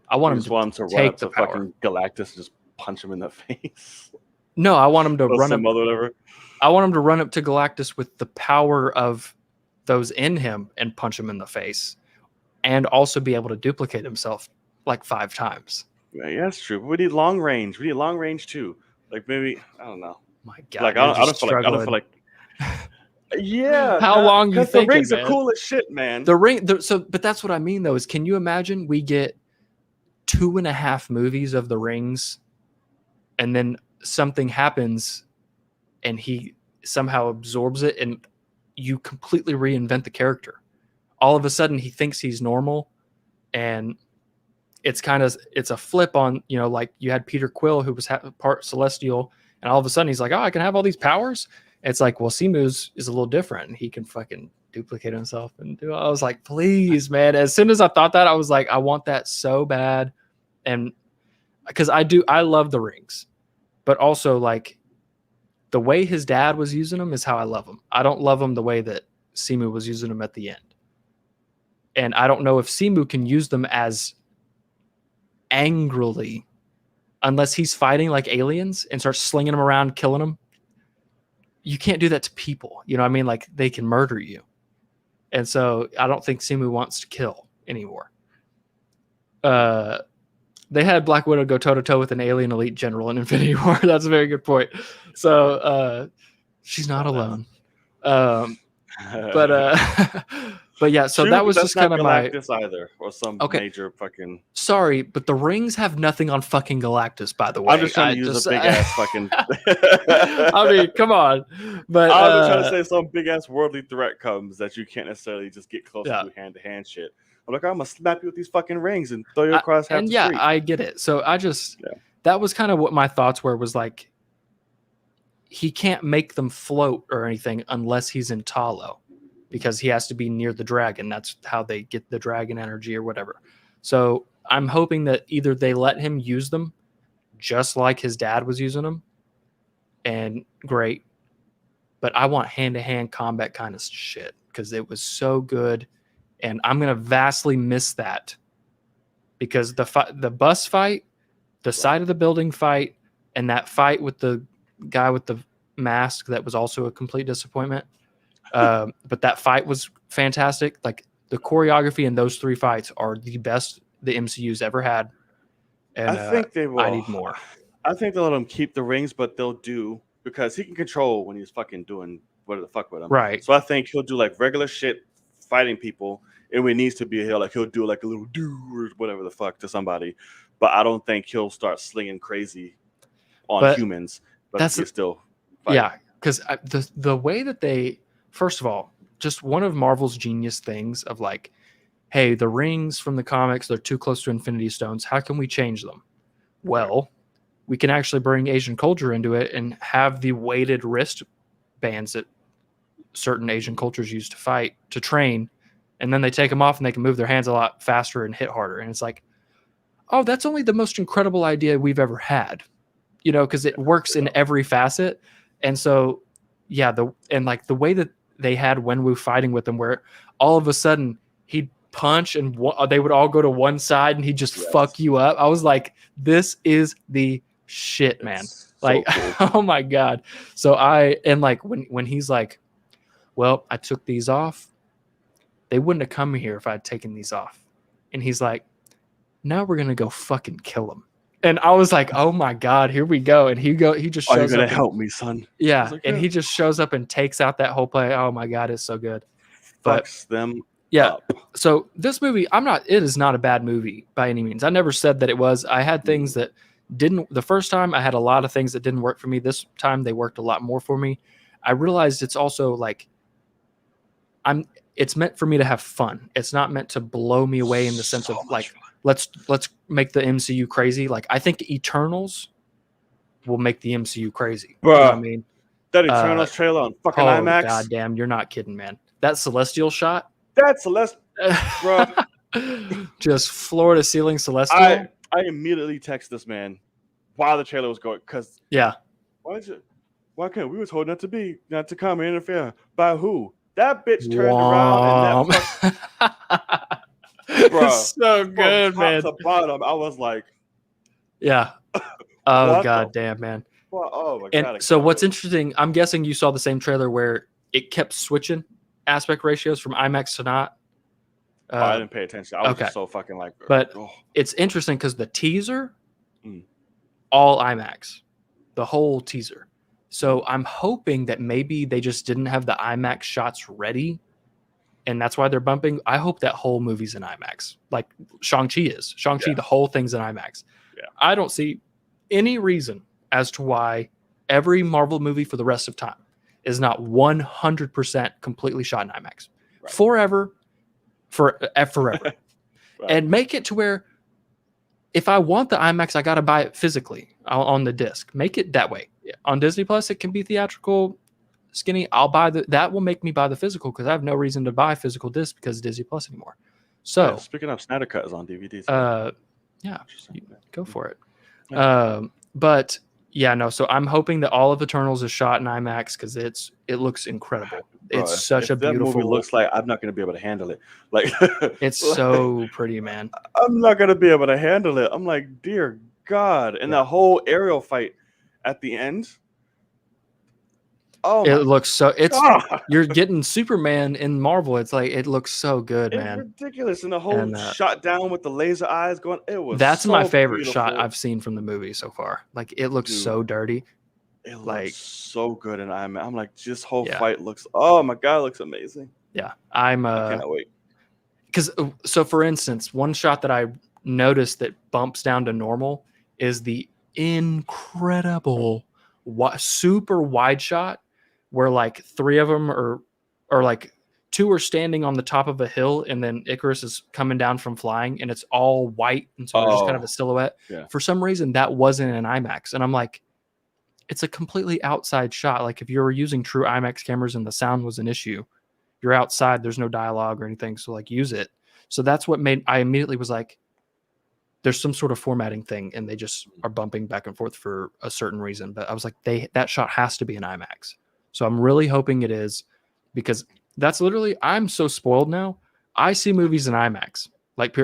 I want You him just to want him to run take up the to power. fucking Galactus and just punch him in the face. No, I want him to Or run some up. other whatever. I want him to run up to Galactus with the power of those in him and punch him in the face, and also be able to duplicate himself like 5 times. Yeah, that's true. But we need long range. We need long range too. Like maybe I don't know. My God, Like you're I don't just feel like I don't feel like. Yeah. How long you Because the thinking, rings man? are cool as shit, man. The ring. But that's what I mean though. Is can you imagine we get 2.5 movies of the rings, and then something happens, and he somehow absorbs it, and you completely reinvent the character. All of a sudden, he thinks he's normal, and it's a flip on, like you had Peter Quill, who was part celestial, and all of a sudden he's like, oh, I can have all these powers. It's like, well, Simu's is a little different, and he can fucking duplicate himself and do. I was like, please, man. As soon as I thought that, I was like, I want that so bad, and because I love the rings, but also like the way his dad was using them is how I love them. I don't love them the way that Simu was using them at the end, and I don't know if Simu can use them as angrily unless he's fighting like aliens and starts slinging them around, killing them. You can't do that to people. You know what I mean? Like they can murder you. And so I don't think Simu wants to kill anymore. They had Black Widow go toe to toe with an alien elite general in Infinity War. That's a very good point. So she's not alone. But yeah, so True, that was that's just kind of my Galactus either, or some major fucking. Sorry, but the rings have nothing on fucking Galactus, by the way. I'm just trying to use a big ass fucking. I mean, come on. But I was trying to say some big ass worldly threat comes that you can't necessarily just get close Yeah. to hand shit. I'm like, I'm gonna snap you with these fucking rings and throw you across half the street. I get it. So that was kind of what my thoughts were, was like, he can't make them float or anything unless he's in Talo, because he has to be near the dragon. That's how they get the dragon energy or whatever. So I'm hoping that either they let him use them just like his dad was using them, and great. But I want hand-to-hand combat kind of shit, because it was so good. And I'm going to vastly miss that, because the bus fight, the side of the building fight, and that fight with the guy with the mask that was also a complete disappointment. But that fight was fantastic. Like the choreography in those 3 fights are the best the MCU's ever had. And I think they will. I need more. I think they'll let him keep the rings, but they'll do, because he can control when he's fucking doing whatever the fuck with him. Right. So I think he'll do like regular shit fighting people, and when it needs to be, he'll do like a little do or whatever the fuck to somebody. But I don't think he'll start slinging crazy on humans. But he's still fighting. Yeah, because the way that they, first of all, just one of Marvel's genius things of like, hey, the rings from the comics, they're too close to Infinity Stones. How can we change them? Well, we can actually bring Asian culture into it and have the weighted wrist bands that certain Asian cultures use to fight, to train, and then they take them off and they can move their hands a lot faster and hit harder. And it's like, oh, that's only the most incredible idea we've ever had, because it works in every facet. And so, yeah, the way that they had Wenwu fighting with them, where all of a sudden he'd punch and they would all go to one side and he'd just fuck you up. I was like, this is the shit, man. It's like, so cool. Oh my God. So when he's like, well, I took these off, they wouldn't have come here if I'd taken these off. And he's like, now we're going to go fucking kill them. And I was like, oh my God, here we go. And he just shows up. Are you going to help me, son? Yeah. Like, and he just shows up and takes out that whole play. Oh my God, it's so good. Fucks them up. So this movie, it is not a bad movie by any means. I never said that it was. I had things that didn't, the first time I had a lot of things that didn't work for me. This time they worked a lot more for me. I realized it's also like, it's meant for me to have fun. It's not meant to blow me away in the sense of like, let's make the MCU crazy. Like, I think Eternals will make the MCU crazy. Bruh, you know what I mean? That Eternals trailer on fucking IMAX. Goddamn, you're not kidding, man. That celestial shot. That's Celeste, bro. Just floor to ceiling celestial. I immediately text this man while the trailer was going because why can't we was told not to come and interfere by who? That bitch turned around and that bro, so good, from man. top to bottom, I was like, yeah. Oh god damn, man. Oh my and god. So what's interesting, I'm guessing you saw the same trailer where it kept switching aspect ratios from IMAX to not. I didn't pay attention. I was just so fucking like. But it's interesting because the teaser, all IMAX, the whole teaser. So I'm hoping that maybe they just didn't have the IMAX shots ready, and that's why they're bumping. I hope that whole movie's in IMAX, like Shang-Chi is. Shang-Chi, the whole thing's in IMAX. Yeah. I don't see any reason as to why every Marvel movie for the rest of time is not 100% completely shot in IMAX. Right. Forever. Right. And make it to where if I want the IMAX, I got to buy it physically on the disc. Make it that way. On Disney Plus, it can be theatrical, skinny. I'll buy that will make me buy the physical because I have no reason to buy physical disc because of Disney Plus anymore. So speaking of, Snyder Cut is on DVD. Go for it. Yeah. But yeah, no. So I'm hoping that all of Eternals is shot in IMAX because it looks incredible. Bro, it's such a beautiful. That movie looks like I'm not going to be able to handle it. Like it's so pretty, man. I'm not going to be able to handle it. I'm like, dear God, and the whole aerial fight at the end. Oh, it looks so. You're getting Superman in Marvel. It's like it looks so good, man. It's ridiculous, and the whole shot down with the laser eyes going. It was. That's my favorite beautiful shot I've seen from the movie so far. Like it looks so dirty. It looks so good, and I'm like, this whole fight looks. Oh my God, it looks amazing. Yeah, I cannot wait. Because so, for instance, one shot that I noticed that bumps down to normal is the incredible, super wide shot where like three of them or like two are standing on the top of a hill, and then Icarus is coming down from flying, and it's all white, and so it's just kind of a silhouette. Yeah. For some reason, that wasn't in IMAX, and I'm like, it's a completely outside shot. Like if you were using true IMAX cameras and the sound was an issue, you're outside, there's no dialogue or anything, so like use it. So that's what made I immediately was like, there's some sort of formatting thing, and they just are bumping back and forth for a certain reason. But I was like, that shot has to be in IMAX. So I'm really hoping it is, because that's literally, I'm so spoiled now. I see movies in IMAX. Like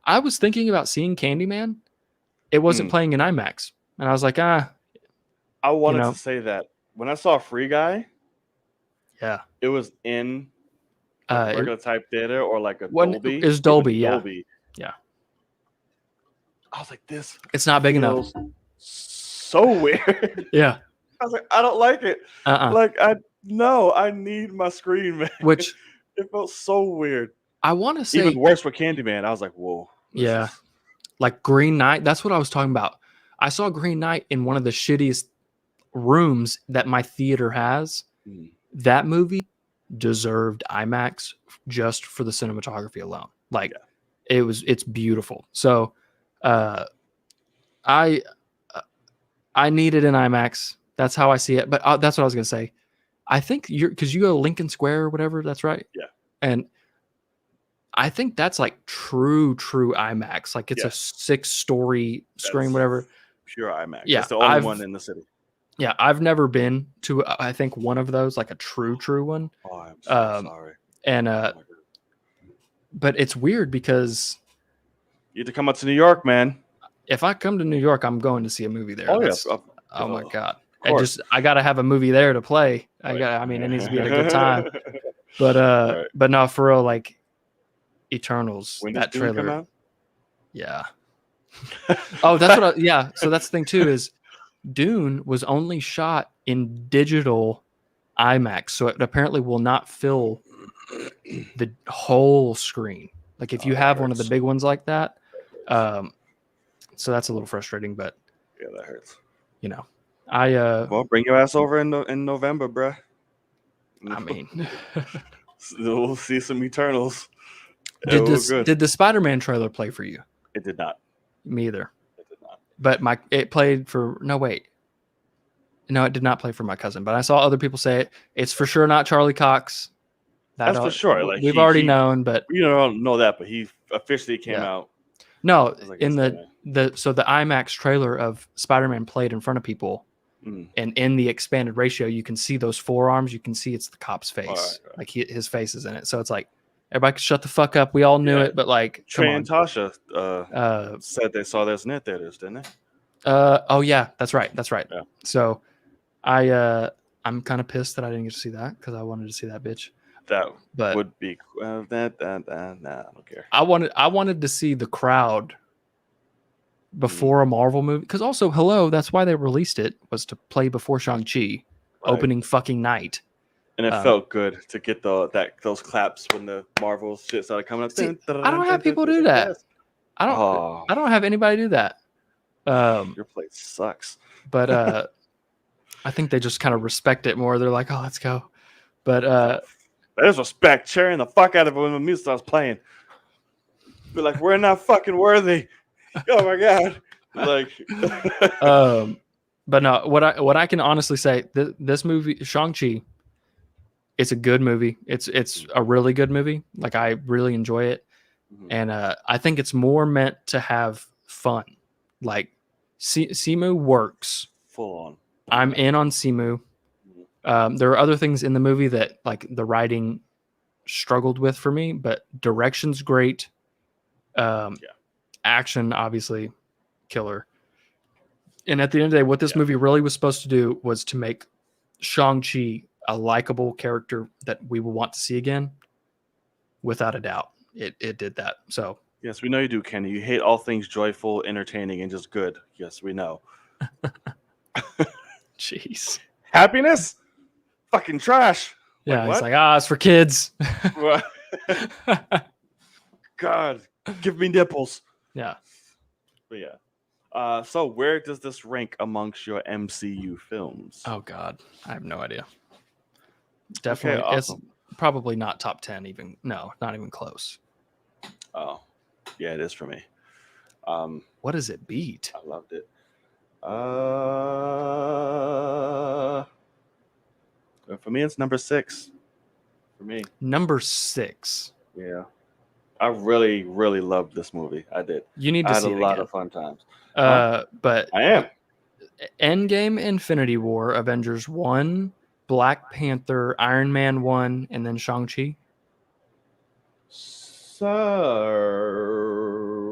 I was thinking about seeing Candyman. It wasn't playing in IMAX. And I was like, I wanted to say that when I saw Free Guy, it was in a regular type theater or like a Dolby. It's Dolby, Dolby. Yeah. I was like, this. It's not big enough. So weird. Yeah. I was like, I don't like it. Like, I need my screen, man. Which it felt so weird. I want to say even worse for Candyman. I was like, whoa. Yeah. Like Green Knight. That's what I was talking about. I saw Green Knight in one of the shittiest rooms that my theater has. That movie deserved IMAX just for the cinematography alone. Like it's beautiful. So I need it in IMAX. That's how I see it. But that's what I was gonna say. I think because you go to Lincoln Square or whatever. That's right. Yeah. And I think that's like true IMAX. Like it's a 6-story screen, whatever. Pure IMAX. Yeah, it's the only one in the city. Yeah, I've never been to, I think, one of those, like a true one. Oh, I'm so sorry. And but it's weird because you have to come up to New York, man. If I come to New York, I'm going to see a movie there. Oh, yes. Oh my God. I got to have a movie there to play. I mean, it needs to be at a good time. But but no, for real, like Eternals, when that trailer trailer. come out? Yeah. Oh, that's what so that's the thing too, is Dune was only shot in digital IMAX, so it apparently will not fill the whole screen. Like if you have one of the big ones like that, so that's a little frustrating. But yeah, that hurts. You know, well, bring your ass over in November, bruh. I mean, We'll see some Eternals. It was good. Did the Spider-Man trailer play for you? It did not. Me either. It did not. But it played for no, it did not play for my cousin. But I saw other people say it. It's for sure not Charlie Cox. That's for sure. Like we've already known, but you don't know that. But he officially came out. No, like, in the IMAX trailer of Spider-Man played in front of people, and in the expanded ratio, you can see those forearms. You can see it's the cop's face, right. like his face is in it. So it's like everybody can shut the fuck up. We all knew it, but like Trey and Tasha said they saw this in their theaters, didn't they? Oh yeah, that's right. Yeah. So I'm kind of pissed that I didn't get to see that because I wanted to see that bitch. That would be nah, I don't care. I wanted to see the crowd before a Marvel movie, because also, hello, that's why they released it, was to play before Shang-Chi opening fucking night. And it felt good to get those claps when the Marvel shit started coming up. See, I don't have people do that. I don't have anybody do that. Your place sucks. But I think they just kind of respect it more. They're like, oh, let's go. But there's respect, cheering the fuck out of it when the music starts playing. Be like, we're not fucking worthy. Oh my god! Like, but no, what I can honestly say, this movie, Shang-Chi, it's a good movie. It's a really good movie. Like, I really enjoy it, and I think it's more meant to have fun. Like, Simu works full on. I'm in on Simu. There are other things in the movie that like the writing struggled with for me, but direction's great. Action, obviously, killer. And at the end of the day, what this movie really was supposed to do was to make Shang-Chi a likable character that we will want to see again. Without a doubt, it did that. So yes, we know you do, Kenny. You hate all things joyful, entertaining, and just good. Yes, we know. Jeez, happiness, fucking trash. Yeah, like, it's like it's for kids. God, give me nipples. Yeah. But yeah. So where does this rank amongst your MCU films? Oh God, I have no idea. Definitely, okay, awesome. It's probably not top 10 even. No, not even close. Oh, yeah, it is for me. What does it beat? I loved it. For me, it's number 6. For me, number 6. Yeah. I really, really loved this movie. I did. You need to see it. I had a lot of fun times. But I am. Endgame, Infinity War, Avengers 1, Black Panther, Iron Man 1, and then Shang-Chi. So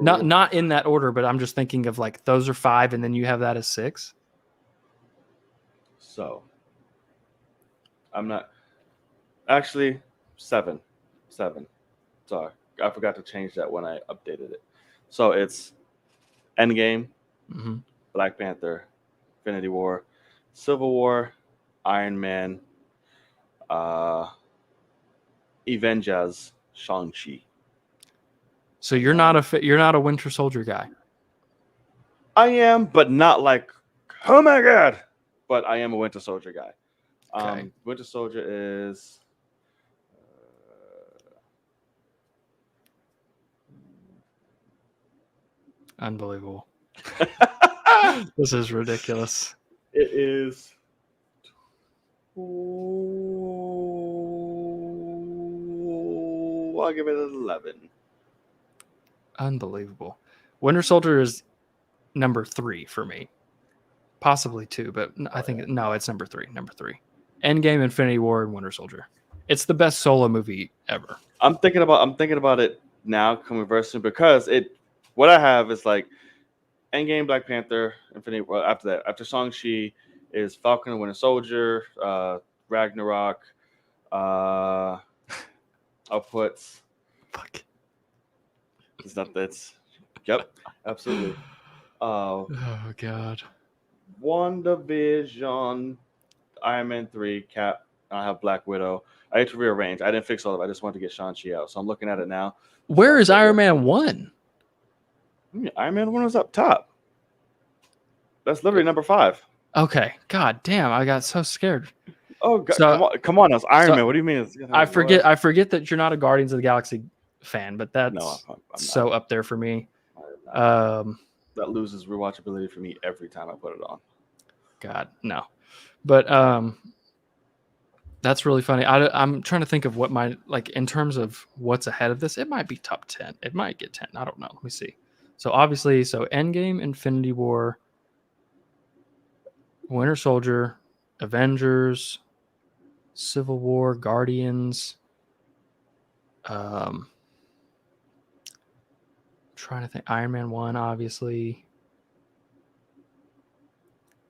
not in that order, but I'm just thinking of like those are 5, and then you have that as 6. So I'm not actually 7. Sorry. I forgot to change that when I updated it. So it's Endgame, Black Panther, Infinity War, Civil War, Iron Man, Avengers, Shang-Chi. So you're not a Winter Soldier guy. I am, but not like, oh my god. But I am a Winter Soldier guy. Okay. Winter Soldier is unbelievable. This is ridiculous. It is. I'll give it an 11. Unbelievable. Winter Soldier is number 3 for me. Possibly 2, but I think it's number 3. Number 3. Endgame, Infinity War, and Winter Soldier. It's the best solo movie ever. I'm thinking about it now, conversing, because what I have is like Endgame, Black Panther, Infinity. Well, after Shang-Chi is Falcon and Winter Soldier, Ragnarok. I'll put. Fuck. It's not that's. Yep, absolutely. Oh God. WandaVision, Iron Man 3, Cap. I have Black Widow. I had to rearrange. I didn't fix all of it. I just wanted to get Shang-Chi out, so I'm looking at it now. Where is Iron Man 1? Iron Man 1 was up top. That's literally number 5. Okay. God damn, I got so scared. Oh, God, So come on, us Iron so Man. What do you mean? I forget that you're not a Guardians of the Galaxy fan, but No, that's I'm so not. up there for me. I am not. Um, That loses rewatchability for me every time I put it on. God, no. But that's really funny. I'm trying to think of what my like in terms of what's ahead of this. It might be top 10. It might get 10. I don't know. Let me see. So obviously, Endgame, Infinity War, Winter Soldier, Avengers, Civil War, Guardians. Um, trying to think. Iron Man 1, obviously.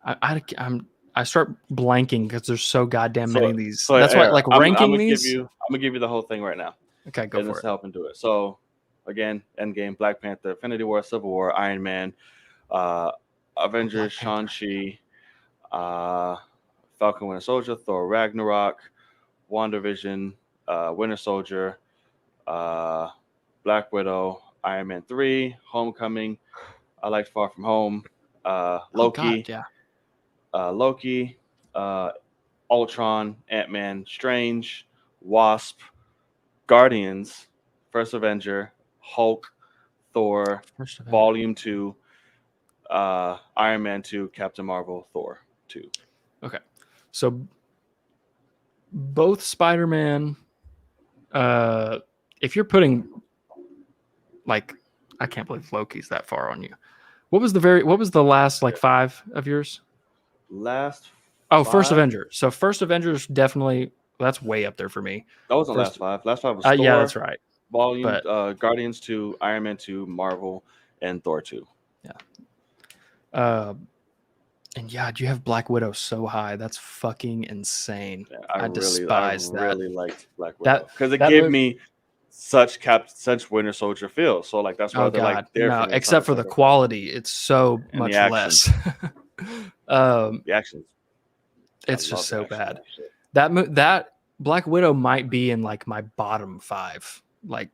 I start blanking because there's so goddamn many of these. So That's why here, like I'm ranking gonna these. I'm gonna give you the whole thing right now. Okay, go And for it's it. helping do it. So again, Endgame, Black Panther, Infinity War, Civil War, Iron Man, uh, Avengers, Black Panther. Shang-Chi, uh, Falcon Winter Soldier, Thor Ragnarok, WandaVision, Winter Soldier, uh, Black Widow, Iron Man 3, Homecoming. I liked Far From Home, Oh God, Loki, yeah. Loki, Ultron, Ant-Man, Strange, Wasp, Guardians, First Avenger, Hulk, Thor, First Avenger. Volume 2, Iron Man 2, Captain Marvel, Thor 2. Okay, so both Spider-Man. If you're putting like, I can't believe Loki's that far on you. What was the last like 5 of yours? Last Oh, First 5? Avenger. So First Avengers definitely that's way up there for me. That wasn't First, last 5. Last 5 was yeah, Thor, that's right. Volume, But Guardians 2, Iron Man 2, Marvel, and Thor 2. yeah. And yeah, you have Black Widow so high. That's fucking insane. Yeah, I despise that. really liked Black Widow That because it that gave movie. me such Winter Soldier feel. So like that's why Oh they're like God, there no! for me. It's not Except a for the second place. quality, it's so And the much action. less. The action. It's I just love the so action in bad. that shit. That Black Widow might be in like my bottom 5. Like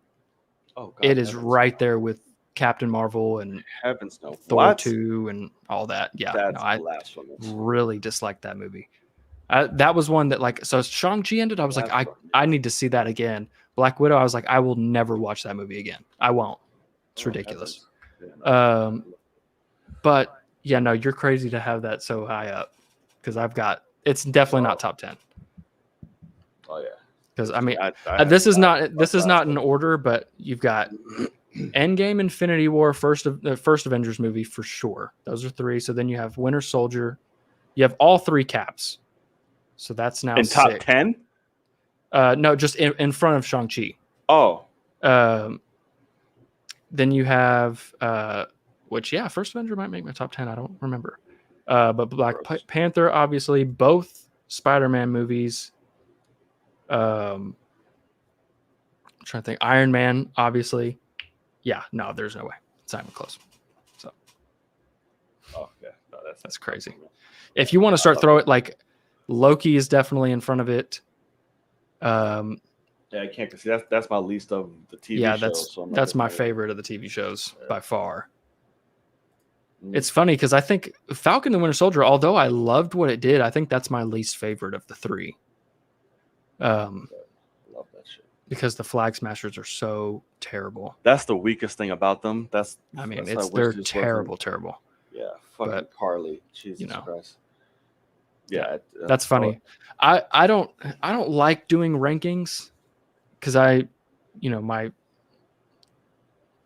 Oh God, it is heavens, right there with Captain Marvel and heavens no. Thor What? 2 and all that. Yeah, no, That's I blasphemous. really dislike that movie. That was one that like so Shang-Chi ended. I was like, I need to see that again. Black Widow, I was like, I will never watch that movie again. I won't. It's Oh, ridiculous. heavens. Yeah, no. But yeah, no, you're crazy to have that so high up because it's definitely not top 10. Oh yeah. Because I mean, I this is not last in order, but you've got Endgame, Infinity War, first Avengers movie for sure. Those are 3. So then you have Winter Soldier. You have all 3 caps. So that's now in top 6. 10. No, just in front of Shang-Chi. Oh, Then you have which First Avenger might make my top 10. I don't remember. But Black Panther, obviously, both Spider-Man movies. I'm trying to think. Iron Man, obviously. Yeah, no, there's no way. It's not even close. So. Oh yeah, no, that's crazy. If you want to start throwing like Loki is definitely in front of it. Yeah, I can't see that's my least of the TV shows. That's my favorite of the TV shows by far. It's funny because I think Falcon and Winter Soldier, although I loved what it did, I think that's my least favorite of the 3. Love that shit. Because the Flag Smashers are so terrible. That's the weakest thing about them. They're terrible. Yeah, fucking Carly. Jesus Christ. Yeah, that's funny. I don't like doing rankings because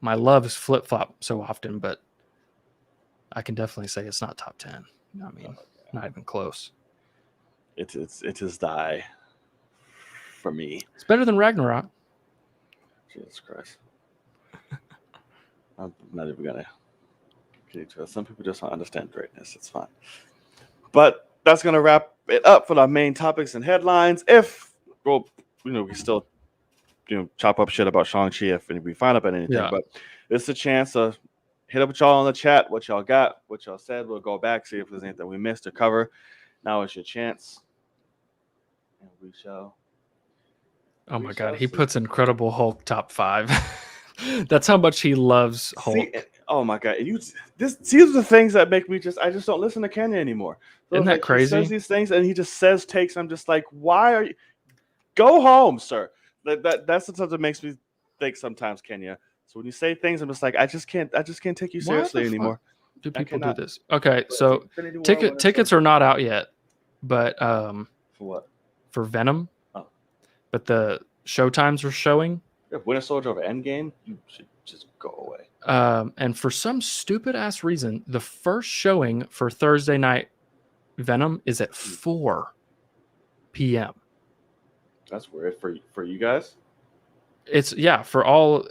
my love is flip flop so often, but I can definitely say it's not top 10. I mean, not even close. It is die for me. It's better than Ragnarok. Jesus Christ. I'm not even gonna get into it. Some people just don't understand greatness. It's fine. But that's gonna wrap it up for our main topics and headlines. If we still chop up shit about Shang-Chi if we find up at anything. Yeah. But it's a chance to hit up with y'all in the chat, what y'all got, what y'all said. We'll go back, see if there's anything we missed or cover. Now it's your chance. And we shall. Oh my God. He puts Incredible Hulk top 5. That's how much he loves Hulk. Oh my god! These are the things that make me I just don't listen to Kenya anymore. So Isn't it's that like he says crazy? these things and he just says takes. I'm just like, why are you? Go home, sir. That's the stuff that makes me think sometimes, Kenya. So when you say things, I'm just like, I just can't take you Why the seriously fuck anymore. do I people do cannot. this? Okay, But it's so Infinity War, Winter tickets Soldier. are not out yet, but For what? for Venom, Oh, but the showtimes are showing. yeah, Winter Soldier over Endgame. You should just go away. And for some stupid ass reason, the first showing for Thursday night Venom is at 4 p.m. That's weird for you guys. It's for all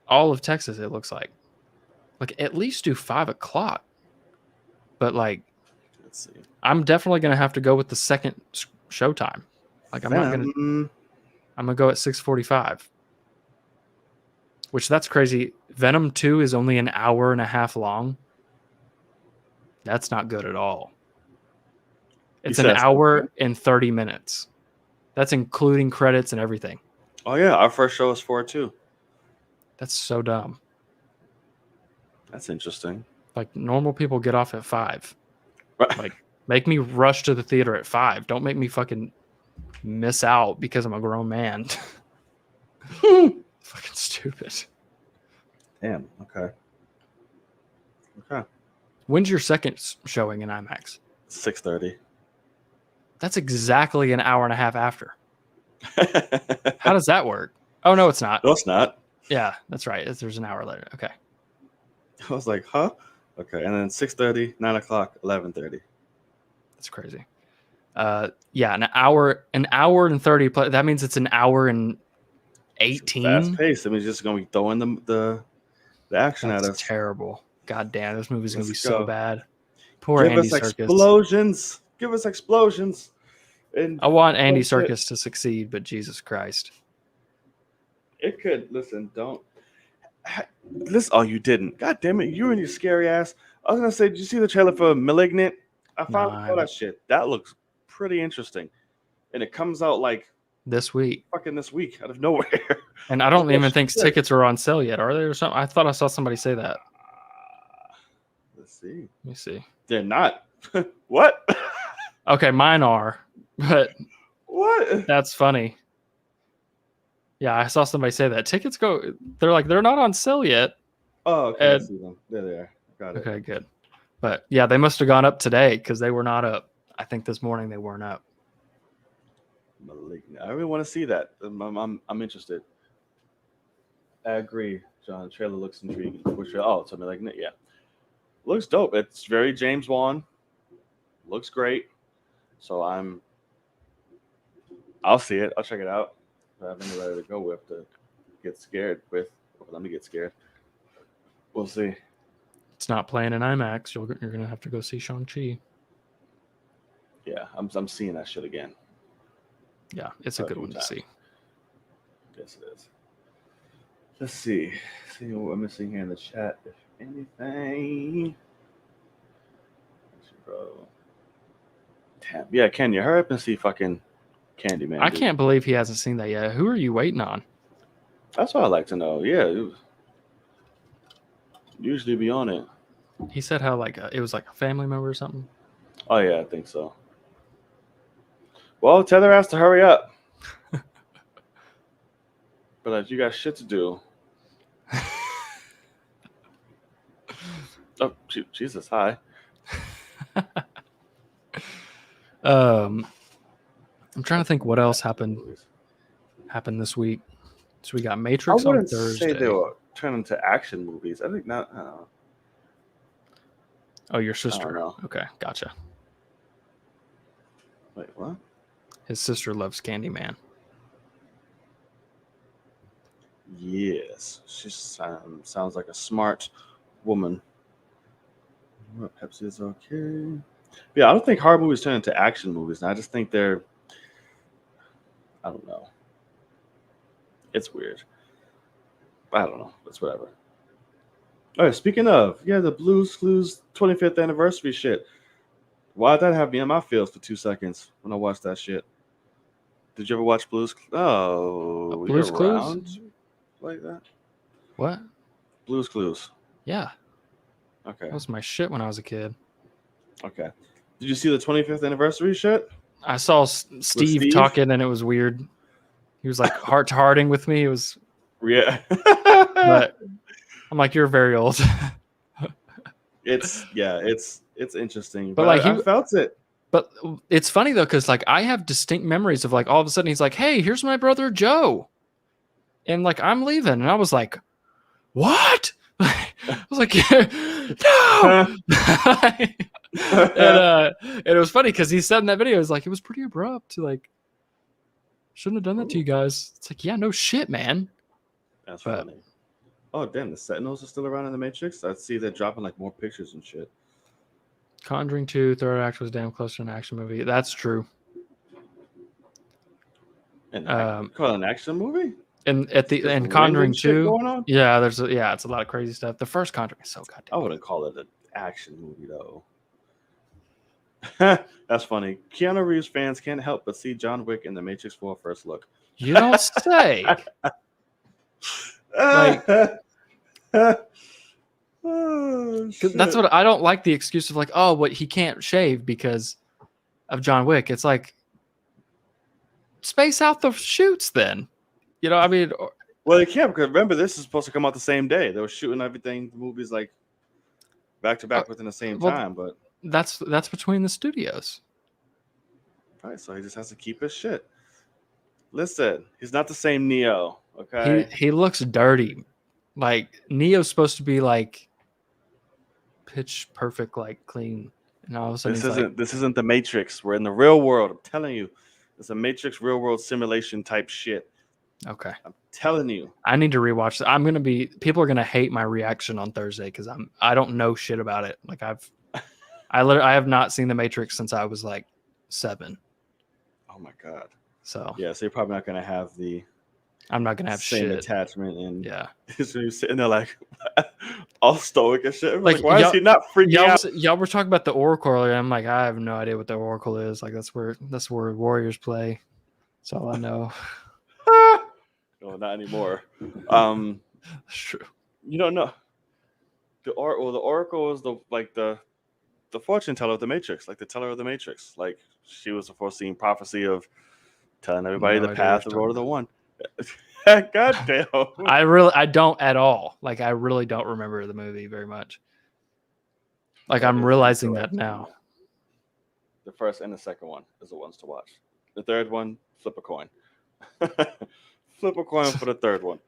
of Texas. It looks like at least do 5 o'clock. But like, Let's see. I'm definitely gonna have to go with the second showtime. Like I'm not gonna. Venom. I'm gonna go at 6:45. Which that's crazy. Venom 2 is only an hour and a half long. That's not good at all. It's an hour and 30 minutes. That's including credits and everything. Oh yeah, our first show is 4 too. That's so dumb. That's interesting. Like normal people get off at 5. Right. Like make me rush to the theater at 5. Don't make me fucking miss out because I'm a grown man. Fucking stupid. Damn. Okay. When's your second showing in IMAX? 6:30. That's exactly an hour and a half after. How does that work? Oh, no, it's not. No, it's not. Yeah, that's right. There's an hour later. Okay. I was like, huh? Okay. And then 6:30, 9 o'clock, 11:30. That's crazy. Yeah, an hour and 30. That means it's an hour and 18. Fast paced. I mean, just going to be throwing the action at us. That's terrible. God damn, this movie's going to be so bad. Poor Give Andy us Serkis. explosions. Give us explosions. And I want Andy Serkis to succeed, but Jesus Christ. It could. Listen, don't. Listen. Oh, you didn't. God damn it. You and your scary ass. I was going to say, did you see the trailer for Malignant? I finally saw that shit. That looks pretty interesting. And it comes out like this week. Fucking this week out of nowhere. And I don't even think tickets are on sale yet, are they, or something? I thought I saw somebody say that. Let's see. Let me see. They're not. What? Okay, mine are, but what? That's funny. Yeah, I saw somebody say that. Tickets go. They're not on sale yet. Oh, okay. I see them. There they are. Got it. Okay, good. But yeah, they must have gone up today because they were not up. I think this morning they weren't up. Malignant. I really want to see that. I'm interested. I agree, John. The trailer looks intriguing. It's Malignant. Yeah, looks dope. It's very James Wan. Looks great. So I'll see it. I'll check it out. If I have anybody to go with to get scared with. Let me get scared. We'll see. It's not playing in IMAX. You're gonna have to go see Shang-Chi. Yeah, I'm seeing that shit again. Yeah, it's a good one to see. Yes, it is. Let's see. See what we're missing here in the chat. If anything. Bro. Damn. Yeah, Kenya, hurry up and see fucking Candyman. I can't believe he hasn't seen that yet. Who are you waiting on? That's what I'd like to know. Yeah. Usually be on it. He said how it was like a family member or something. Oh, yeah, I think so. Well, tell their ass to hurry up. But if you got shit to do. Oh, Jesus, hi. I'm trying to think what else happened this week. So we got Matrix on Thursday. I wouldn't say they were turning to action movies. I think not. Oh, your sister. Okay, gotcha. Wait, what? His sister loves Candyman. Yes, she sounds like a smart woman. Pepsi is okay. But yeah, I don't think horror movies turn into action movies. And I just think they're, I don't know. It's weird. I don't know. It's whatever. All right, speaking of, the Blue's Clues 25th anniversary shit. Why'd that have me in my feels for 2 seconds when I watched that shit? Did you ever watch Blue's Clues? Oh, Blue's Clues? Like that? What? Blue's Clues. Yeah, Okay. that was my shit when I was a kid. Okay. Did you see the 25th anniversary shit? I saw With Steve Steve? talking, and it was weird. He was like heart to hearting with me. It was, Yeah. but I'm like, you're very old. it's interesting. But But like I felt it. but it's funny though, because like I have distinct memories of like all of a sudden he's like, "Hey, here's my brother Joe," and like I'm leaving, and I was like, "What?" I was like, "No!" And it was funny because he said in that video, "It's like it was pretty abrupt. Like, shouldn't have done that to you guys." It's like, yeah, no shit, man. That's funny. Oh damn, the Sentinels are still around in the Matrix. I see they're dropping like more pictures and shit. Conjuring 2, third act was damn close to an action movie. That's true. And call it an action movie? And at the There's and wind Conjuring and shit 2, going on? yeah, it's a lot of crazy stuff. The first Conjuring is so goddamn. I wouldn't call it an action movie though. That's funny. Keanu Reeves fans can't help but see John Wick in the Matrix 4 first look. You don't say. Like, oh, that's what I don't like, the excuse of like, oh, what, he can't shave because of John Wick. It's like, space out the shoots then. You know, I mean, well, they can't, because remember, this is supposed to come out the same day. They were shooting everything, the movies like back to back within the same time, but that's between the studios. Right, so he just has to keep his shit. Listen, he's not the same Neo. Okay, He looks dirty. Like Neo's supposed to be like pitch perfect, like clean, and all of a sudden this isn't the Matrix. We're in the real world. I'm telling you, it's a Matrix real world simulation type shit. Okay, I'm telling you. I need to rewatch that. People are gonna hate my reaction on Thursday because I don't know shit about it. Like I have not seen the Matrix since I was like 7. Oh my god. So yeah, so you're probably not gonna have the. I'm not gonna have same shit attachment, and yeah. So you're sitting there like all stoic and shit. Like, why is he not freaking out? Y'all were talking about the Oracle earlier. I'm like, I have no idea what the Oracle is. Like that's where Warriors play. That's all I know. No, not anymore. That's true. You don't know. The Oracle is the fortune teller of the Matrix, like the teller of the Matrix. Like she was the foreseeing prophecy of telling everybody the path of road to the one. God damn. I don't at all. Like I really don't remember the movie very much. Like I'm realizing that now. The first and the second one is the ones to watch. The third one, flip a coin. Flip a coin for the third one.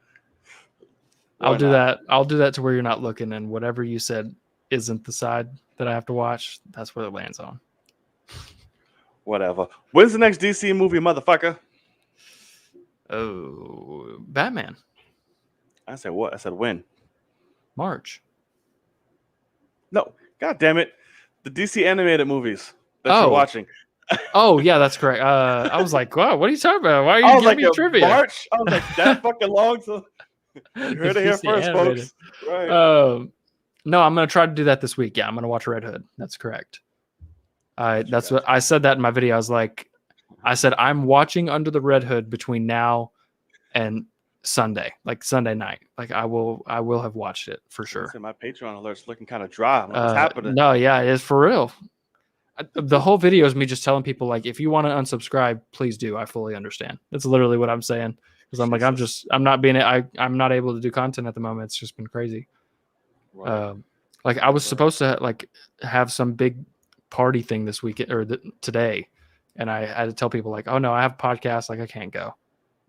I'll do that. I'll do that to where you're not looking, and whatever you said isn't the side that I have to watch. That's where it lands on. Whatever. When's the next DC movie, motherfucker? Oh, Batman. I said what? I said when? March. No. God damn it. The DC animated movies that you're watching. Oh, yeah, that's correct. I was like, wow, what are you talking about? Why are you giving me trivia? March? I was like, that fucking long. So you heard it here first, folks. Right. No, I'm going to try to do that this week. Yeah, I'm going to watch Red Hood. That's correct. That's what I said that in my video. I said, I'm watching Under the Red Hood between now and Sunday, like Sunday night. Like I will have watched it for sure. My Patreon alert's looking kind of dry. What's happening? No, yeah, it is for real. The whole video is me just telling people, like, if you want to unsubscribe, please do. I fully understand. That's literally what I'm saying. Because I'm like, I'm not able to do content at the moment. It's just been crazy. Right. Like I was supposed to like have some big party thing this weekend or today. And I had to tell people like, oh no, I have a podcast. Like I can't go.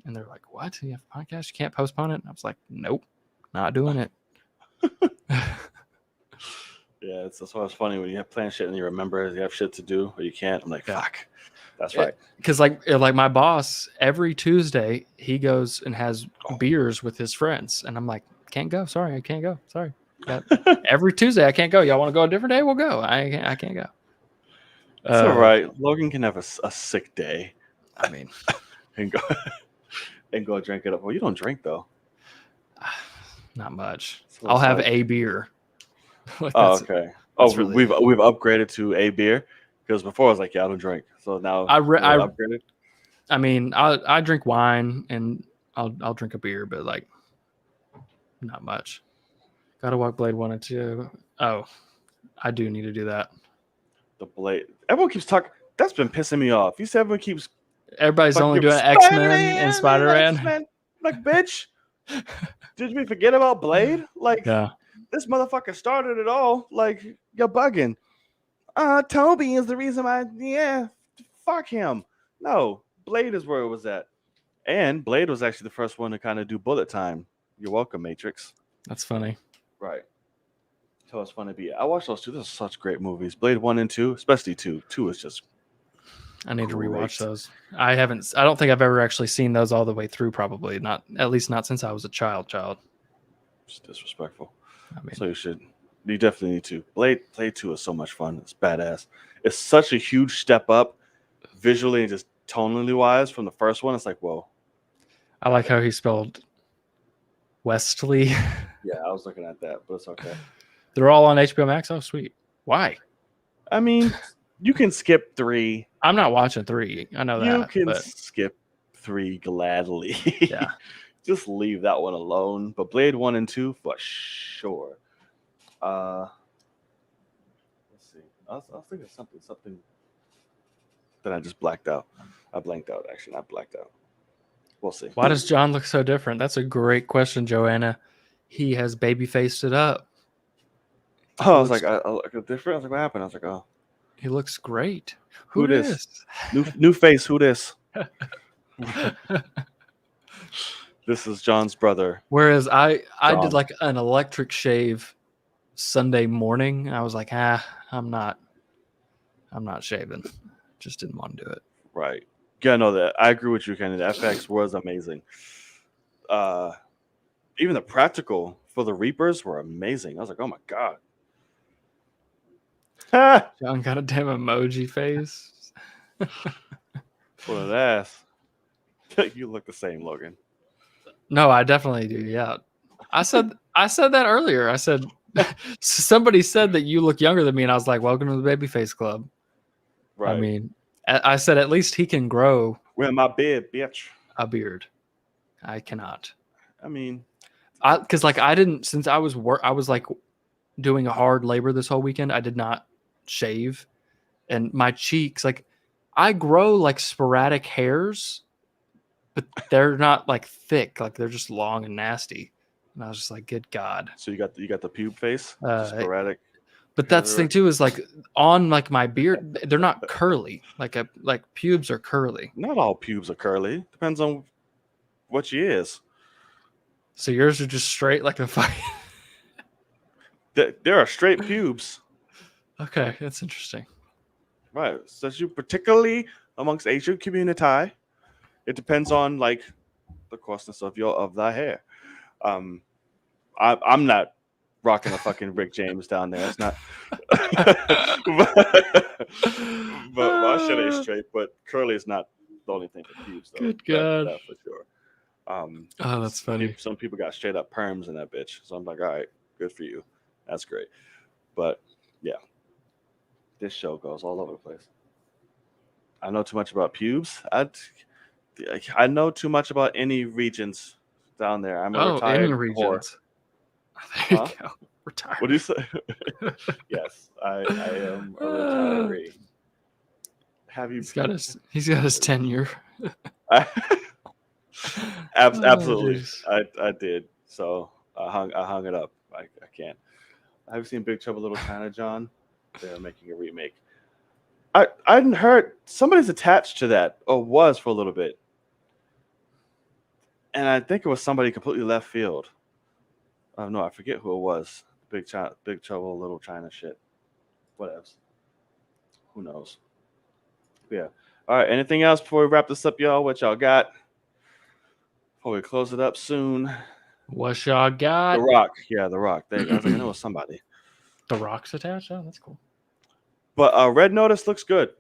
And they're like, what? You have a podcast? You can't postpone it? And I was like, nope, not doing it. Yeah, that's why it's funny when you have planned shit and you remember you have shit to do or you can't. I'm like, fuck. That's right. Because like my boss, every Tuesday he goes and has beers with his friends, and I'm like, can't go. Sorry, I can't go. Sorry. Every Tuesday I can't go. Y'all want to go a different day? We'll go. I can't go. It's all right. Logan can have a sick day. I mean, and go drink it up. Well, you don't drink though. Not much. I'll have a beer. Okay. We've upgraded to a beer because before I was like, yeah, I don't drink. So now I upgraded. I mean, I drink wine and I'll drink a beer, but like not much. Gotta walk Blade 1 and 2. Oh, I do need to do that. The Blade. Everyone keeps talking. That's been pissing me off. You said everyone keeps Everybody's fucking only giving doing X-Men and Spider-Man. X-Men. Like, bitch, did we forget about Blade? Like, Yeah. this motherfucker started it all. Like, you're bugging. Toby is the reason why. Yeah, fuck him. No, Blade is where it was at. And Blade was actually the first one to kind of do bullet time. You're welcome, Matrix. That's funny. Right. So it's fun to be. I watched those two. Those are such great movies. Blade 1 and 2, especially 2. 2 is just. I need to rewatch Great. those. I don't think I've ever actually seen those all the way through. Probably not. At least not since I was a child. It's disrespectful. I mean, So you should. You definitely need to. Blade 2 is so much fun. It's badass. It's such a huge step up, visually and just tonally wise from the first one. It's like, whoa. I like how he spelled Westley. Yeah, I was looking at that, but it's okay. They're all on HBO Max. Oh, sweet. Why? I mean, you can skip 3. I'm not watching 3. I know that. You can but skip 3 gladly. yeah. Just leave that one alone. But Blade 1 and 2 for sure. Let's see. I was thinking something that I just blacked out. I blanked out, actually, not blacked out. We'll see. Why does John look so different? That's a great question, Joanna. He has baby faced it up. Oh, I was like, I look different. I was like, what happened? I was like, oh, He looks great. Who this? New face. Who this? This is John's brother. Whereas I John. did like an electric shave Sunday morning. I was like, I'm not shaving. Just didn't want to do it. Right. Yeah, no, that I agree with you, Kenny. The FX was amazing. Even the practical for the Reapers were amazing. I was like, oh my god. John got a damn emoji face. Full of ass. You look the same, Logan. No, I definitely do. Yeah. I said that earlier. I said somebody said that you look younger than me, and I was like, welcome to the babyface club. Right. I mean, I said at least he can grow Wear my beard, bitch. a beard. I cannot. I mean, because like I didn't, since I was like doing a hard labor this whole weekend. I did not shave, and my cheeks, like I grow like sporadic hairs, but they're not like thick. Like they're just long and nasty. And I was just like, good God. so you got the pube face, just sporadic. But that's the thing too, is like on like my beard, they're not curly. Like pubes are curly. Not all pubes are curly. Depends on what she is. So yours are just straight like a fucking. There are straight pubes. Okay, that's interesting. Right. So you particularly amongst Asian community, it depends on like the coarseness of thy hair. I'm not rocking a fucking Rick James down there. It's not. but my shit ain't straight. But curly is not the only thing for pubes. Though. Good God. That for sure. Oh, that's funny. Some people got straight up perms in that bitch. So I'm like, all right, good for you. That's great. But yeah, this show goes all over the place. I know too much about pubes. I know too much about any regions down there. I'm a retired any whore. regions. There you go. Retired. What do you say? Yes, I am a retiree. Have you? He's got his tenure. Absolutely, Oh, I did. So I hung it up. I can't. Have you seen Big Trouble Little China, John? They're making a remake. I hadn't heard somebody's attached to that, or was for a little bit, and I think it was somebody completely left field. No, I forget who it was. Big Trouble Little China shit. Whatevs. Who knows? Yeah. All right. Anything else before we wrap this up, y'all? What y'all got? Before we close it up soon. What y'all got? The Rock. Yeah, The Rock. I was like, I know it was somebody. The Rock's attached? Oh, that's cool. But Red Notice looks good.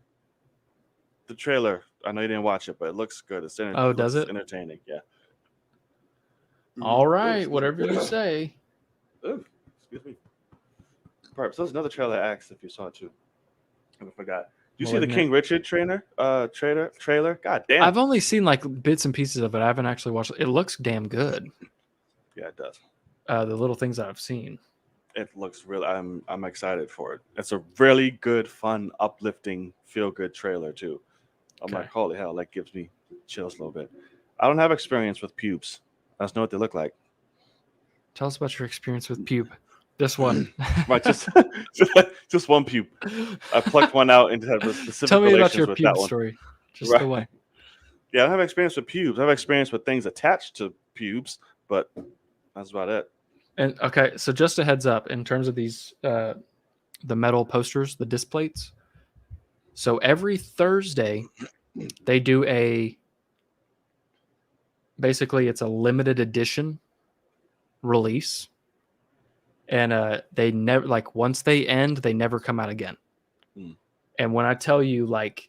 The trailer. I know you didn't watch it, but it looks good. Does it? Entertaining. Yeah. All right. Whatever you say. Ooh, excuse me. Perhaps there's another trailer I asked if you saw it too. I forgot. You see the King Richard trailer? God damn. I've only seen like bits and pieces of it. I haven't actually watched it. It looks damn good. Yeah, it does. The little things that I've seen. It looks real. I'm excited for it. It's a really good, fun, uplifting, feel good trailer too. I'm Okay. like, holy hell, that gives me chills a little bit. I don't have experience with pubes. I just know what they look like. Tell us about your experience with pube. This one. Right, just just one pube. I plucked one out and had specific Tell me about relations your with that pube one. story. Just Right. the one. Yeah, I don't have experience with pubes. I have experience with things attached to pubes, but that's about it. And okay, so just a heads up in terms of these the metal posters, the disc plates. So every Thursday they do basically it's a limited edition release, and they never, like, once they end they never come out again. Hmm. And when I tell you, like,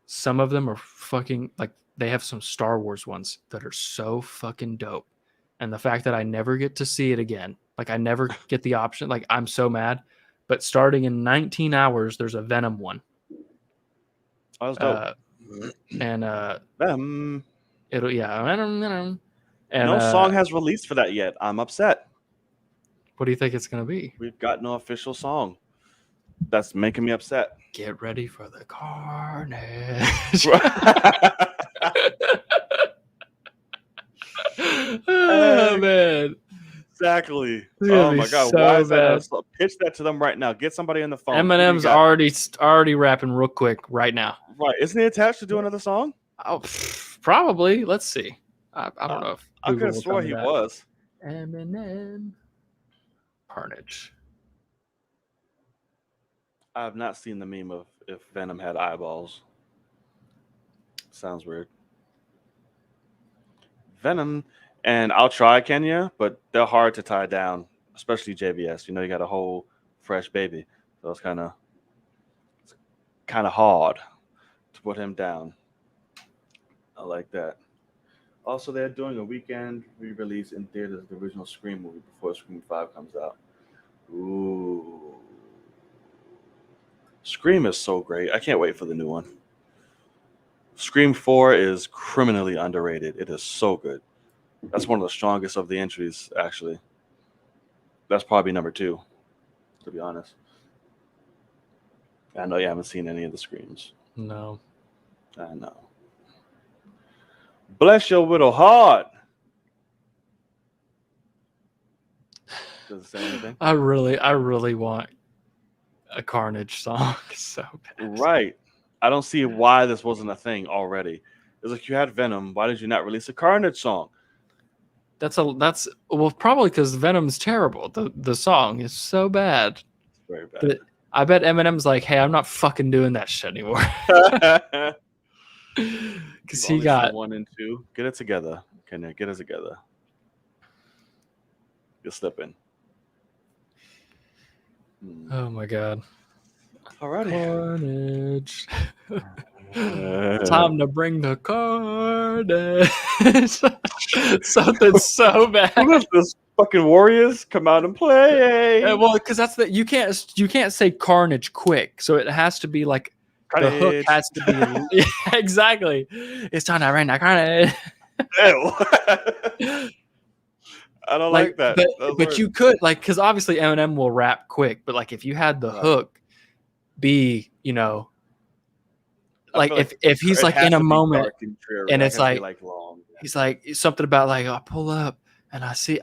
some of them are fucking, like, they have some Star Wars ones that are so fucking dope, and the fact that I never get to see it again, like, I never get the option, like, I'm so mad. But starting in 19 hours there's a Venom one, Oh, that's dope. and Um, it'll, yeah, Venom, and no song has released for that yet. I'm upset. what do you think it's gonna be? We've got no official song. That's making me upset. Get ready for the carnage. Oh man, Exactly. it's gonna Oh be my god, so why is that bad. not so? Pitch that to them right now. Get somebody on the phone. Who do you Eminem's got? already rapping real quick right now. Right. Isn't he attached to do another song? Oh, probably. Let's see. I don't know if I could Google have will tell swore me he that. was. Eminem Carnage. I have not seen the meme of if Venom had eyeballs. Sounds weird. Venom, and I'll try Kenya, but they're hard to tie down, especially JVS. You know, you got a whole fresh baby, so it's kind of hard to put him down. I like that. Also, they're doing a weekend re-release in theaters of the original Scream movie before Scream 5 comes out. Ooh. Scream is so great. I can't wait for the new one. Scream 4 is criminally underrated. It is so good. That's one of the strongest of the entries, actually. That's probably number 2, to be honest. I know you haven't seen any of the Screams. No. I know. Bless your little heart. Does it say anything? I really want a Carnage song so bad. Right. I don't see why this wasn't a thing already. It's like you had Venom. Why did you not release a Carnage song? That's well, probably because Venom's terrible. The song is so bad. It's very bad. But I bet Eminem's like, hey, I'm not fucking doing that shit anymore. Because he got 1 and 2. Get it together. Kenya, get it together. You're slipping. Oh my god. Alrighty. Carnage. Time to bring the carnage. Something so bad. Who is this? Fucking Warriors, come out and play. Well, because that's you can't say carnage quick, so it has to be like Carnage. the hook has to be yeah, exactly. It's time to bring the carnage. Ew. I don't like that. But you could, like, because obviously Eminem will rap quick, but like if you had the hook be, you know, like if he's like in a moment and it's like long. He's like something about like, I pull up and I see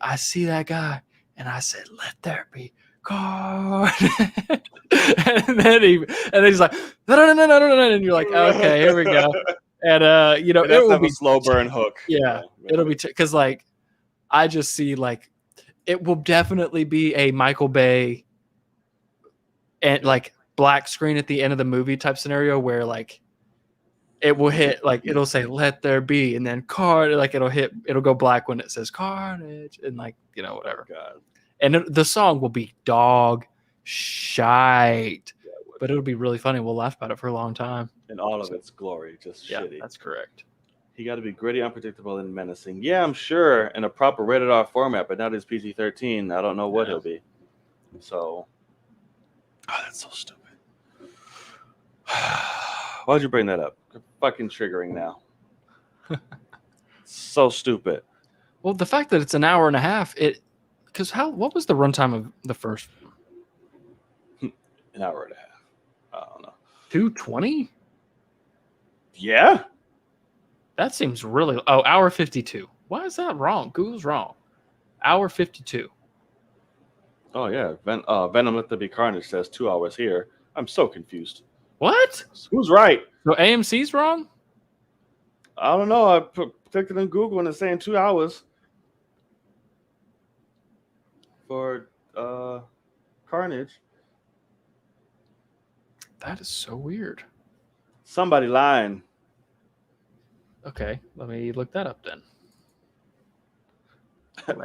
that guy and I said, let there be carnage. and then he's like, no, and you're like, okay, here we go. And you know, it will be a slow burn hook. Yeah, it'll be because like I just see like it will definitely be a Michael Bay and like black screen at the end of the movie type scenario where like it will hit, like it'll say let there be and then like it'll go black when it says carnage and like, you know, whatever. God. And the song will be dog shite, but it'll be really funny. We'll laugh about it for a long time. In all of its glory, just shitty. That's correct. He got to be gritty, unpredictable, and menacing. Yeah, I'm sure in a proper rated R format, but now that he's PG-13, I don't know what he'll be. So, that's so stupid. Why'd you bring that up? You're fucking triggering now. So stupid. Well, the fact that it's an hour and a half, Because what was the runtime of the first? An hour and a half. I don't know. 220? Yeah. That seems really. Oh, hour 52. Why is that wrong? Google's wrong. Hour 52. Oh yeah. Venom Let There Be Carnage says 2 hours here. I'm so confused. What? Who's right? So AMC's wrong? I don't know. I clicked it in Google and it's saying 2 hours for Carnage. That is so weird. Somebody lying. Okay, let me look that up then.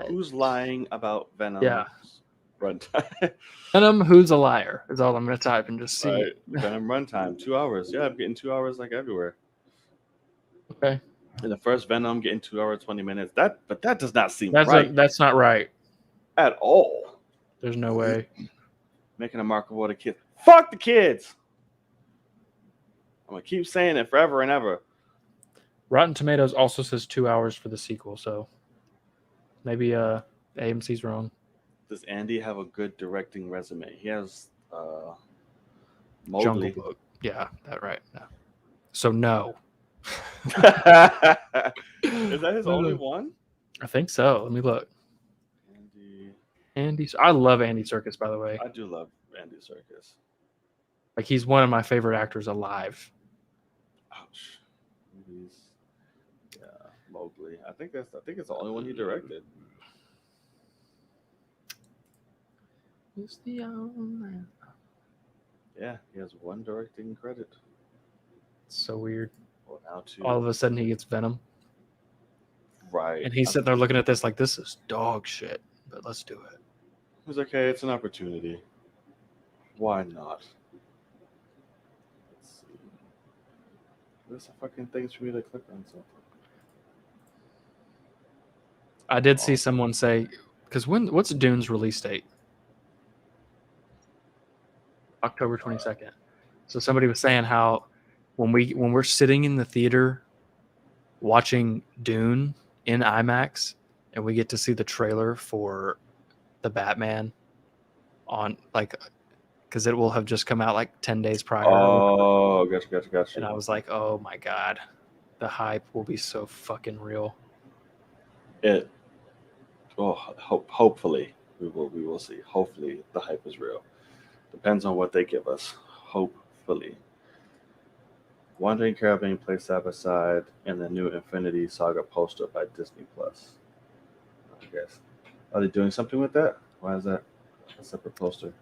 Who's lying about Venom? Yeah. Runtime. Venom, who's a liar? Is all I'm going to type and just see. Right. Venom runtime 2 hours. Yeah, I'm getting 2 hours like everywhere. Okay. In the first Venom, I'm getting 2 hours 20 minutes. But that does not seem right That's not right. at all. There's no way. Making a mark of what a kid. Fuck the kids. I'm gonna keep saying it forever and ever. Rotten Tomatoes also says 2 hours for the sequel, so maybe AMC's wrong. Does Andy have a good directing resume? He has Jungle Mowgli. Book. Yeah, that right. No. So no. Is that his only one? I think so. Let me look. Andy. I love Andy Serkis, by the way. I do love Andy Serkis. Like, he's one of my favorite actors alive. Ouch. Yeah, Mowgli. I think it's the only one he directed. Who's the man? Yeah, he has one directing credit. It's so weird. Well, now two. All of a sudden, he gets Venom. Right. And he's sitting there looking at this like, this is dog shit, but let's do it. He's like, hey, it's an opportunity. Why not? Let's see. There's some fucking things for me to click on something. I did see someone say, because what's Dune's release date? October 22nd. So somebody was saying how when we're sitting in the theater watching Dune in IMAX and we get to see the trailer for the Batman on, like, because it will have just come out like 10 days prior. Oh, gotcha. And I was like, oh my God, the hype will be so fucking real. Hopefully we will see. Hopefully the hype is real. Depends on what they give us. Hopefully. Wandering Caravan placed side by side in the new Infinity Saga poster by Disney Plus. I guess. Are they doing something with that? Why is that a separate poster?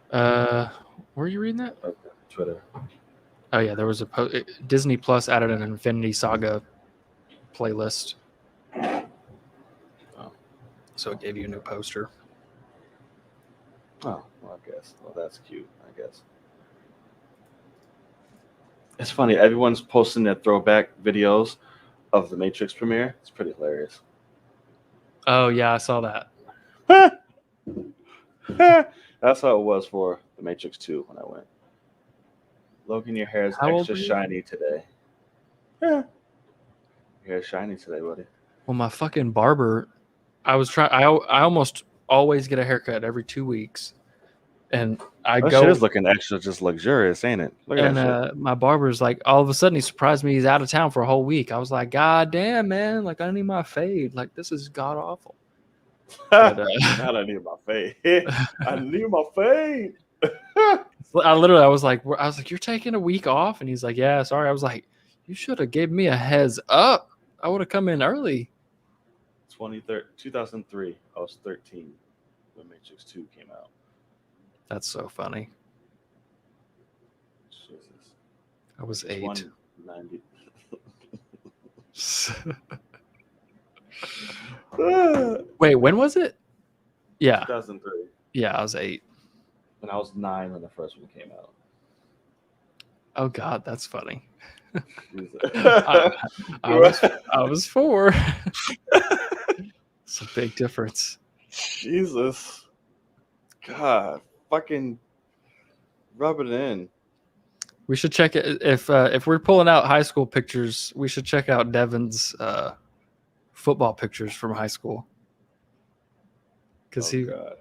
Where are you reading that? Okay, Twitter. Oh yeah, there was a Disney Plus added an Infinity Saga playlist. Oh. So it gave you a new poster. Oh, well, I guess. Well, that's cute, I guess. It's funny. Everyone's posting their throwback videos of the Matrix premiere. It's pretty hilarious. Oh, yeah, I saw that. That's how it was for the Matrix 2 when I went. Logan, your hair is extra shiny today. Yeah. Your hair's shiny today, buddy. Well, my fucking barber, I almost always get a haircut every 2 weeks. And that shit is looking extra just luxurious, ain't it? Look at that shit. My barber's like, all of a sudden he surprised me. He's out of town for a whole week. I was like, God damn, man. Like, I need my fade. Like, this is god awful. But, I need my fade. I need my fade. I was like, you're taking a week off? And he's like, yeah, sorry. I was like, you should have gave me a heads up. I would have come in early. 2003. I was 13 when Matrix 2 came out. That's so funny. Jesus. I was 8. 190. Wait, when was it? Yeah. 2003. Yeah, I was 8. And I was 9 when the first one came out. Oh God, that's funny. I was 4. It's a big difference. Jesus. God, fucking rub it in. We should check it if we're pulling out high school pictures. We should check out Devin's football pictures from high school. because God.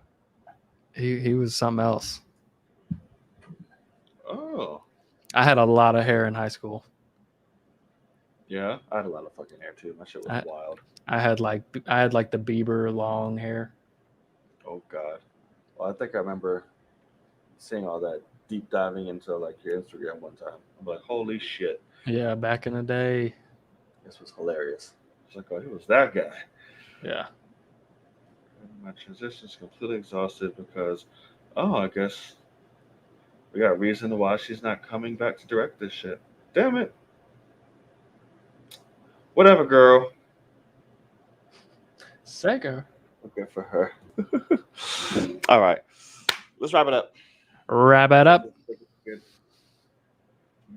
he was something else. Oh. I had a lot of hair in high school. Yeah, I had a lot of fucking hair too. My shit was wild. I had like the Bieber long hair. Oh God. Well, I think I remember seeing all that deep diving into like your Instagram one time. I'm like, holy shit, Yeah, back in the day. this was hilarious. It's like, oh, he was that guy. Yeah. My transition's completely exhausted because, oh, I guess we got a reason why she's not coming back to direct this shit. Damn it. Whatever, girl. Sega. Okay for her. All right, let's wrap it up. Wrap it up.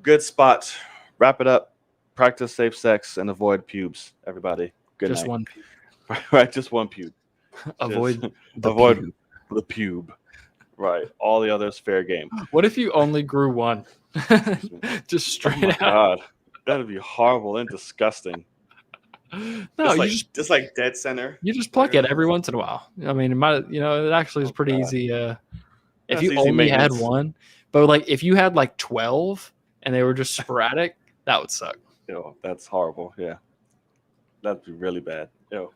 Good spot. Wrap it up. Practice safe sex and avoid pubes. Everybody. Good Just night. one. Right, just one pube. Avoid Just the avoid pube. the pube. Right. All the others fair game. What if you only grew one? Just Oh straight my out. God, that'd be horrible and disgusting. No, Just like dead center. you just pluck it every once in a while. I mean, it actually is pretty God. easy. If That's you easy only had maintenance. one, but like if you had like 12 and they were just sporadic, that would suck. Yo, that's horrible. Yeah, that'd be really bad. Yo.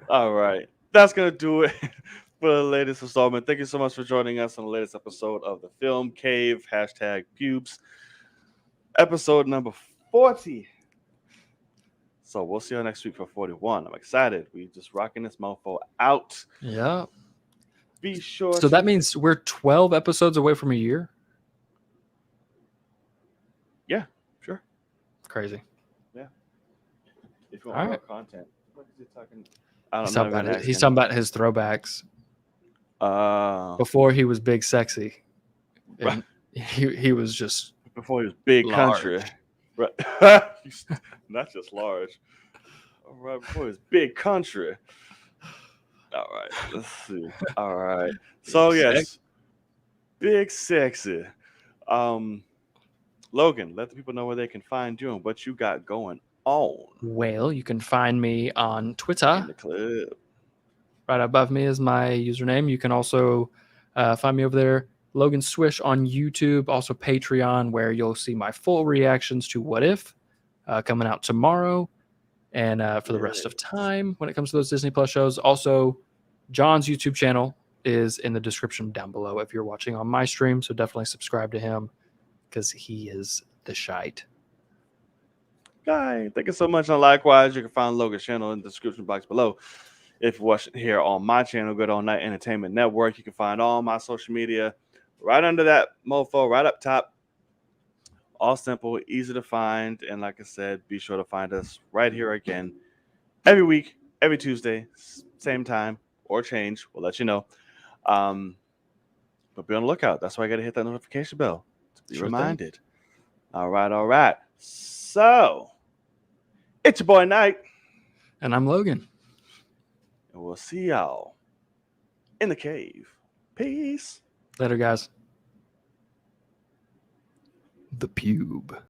All right, that's gonna do it for the latest installment. Thank you so much for joining us on the latest episode of the Film Cave #Pubes, episode number 40. So we'll see you next week for 41. I'm excited. We just rocking this mofo out. Yeah. Be sure. So that means we're 12 episodes away from a year. Yeah, sure. Crazy. Yeah. If you want more content, what is he talking? I He's don't talking, know. he's talking about his throwbacks. Before he was big sexy. And he was just before he was big large. country. Right. Not just large. All right, before he was big country. All right, let's see. All right. So yes, big sexy. Logan, let the people know where they can find you and what you got going on. Well, you can find me on Twitter. In the clip. Right above me is my username. You can also find me over there, Logan Swish on YouTube, also Patreon, where you'll see my full reactions to What If coming out tomorrow and for the rest of time when it comes to those Disney Plus shows. Also, John's YouTube channel is in the description down below if you're watching on my stream, so definitely subscribe to him because he is the shite. Guy, thank you so much. And likewise, you can find Logan's channel in the description box below. If you're watching here on my channel, Good All Night Entertainment Network, you can find all my social media right under that mofo, right up top. All simple, easy to find. And like I said, be sure to find us right here again every week, every Tuesday, same time or change. We'll let you know. But be on the lookout. That's why I got to hit that notification bell to be reminded. All right. So, it's your boy Knight. And I'm Logan. And we'll see y'all in the cave. Peace. Later, guys. The Pube.